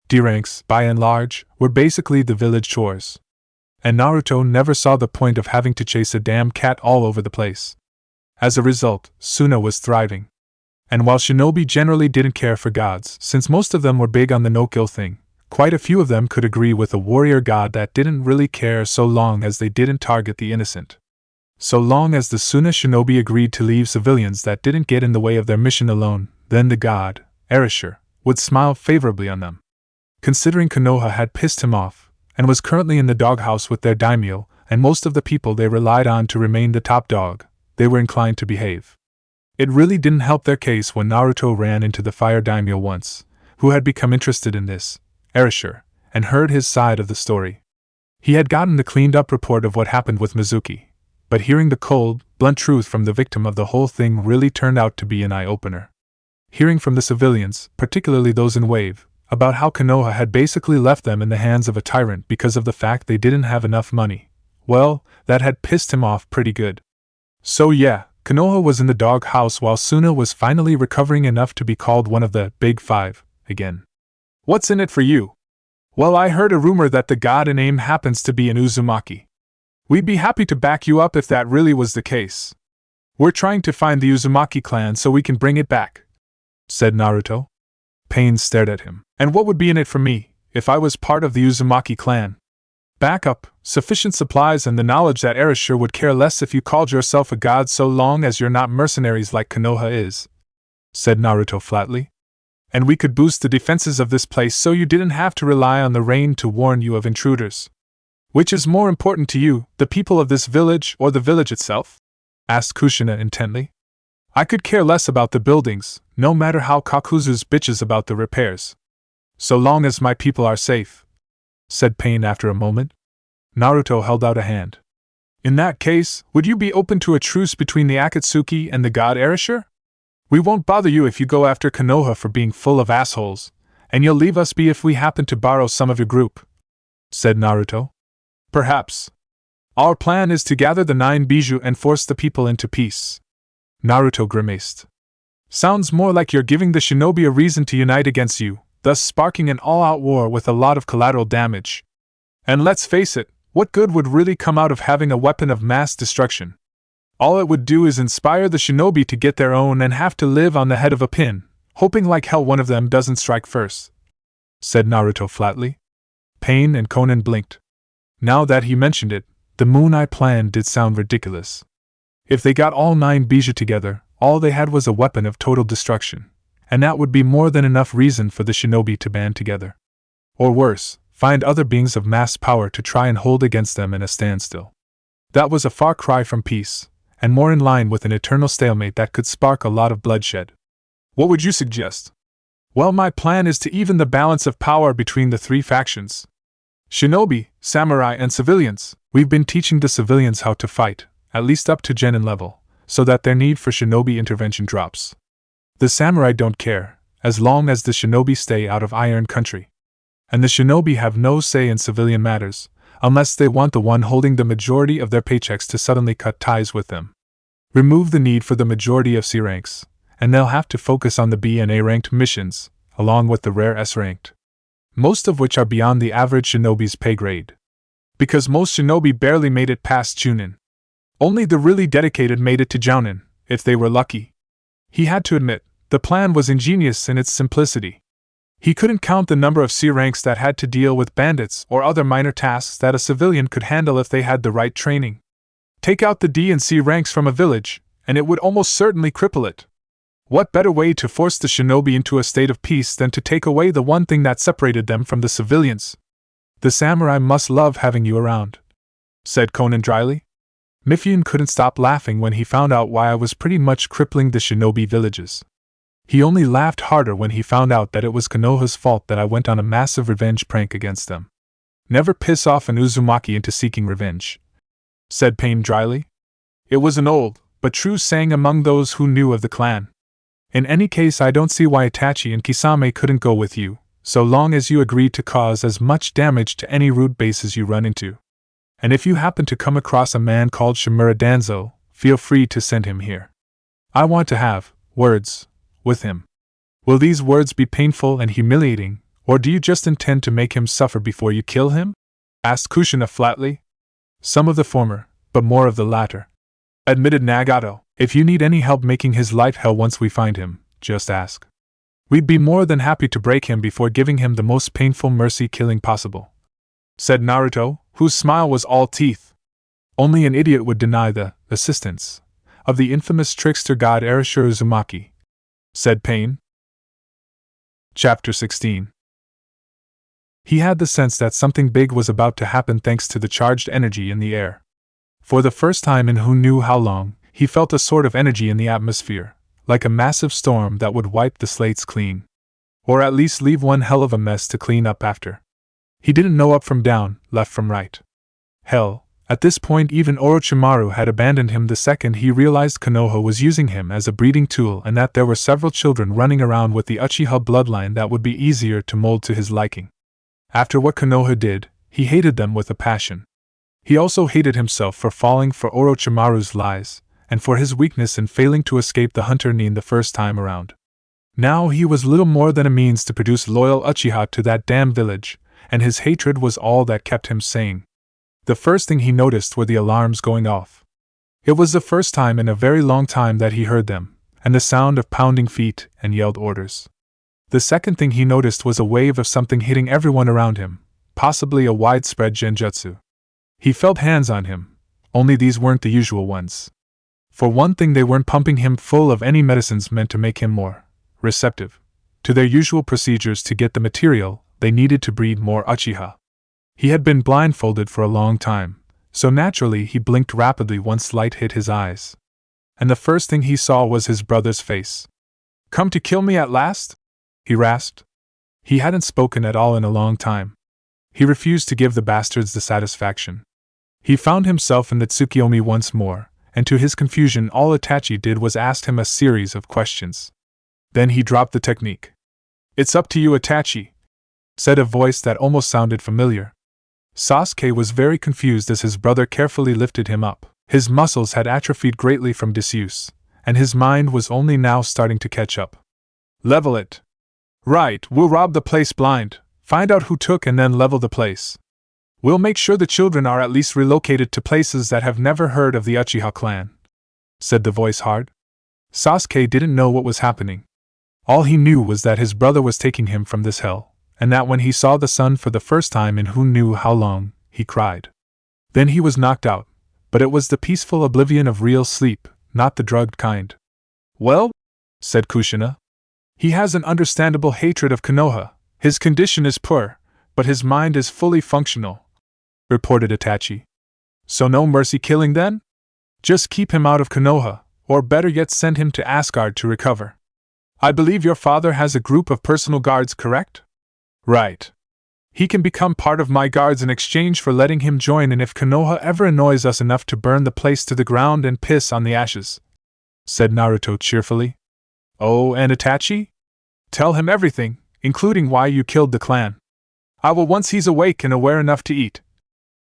D-ranks, by and large, were basically the village chores. And Naruto never saw the point of having to chase a damn cat all over the place. As a result, Suna was thriving. And while shinobi generally didn't care for gods, since most of them were big on the no-kill thing, quite a few of them could agree with a warrior god that didn't really care so long as they didn't target the innocent. So long as the Suna shinobi agreed to leave civilians that didn't get in the way of their mission alone, then the god, Erasure, would smile favorably on them. Considering Konoha had pissed him off, and was currently in the doghouse with their daimyo, and most of the people they relied on to remain the top dog, they were inclined to behave. It really didn't help their case when Naruto ran into the fire daimyo once, who had become interested in this erasure, and heard his side of the story. He had gotten the cleaned-up report of what happened with Mizuki, but hearing the cold, blunt truth from the victim of the whole thing really turned out to be an eye-opener. Hearing from the civilians, particularly those in Wave, about how Konoha had basically left them in the hands of a tyrant because of the fact they didn't have enough money, well, that had pissed him off pretty good. So yeah, Konoha was in the dog house while Suna was finally recovering enough to be called one of the Big Five again. What's in it for you? Well, I heard a rumor that the god in name happens to be an Uzumaki. We'd be happy to back you up if that really was the case. We're trying to find the Uzumaki clan so we can bring it back, said Naruto. Pain stared at him. And what would be in it for me, if I was part of the Uzumaki clan? Backup, sufficient supplies, and the knowledge that Erasure would care less if you called yourself a god so long as you're not mercenaries like Konoha is, said Naruto flatly. And we could boost the defenses of this place so you didn't have to rely on the rain to warn you of intruders. Which is more important to you, the people of this village or the village itself? Asked Kushina intently. I could care less about the buildings, no matter how Kakuzu's bitches about the repairs. So long as my people are safe, said Pain after a moment. Naruto held out a hand. In that case, would you be open to a truce between the Akatsuki and the god Erasure? We won't bother you if you go after Konoha for being full of assholes, and you'll leave us be if we happen to borrow some of your group, said Naruto. Perhaps. Our plan is to gather the 9 bijou and force the people into peace. Naruto grimaced. Sounds more like you're giving the shinobi a reason to unite against you, thus sparking an all-out war with a lot of collateral damage. And let's face it, what good would really come out of having a weapon of mass destruction? All it would do is inspire the shinobi to get their own and have to live on the head of a pin, hoping like hell one of them doesn't strike first, said Naruto flatly. Pain and Konan blinked. Now that he mentioned it, the Moon Eye plan did sound ridiculous. If they got all 9 bijou together, all they had was a weapon of total destruction, and that would be more than enough reason for the shinobi to band together. Or worse, find other beings of mass power to try and hold against them in a standstill. That was a far cry from peace, and more in line with an eternal stalemate that could spark a lot of bloodshed. What would you suggest? Well, my plan is to even the balance of power between the 3 factions. Shinobi, samurai, and civilians. We've been teaching the civilians how to fight, at least up to genin level, so that their need for shinobi intervention drops. The samurai don't care, as long as the shinobi stay out of Iron Country. And the shinobi have no say in civilian matters, unless they want the one holding the majority of their paychecks to suddenly cut ties with them. Remove the need for the majority of C ranks, and they'll have to focus on the B and A ranked missions, along with the rare S ranked, most of which are beyond the average shinobi's pay grade. Because most shinobi barely made it past Chunin. Only the really dedicated made it to Jounin, if they were lucky. He had to admit, the plan was ingenious in its simplicity. He couldn't count the number of C ranks that had to deal with bandits or other minor tasks that a civilian could handle if they had the right training. Take out the D and C ranks from a village, and it would almost certainly cripple it. What better way to force the shinobi into a state of peace than to take away the one thing that separated them from the civilians? The samurai must love having you around, said Konan dryly. Mifune couldn't stop laughing when he found out why I was pretty much crippling the shinobi villages. He only laughed harder when he found out that it was Konoha's fault that I went on a massive revenge prank against them. Never piss off an Uzumaki into seeking revenge, said Pain dryly. It was an old, but true saying among those who knew of the clan. In any case, I don't see why Itachi and Kisame couldn't go with you, so long as you agree to cause as much damage to any root bases you run into. And if you happen to come across a man called Shimura Danzo, feel free to send him here. I want to have words with him. Will these words be painful and humiliating, or do you just intend to make him suffer before you kill him? Asked Kushina flatly. Some of the former, but more of the latter, admitted Nagato. If you need any help making his life hell once we find him, just ask. We'd be more than happy to break him before giving him the most painful mercy killing possible, said Naruto, whose smile was all teeth. Only an idiot would deny the assistance of the infamous trickster god Naruto Uzumaki, said Pain. Chapter 16. He had the sense that something big was about to happen thanks to the charged energy in the air. For the first time in who knew how long, he felt a sort of energy in the atmosphere, like a massive storm that would wipe the slates clean. Or at least leave one hell of a mess to clean up after. He didn't know up from down, left from right. Hell, at this point even Orochimaru had abandoned him the second he realized Konoha was using him as a breeding tool and that there were several children running around with the Uchiha bloodline that would be easier to mold to his liking. After what Konoha did, he hated them with a passion. He also hated himself for falling for Orochimaru's lies, and for his weakness in failing to escape the Hunter Nin the first time around. Now he was little more than a means to produce loyal Uchiha to that damn village, and his hatred was all that kept him sane. The first thing he noticed were the alarms going off. It was the first time in a very long time that he heard them, and the sound of pounding feet and yelled orders. The second thing he noticed was a wave of something hitting everyone around him, possibly a widespread genjutsu. He felt hands on him, only these weren't the usual ones. For one thing, they weren't pumping him full of any medicines meant to make him more receptive to their usual procedures to get the material they needed to breed more Uchiha. He had been blindfolded for a long time, so naturally he blinked rapidly once light hit his eyes. And the first thing he saw was his brother's face. "Come to kill me at last?" he rasped. He hadn't spoken at all in a long time. He refused to give the bastards the satisfaction. He found himself in the Tsukiyomi once more, and to his confusion all Itachi did was ask him a series of questions. Then he dropped the technique. "It's up to you, Itachi," said a voice that almost sounded familiar. Sasuke was very confused as his brother carefully lifted him up. His muscles had atrophied greatly from disuse, and his mind was only now starting to catch up. "Level it." "Right, we'll rob the place blind, find out who took and then level the place. We'll make sure the children are at least relocated to places that have never heard of the Uchiha clan," said the voice hard. Sasuke didn't know what was happening. All he knew was that his brother was taking him from this hell, and that when he saw the sun for the first time in who knew how long, he cried. Then he was knocked out, but it was the peaceful oblivion of real sleep, not the drugged kind. "Well," said Kushina, "he has an understandable hatred of Konoha. His condition is poor, but his mind is fully functional," reported Itachi. "So no mercy killing then? Just keep him out of Konoha, or better yet send him to Asgard to recover. I believe your father has a group of personal guards, correct?" "Right. He can become part of my guards in exchange for letting him join, and if Konoha ever annoys us enough to burn the place to the ground and piss on the ashes," said Naruto cheerfully. "Oh, and Itachi? Tell him everything, including why you killed the clan. I will once he's awake and aware enough to eat,"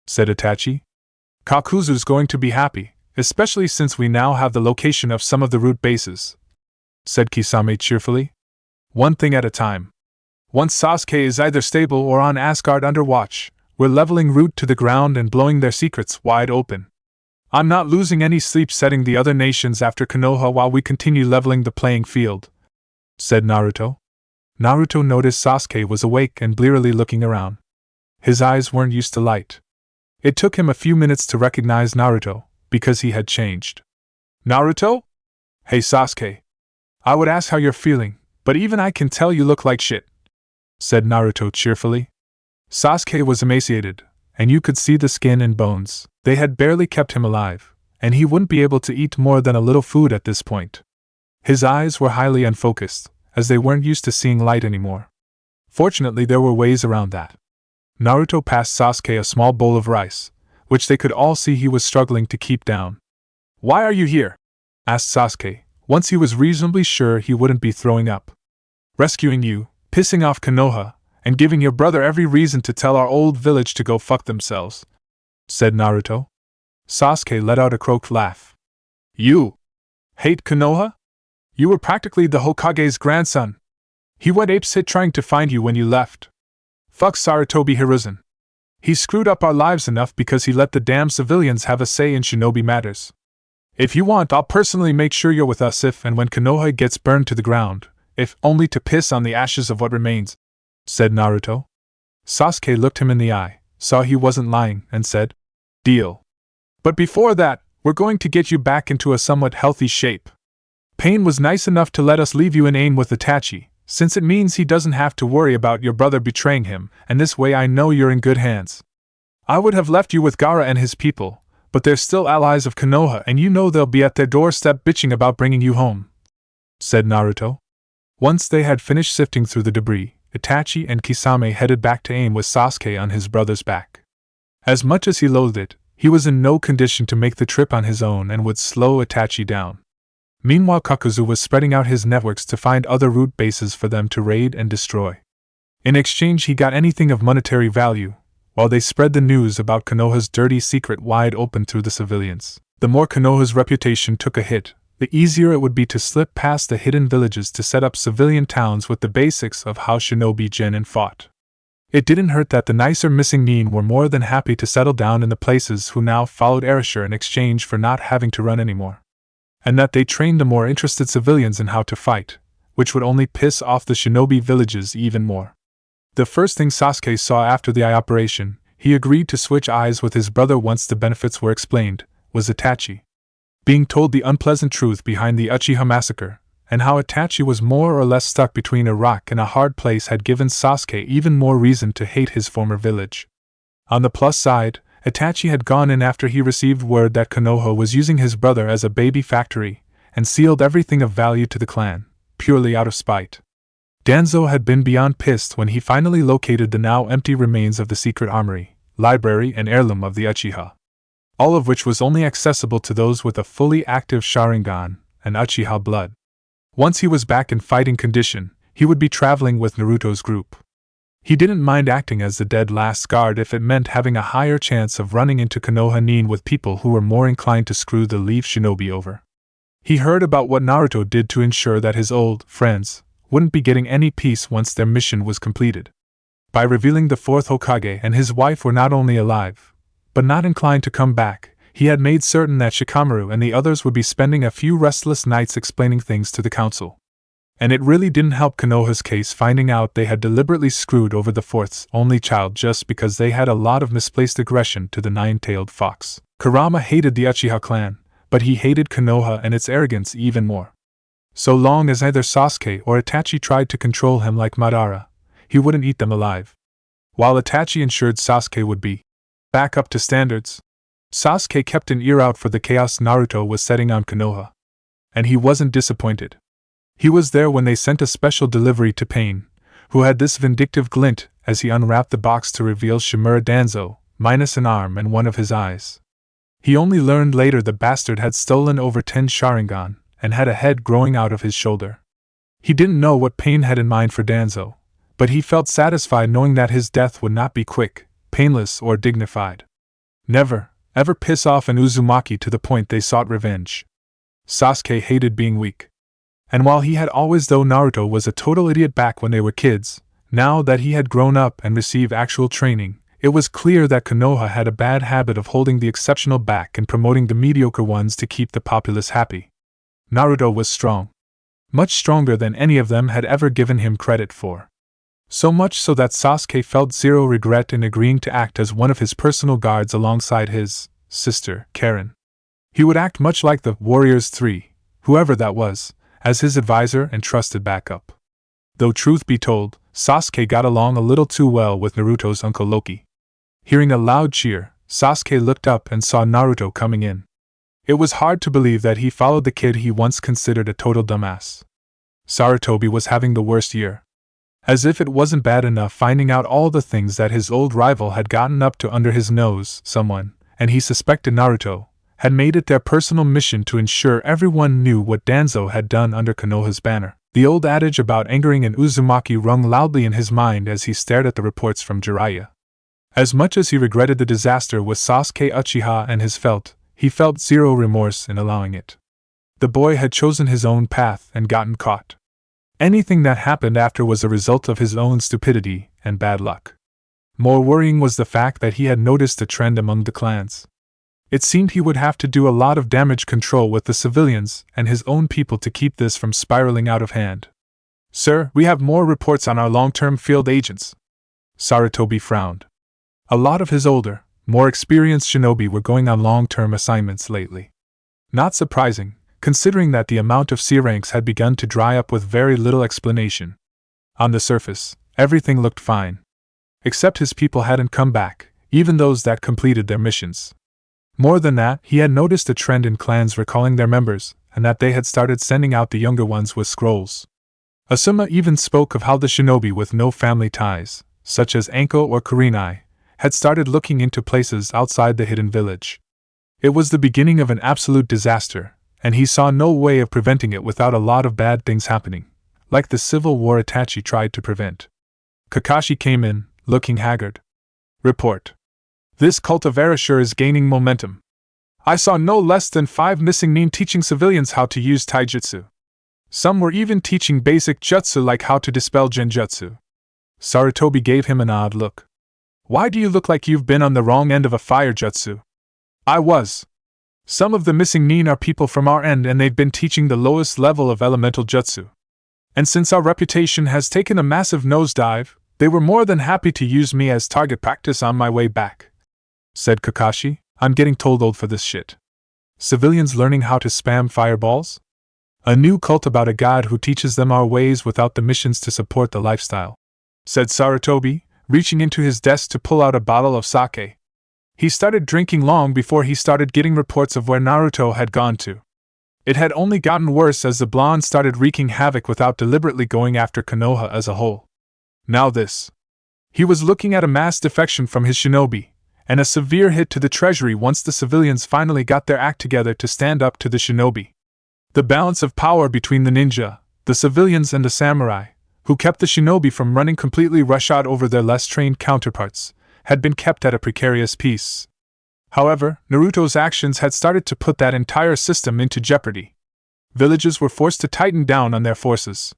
said Itachi. "Kakuzu's going to be happy, especially since we now have the location of some of the root bases," said Kisame cheerfully. "One thing at a time. Once Sasuke is either stable or on Asgard under watch, we're leveling root to the ground and blowing their secrets wide open. I'm not losing any sleep setting the other nations after Konoha while we continue leveling the playing field," said Naruto. Naruto noticed Sasuke was awake and blearily looking around. His eyes weren't used to light. It took him a few minutes to recognize Naruto, because he had changed. "Naruto? Hey Sasuke. I would ask how you're feeling, but even I can tell you look like shit," said Naruto cheerfully. Sasuke was emaciated, and you could see the skin and bones. They had barely kept him alive, and he wouldn't be able to eat more than a little food at this point. His eyes were highly unfocused, as they weren't used to seeing light anymore. Fortunately, there were ways around that. Naruto passed Sasuke a small bowl of rice, which they could all see he was struggling to keep down. "Why are you here?" asked Sasuke, once he was reasonably sure he wouldn't be throwing up. "Rescuing you, pissing off Konoha, and giving your brother every reason to tell our old village to go fuck themselves," said Naruto. Sasuke let out a croaked laugh. "You hate Konoha? You were practically the Hokage's grandson. He went apeshit trying to find you when you left. Fuck Sarutobi Hiruzen. He screwed up our lives enough because he let the damn civilians have a say in shinobi matters. If you want, I'll personally make sure you're with us if and when Konoha gets burned to the ground, if only to piss on the ashes of what remains," said Naruto. Sasuke looked him in the eye, saw he wasn't lying, and said, "Deal. But before that, we're going to get you back into a somewhat healthy shape. Pain was nice enough to let us leave you in aim with Itachi, since it means he doesn't have to worry about your brother betraying him, and this way I know you're in good hands. I would have left you with Gaara and his people, but they're still allies of Konoha and you know they'll be at their doorstep bitching about bringing you home," said Naruto. Once they had finished sifting through the debris, Itachi and Kisame headed back to aim with Sasuke on his brother's back. As much as he loathed it, he was in no condition to make the trip on his own and would slow Itachi down. Meanwhile, Kakuzu was spreading out his networks to find other root bases for them to raid and destroy. In exchange, he got anything of monetary value, while they spread the news about Konoha's dirty secret wide open through the civilians. The more Konoha's reputation took a hit, the easier it would be to slip past the hidden villages to set up civilian towns with the basics of how shinobi genin fought. It didn't hurt that the nicer missing nin were more than happy to settle down in the places who now followed Erasure in exchange for not having to run anymore. And that they trained the more interested civilians in how to fight, which would only piss off the shinobi villages even more. The first thing Sasuke saw after the eye operation, he agreed to switch eyes with his brother once the benefits were explained, was Itachi. Being told the unpleasant truth behind the Uchiha massacre, and how Itachi was more or less stuck between a rock and a hard place had given Sasuke even more reason to hate his former village. On the plus side, Itachi had gone in after he received word that Konoha was using his brother as a baby factory, and sealed everything of value to the clan, purely out of spite. Danzo had been beyond pissed when he finally located the now empty remains of the secret armory, library and heirloom of the Uchiha. All of which was only accessible to those with a fully active Sharingan and Uchiha blood. Once he was back in fighting condition, he would be traveling with Naruto's group. He didn't mind acting as the dead last guard if it meant having a higher chance of running into Konoha nin with people who were more inclined to screw the leaf shinobi over. He heard about what Naruto did to ensure that his old friends wouldn't be getting any peace once their mission was completed. By revealing the Fourth Hokage and his wife were not only alive, but not inclined to come back, he had made certain that Shikamaru and the others would be spending a few restless nights explaining things to the council. And it really didn't help Konoha's case finding out they had deliberately screwed over the fourth's only child just because they had a lot of misplaced aggression to the nine-tailed fox. Kurama hated the Uchiha clan, but he hated Konoha and its arrogance even more. So long as either Sasuke or Itachi tried to control him like Madara, he wouldn't eat them alive. While Itachi ensured Sasuke would be back up to standards, Sasuke kept an ear out for the chaos Naruto was setting on Konoha. And he wasn't disappointed. He was there when they sent a special delivery to Pain, who had this vindictive glint as he unwrapped the box to reveal Shimura Danzo, minus an arm and one of his eyes. He only learned later the bastard had stolen over 10 Sharingan, and had a head growing out of his shoulder. He didn't know what Pain had in mind for Danzo, but he felt satisfied knowing that his death would not be quick, painless or dignified. Never, ever piss off an Uzumaki to the point they sought revenge. Sasuke hated being weak. And while he had always thought Naruto was a total idiot back when they were kids, now that he had grown up and received actual training, it was clear that Konoha had a bad habit of holding the exceptional back and promoting the mediocre ones to keep the populace happy. Naruto was strong. Much stronger than any of them had ever given him credit for. So much so that Sasuke felt zero regret in agreeing to act as one of his personal guards alongside his sister, Karin. He would act much like the Warriors 3, whoever that was, as his advisor and trusted backup. Though truth be told, Sasuke got along a little too well with Naruto's uncle Loki. Hearing a loud cheer, Sasuke looked up and saw Naruto coming in. It was hard to believe that he followed the kid he once considered a total dumbass. Sarutobi was having the worst year. As if it wasn't bad enough finding out all the things that his old rival had gotten up to under his nose, someone, and he suspected Naruto, had made it their personal mission to ensure everyone knew what Danzo had done under Konoha's banner. The old adage about angering an Uzumaki rung loudly in his mind as he stared at the reports from Jiraiya. As much as he regretted the disaster with Sasuke Uchiha and his felt, he felt zero remorse in allowing it. The boy had chosen his own path and gotten caught. Anything that happened after was a result of his own stupidity and bad luck. More worrying was the fact that he had noticed a trend among the clans. It seemed he would have to do a lot of damage control with the civilians and his own people to keep this from spiraling out of hand. "Sir, we have more reports on our long-term field agents." Sarutobi frowned. A lot of his older, more experienced shinobi were going on long-term assignments lately. Not surprising, considering that the amount of C ranks had begun to dry up with very little explanation. On the surface, everything looked fine. Except his people hadn't come back, even those that completed their missions. More than that, he had noticed a trend in clans recalling their members, and that they had started sending out the younger ones with scrolls. Asuma even spoke of how the shinobi with no family ties, such as Anko or Kurenai, had started looking into places outside the hidden village. It was the beginning of an absolute disaster, and he saw no way of preventing it without a lot of bad things happening, like the civil war Itachi tried to prevent. Kakashi came in, looking haggard. Report. This cult of Erasure is gaining momentum. I saw no less than 5 missing nin teaching civilians how to use taijutsu. Some were even teaching basic jutsu like how to dispel genjutsu. Sarutobi gave him an odd look. Why do you look like you've been on the wrong end of a fire jutsu? I was. Some of the missing nin are people from our end and they've been teaching the lowest level of elemental jutsu. And since our reputation has taken a massive nosedive, they were more than happy to use me as target practice on my way back. Said Kakashi, I'm getting told old for this shit. Civilians learning how to spam fireballs? A new cult about a god who teaches them our ways without the missions to support the lifestyle. Said Sarutobi, reaching into his desk to pull out a bottle of sake. He started drinking long before he started getting reports of where Naruto had gone to. It had only gotten worse as the blonde started wreaking havoc without deliberately going after Konoha as a whole. Now this. He was looking at a mass defection from his shinobi, and a severe hit to the treasury once the civilians finally got their act together to stand up to the shinobi. The balance of power between the ninja, the civilians and the samurai, who kept the shinobi from running completely roughshod over their less trained counterparts, had been kept at a precarious peace. However, Naruto's actions had started to put that entire system into jeopardy. Villages were forced to tighten down on their forces.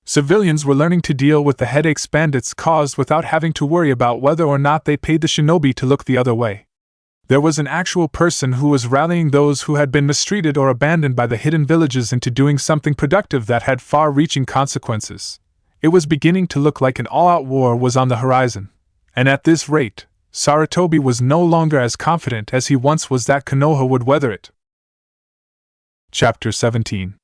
Civilians were learning to deal with the headaches bandits caused without having to worry about whether or not they paid the shinobi to look the other way. There was an actual person who was rallying those who had been mistreated or abandoned by the hidden villages into doing something productive that had far-reaching consequences. It was beginning to look like an all-out war was on the horizon, and at this rate, Sarutobi was no longer as confident as he once was that Konoha would weather it. Chapter 17.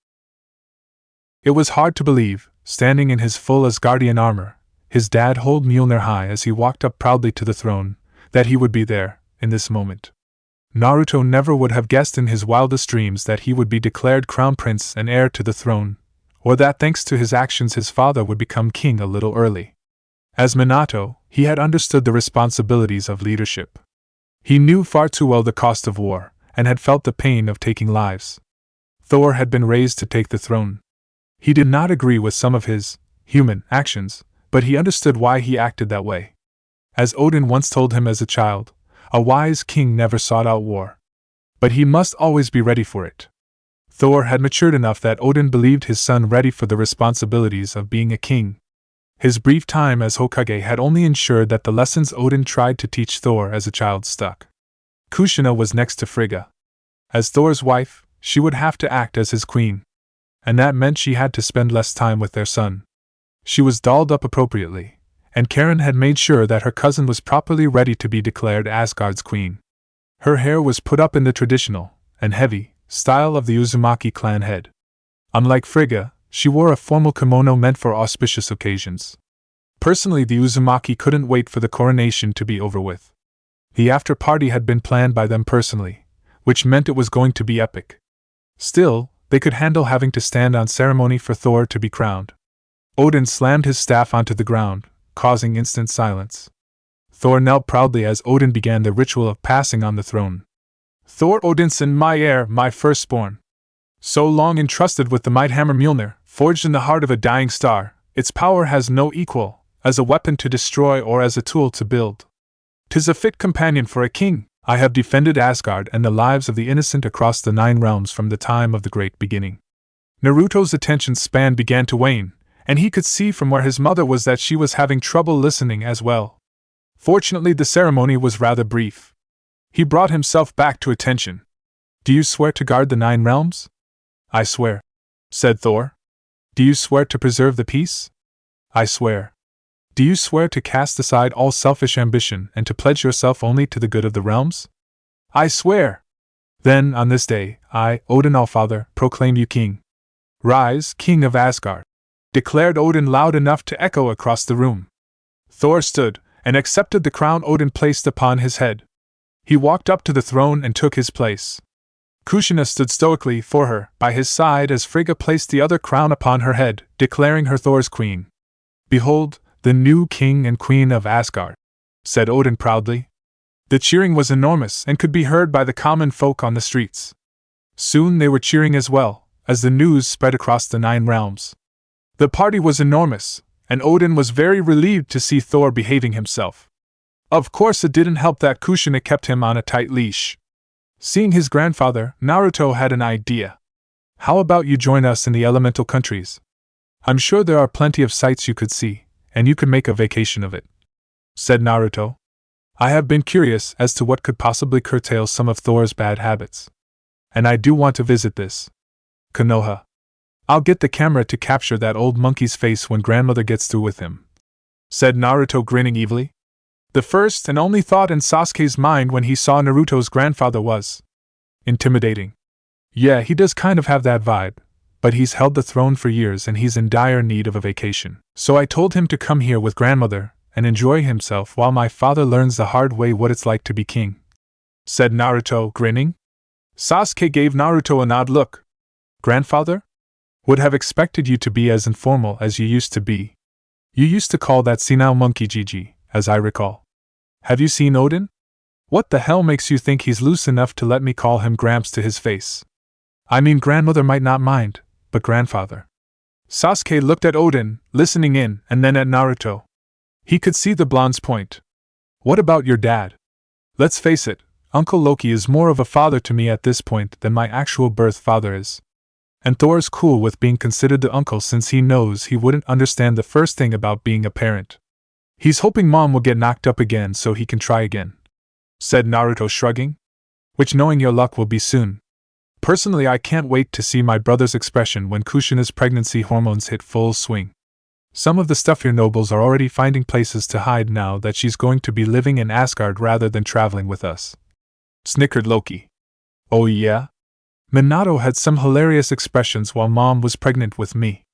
It was hard to believe, standing in his full Asgardian armor, his dad hold Mjolnir high as he walked up proudly to the throne, that he would be there, in this moment. Naruto never would have guessed in his wildest dreams that he would be declared crown prince and heir to the throne, or that thanks to his actions his father would become king a little early. As Minato, he had understood the responsibilities of leadership. He knew far too well the cost of war, and had felt the pain of taking lives. Thor had been raised to take the throne. He did not agree with some of his human actions, but he understood why he acted that way. As Odin once told him as a child, a wise king never sought out war. But he must always be ready for it. Thor had matured enough that Odin believed his son ready for the responsibilities of being a king. His brief time as Hokage had only ensured that the lessons Odin tried to teach Thor as a child stuck. Kushina was next to Frigga. As Thor's wife, she would have to act as his queen. And that meant she had to spend less time with their son. She was dolled up appropriately, and Karen had made sure that her cousin was properly ready to be declared Asgard's queen. Her hair was put up in the traditional, and heavy, style of the Uzumaki clan head. Unlike Frigga, she wore a formal kimono meant for auspicious occasions. Personally, the Uzumaki couldn't wait for the coronation to be over with. The after-party had been planned by them personally, which meant it was going to be epic. Still, they could handle having to stand on ceremony for Thor to be crowned. Odin slammed his staff onto the ground, causing instant silence. Thor knelt proudly as Odin began the ritual of passing on the throne. Thor Odinson, my heir, my firstborn. So long entrusted with the might hammer Mjolnir, forged in the heart of a dying star, its power has no equal, as a weapon to destroy or as a tool to build. 'Tis a fit companion for a king. I have defended Asgard and the lives of the innocent across the 9 realms from the time of the great beginning. Naruto's attention span began to wane, and he could see from where his mother was that she was having trouble listening as well. Fortunately, the ceremony was rather brief. He brought himself back to attention. Do you swear to guard the 9 realms? I swear, said Thor. Do you swear to preserve the peace? I swear. Do you swear to cast aside all selfish ambition and to pledge yourself only to the good of the realms? I swear. Then, on this day, I, Odin Allfather, proclaim you king. Rise, King of Asgard. declared Odin loud enough to echo across the room. Thor stood and accepted the crown Odin placed upon his head. He walked up to the throne and took his place. Kushina stood stoically for her by his side as Frigga placed the other crown upon her head, declaring her Thor's queen. "Behold, the new king and queen of Asgard," said Odin proudly. The cheering was enormous and could be heard by the common folk on the streets. Soon they were cheering as well, as the news spread across the 9 realms. The party was enormous, and Odin was very relieved to see Thor behaving himself. Of course, it didn't help that Kushina kept him on a tight leash. Seeing his grandfather, Naruto had an idea. "How about you join us in the elemental countries? I'm sure there are plenty of sights you could see, and you could make a vacation of it," said Naruto. "I have been curious as to what could possibly curtail some of Thor's bad habits. And I do want to visit this Konoha. I'll get the camera to capture that old monkey's face when grandmother gets through with him," said Naruto, grinning evilly. The first and only thought in Sasuke's mind when he saw Naruto's grandfather was intimidating. Yeah, he does kind of have that vibe, but he's held the throne for years and he's in dire need of a vacation. So I told him to come here with grandmother and enjoy himself while my father learns the hard way what it's like to be king," said Naruto, grinning. Sasuke gave Naruto an odd look. "Grandfather? Would have expected you to be as informal as you used to be. You used to call that senile monkey Gigi, as I recall. Have you seen Odin? What the hell makes you think he's loose enough to let me call him Gramps to his face? I mean, grandmother might not mind, but grandfather." Sasuke looked at Odin, listening in, and then at Naruto. He could see the blonde's point. "What about your dad? Let's face it, Uncle Loki is more of a father to me at this point than my actual birth father is. And Thor's cool with being considered the uncle since he knows he wouldn't understand the first thing about being a parent. He's hoping Mom will get knocked up again so he can try again," said Naruto, shrugging. "Which, knowing your luck, will be soon. Personally, I can't wait to see my brother's expression when Kushina's pregnancy hormones hit full swing. Some of the stuffier nobles are already finding places to hide now that she's going to be living in Asgard rather than traveling with us," snickered Loki. "Oh yeah? Minato had some hilarious expressions while Mom was pregnant with me.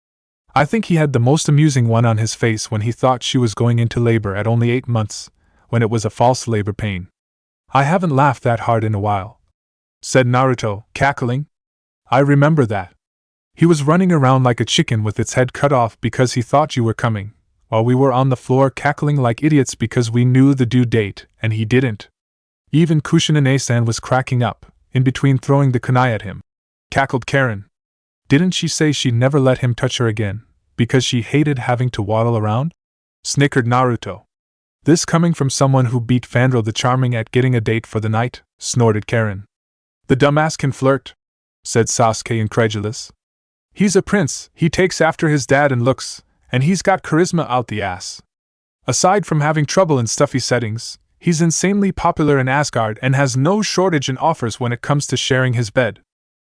I think he had the most amusing one on his face when he thought she was going into labor at only 8 months, when it was a false labor pain. I haven't laughed that hard in a while," said Naruto, cackling. "I remember that. He was running around like a chicken with its head cut off because he thought you were coming, while we were on the floor cackling like idiots because we knew the due date, and he didn't. Even Kushina-san was cracking up, in between throwing the kunai at him," cackled Karen. "Didn't she say she'd never let him touch her again, because she hated having to waddle around?" snickered Naruto. "This coming from someone who beat Fandral the Charming at getting a date for the night," snorted Karen. "The dumbass can flirt," said Sasuke, incredulous. "He's a prince, he takes after his dad in looks, and he's got charisma out the ass. Aside from having trouble in stuffy settings, he's insanely popular in Asgard and has no shortage in offers when it comes to sharing his bed.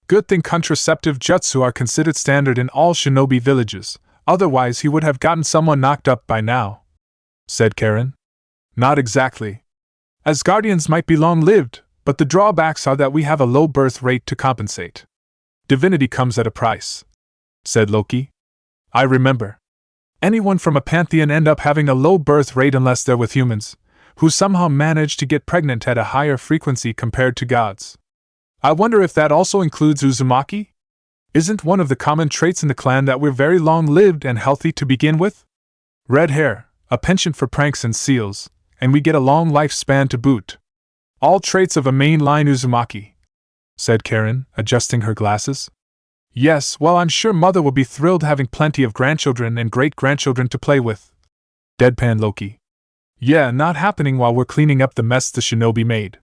Good thing contraceptive jutsu are considered standard in all shinobi villages, otherwise he would have gotten someone knocked up by now," said Karen. "Not exactly. Asgardians might be long-lived, but the drawbacks are that we have a low birth rate to compensate. Divinity comes at a price," said Loki. "I remember. Anyone from a pantheon end up having a low birth rate unless they're with humans, who somehow manage to get pregnant at a higher frequency compared to gods. I wonder if that also includes Uzumaki? Isn't one of the common traits in the clan that we're very long-lived and healthy to begin with? Red hair, a penchant for pranks and seals, and we get a long lifespan to boot. All traits of a main-line Uzumaki," said Karen, adjusting her glasses. "Yes, well, I'm sure Mother will be thrilled having plenty of grandchildren and great-grandchildren to play with," deadpanned Loki. "Yeah, not happening while we're cleaning up the mess the shinobi made.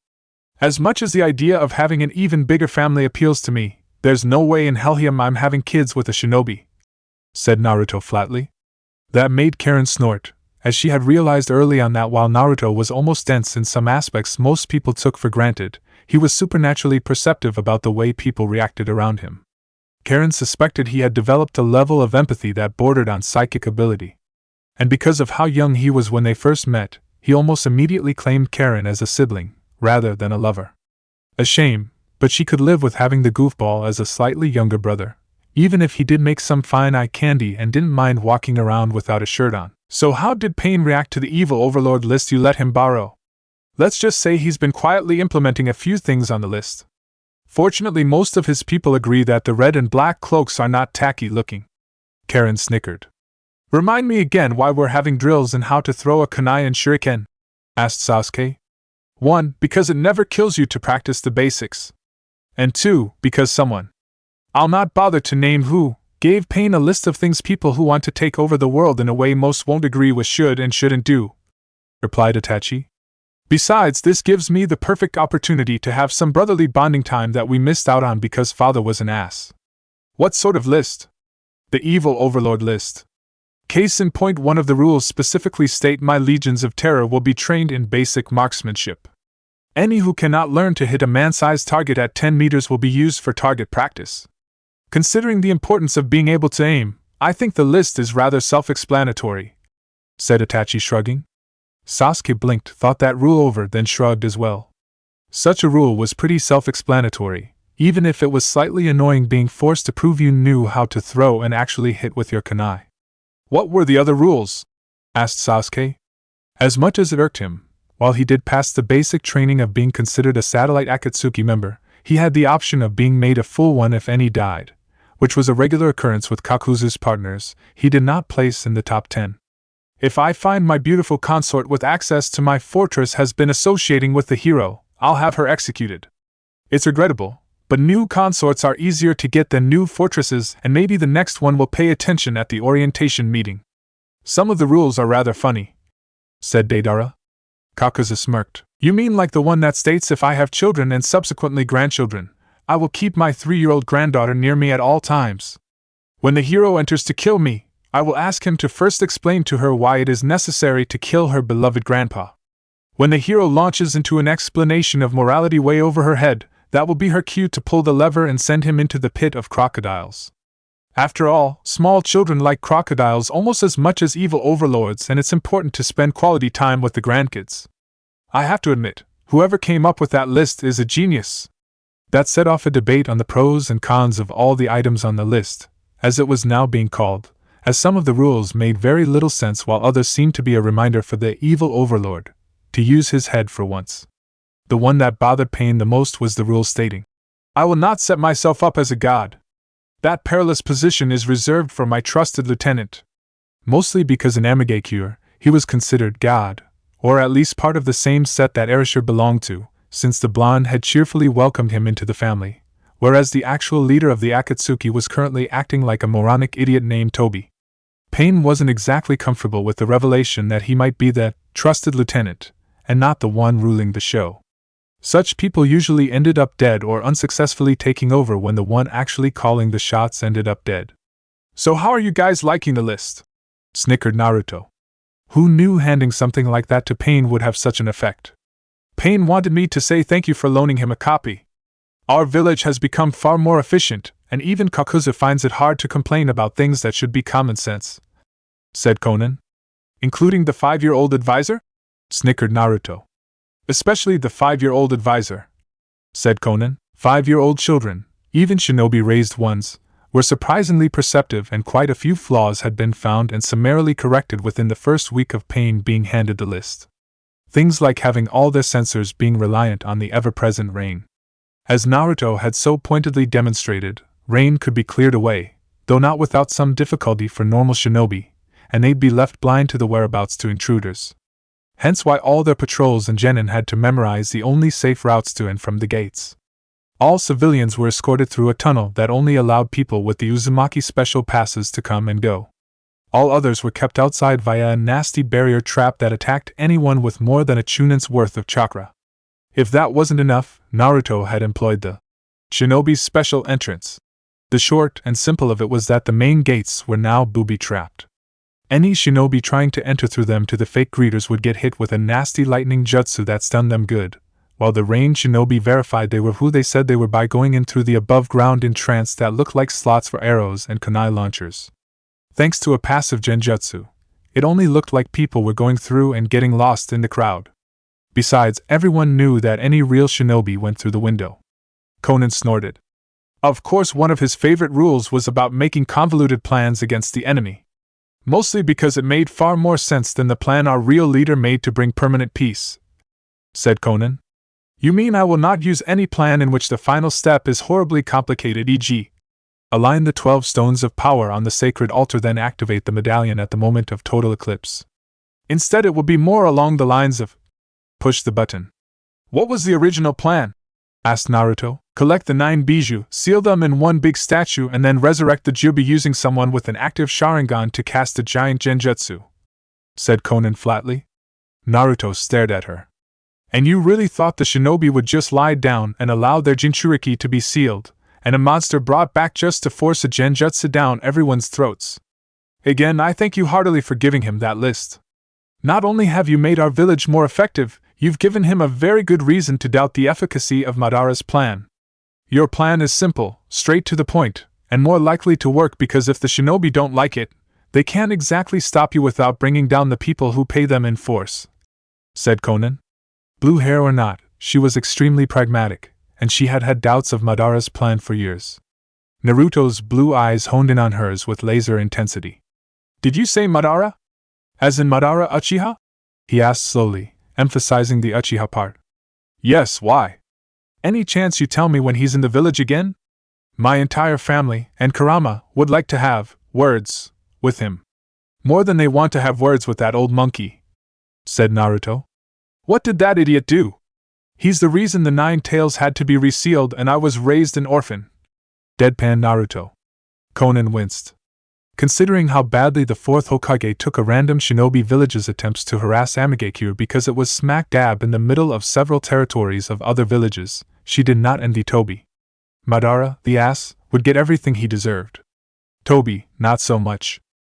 As much as the idea of having an even bigger family appeals to me, there's no way in hellheim I'm having kids with a shinobi," said Naruto flatly. That made Karen snort, as she had realized early on that while Naruto was almost dense in some aspects most people took for granted, he was supernaturally perceptive about the way people reacted around him. Karen suspected he had developed a level of empathy that bordered on psychic ability. And because of how young he was when they first met, he almost immediately claimed Karen as a sibling, rather than a lover. A shame, but she could live with having the goofball as a slightly younger brother, even if he did make some fine eye candy and didn't mind walking around without a shirt on. So how did Pain react to the evil overlord list you let him borrow? Let's just say he's been quietly implementing a few things on the list. Fortunately, most of his people agree that the red and black cloaks are not tacky looking. Karen snickered. Remind me again why we're having drills in how to throw a kunai and shuriken? Asked Sasuke. 1. Because it never kills you to practice the basics. And 2. Because someone, I'll not bother to name who, gave Pain a list of things people who want to take over the world in a way most won't agree with should and shouldn't do, replied Itachi. Besides, this gives me the perfect opportunity to have some brotherly bonding time that we missed out on because father was an ass. What sort of list? The evil overlord list. Case in point, one of the rules specifically state my legions of terror will be trained in basic marksmanship. Any who cannot learn to hit a man-sized target at 10 meters will be used for target practice. Considering the importance of being able to aim, I think the list is rather self-explanatory, said Itachi, shrugging. Sasuke blinked, thought that rule over, then shrugged as well. Such a rule was pretty self-explanatory, even if it was slightly annoying being forced to prove you knew how to throw and actually hit with your kunai. What were the other rules? Asked Sasuke. As much as it irked him, while he did pass the basic training of being considered a satellite Akatsuki member, he had the option of being made a full one if any died, which was a regular occurrence with Kakuzu's partners. He did not place in the top 10. If I find my beautiful consort with access to my fortress has been associating with the hero, I'll have her executed. It's regrettable, but new consorts are easier to get than new fortresses, and maybe the next one will pay attention at the orientation meeting. Some of the rules are rather funny, said Deidara. Kakuzu smirked. You mean like the one that states if I have children and subsequently grandchildren, I will keep my 3-year-old granddaughter near me at all times. When the hero enters to kill me, I will ask him to first explain to her why it is necessary to kill her beloved grandpa. When the hero launches into an explanation of morality way over her head, that will be her cue to pull the lever and send him into the pit of crocodiles. After all, small children like crocodiles almost as much as evil overlords, and it's important to spend quality time with the grandkids. I have to admit, whoever came up with that list is a genius. That set off a debate on the pros and cons of all the items on the list, as it was now being called, as some of the rules made very little sense while others seemed to be a reminder for the evil overlord to use his head for once. The one that bothered Pain the most was the rule stating, I will not set myself up as a god. That perilous position is reserved for my trusted lieutenant. Mostly because in Amigakure, he was considered god, or at least part of the same set that Erasure belonged to, since the blonde had cheerfully welcomed him into the family, whereas the actual leader of the Akatsuki was currently acting like a moronic idiot named Toby. Pain wasn't exactly comfortable with the revelation that he might be the trusted lieutenant, and not the one ruling the show. Such people usually ended up dead or unsuccessfully taking over when the one actually calling the shots ended up dead. So how are you guys liking the list? Snickered Naruto. Who knew handing something like that to Pain would have such an effect? Pain wanted me to say thank you for loaning him a copy. Our village has become far more efficient, and even Kakuzu finds it hard to complain about things that should be common sense, said Konan. Including the 5-year-old advisor? Snickered Naruto. Especially the 5-year-old advisor, said Konan. 5-year-old children, even shinobi-raised ones, were surprisingly perceptive, and quite a few flaws had been found and summarily corrected within the first week of Pain being handed the list. Things like having all their sensors being reliant on the ever-present rain. As Naruto had so pointedly demonstrated, rain could be cleared away, though not without some difficulty for normal shinobi, and they'd be left blind to the whereabouts to intruders. Hence why all their patrols and genin had to memorize the only safe routes to and from the gates. All civilians were escorted through a tunnel that only allowed people with the Uzumaki special passes to come and go. All others were kept outside via a nasty barrier trap that attacked anyone with more than a chunin's worth of chakra. If that wasn't enough, Naruto had employed the shinobi's special entrance. The short and simple of it was that the main gates were now booby-trapped. Any shinobi trying to enter through them to the fake greeters would get hit with a nasty lightning jutsu that stunned them good, while the ranged shinobi verified they were who they said they were by going in through the above-ground entrance that looked like slots for arrows and kunai launchers. Thanks to a passive genjutsu, it only looked like people were going through and getting lost in the crowd. Besides, everyone knew that any real shinobi went through the window. Konan snorted. Of course, one of his favorite rules was about making convoluted plans against the enemy. Mostly because it made far more sense than the plan our real leader made to bring permanent peace, said Conan. You mean I will not use any plan in which the final step is horribly complicated, e.g., align the 12 stones of power on the sacred altar, then activate the medallion at the moment of total eclipse. Instead, it will be more along the lines of push the button. What was the original plan? Asked Naruto. Collect the 9 bijou, seal them in one big statue, and then resurrect the Jubi using someone with an active Sharingan to cast a giant genjutsu, said Conan flatly. Naruto stared at her. And you really thought the shinobi would just lie down and allow their Jinchuriki to be sealed, and a monster brought back just to force a genjutsu down everyone's throats? Again, I thank you heartily for giving him that list. Not only have you made our village more effective, you've given him a very good reason to doubt the efficacy of Madara's plan. Your plan is simple, straight to the point, and more likely to work because if the shinobi don't like it, they can't exactly stop you without bringing down the people who pay them in force, said Conan. Blue hair or not, she was extremely pragmatic, and she had had doubts of Madara's plan for years. Naruto's blue eyes honed in on hers with laser intensity. Did you say Madara? As in Madara Uchiha? He asked slowly, emphasizing the Uchiha part. Yes, why? Any chance you tell me when he's in the village again? My entire family, and Kurama, would like to have words with him. More than they want to have words with that old monkey, said Naruto. What did that idiot do? He's the reason the 9 tails had to be resealed and I was raised an orphan. Deadpan Naruto. Conan winced. Considering how badly the Fourth Hokage took a random shinobi village's attempts to harass Amigekure because it was smack dab in the middle of several territories of other villages, she did not envy Tobi. Madara, the ass, would get everything he deserved. Tobi, not so much.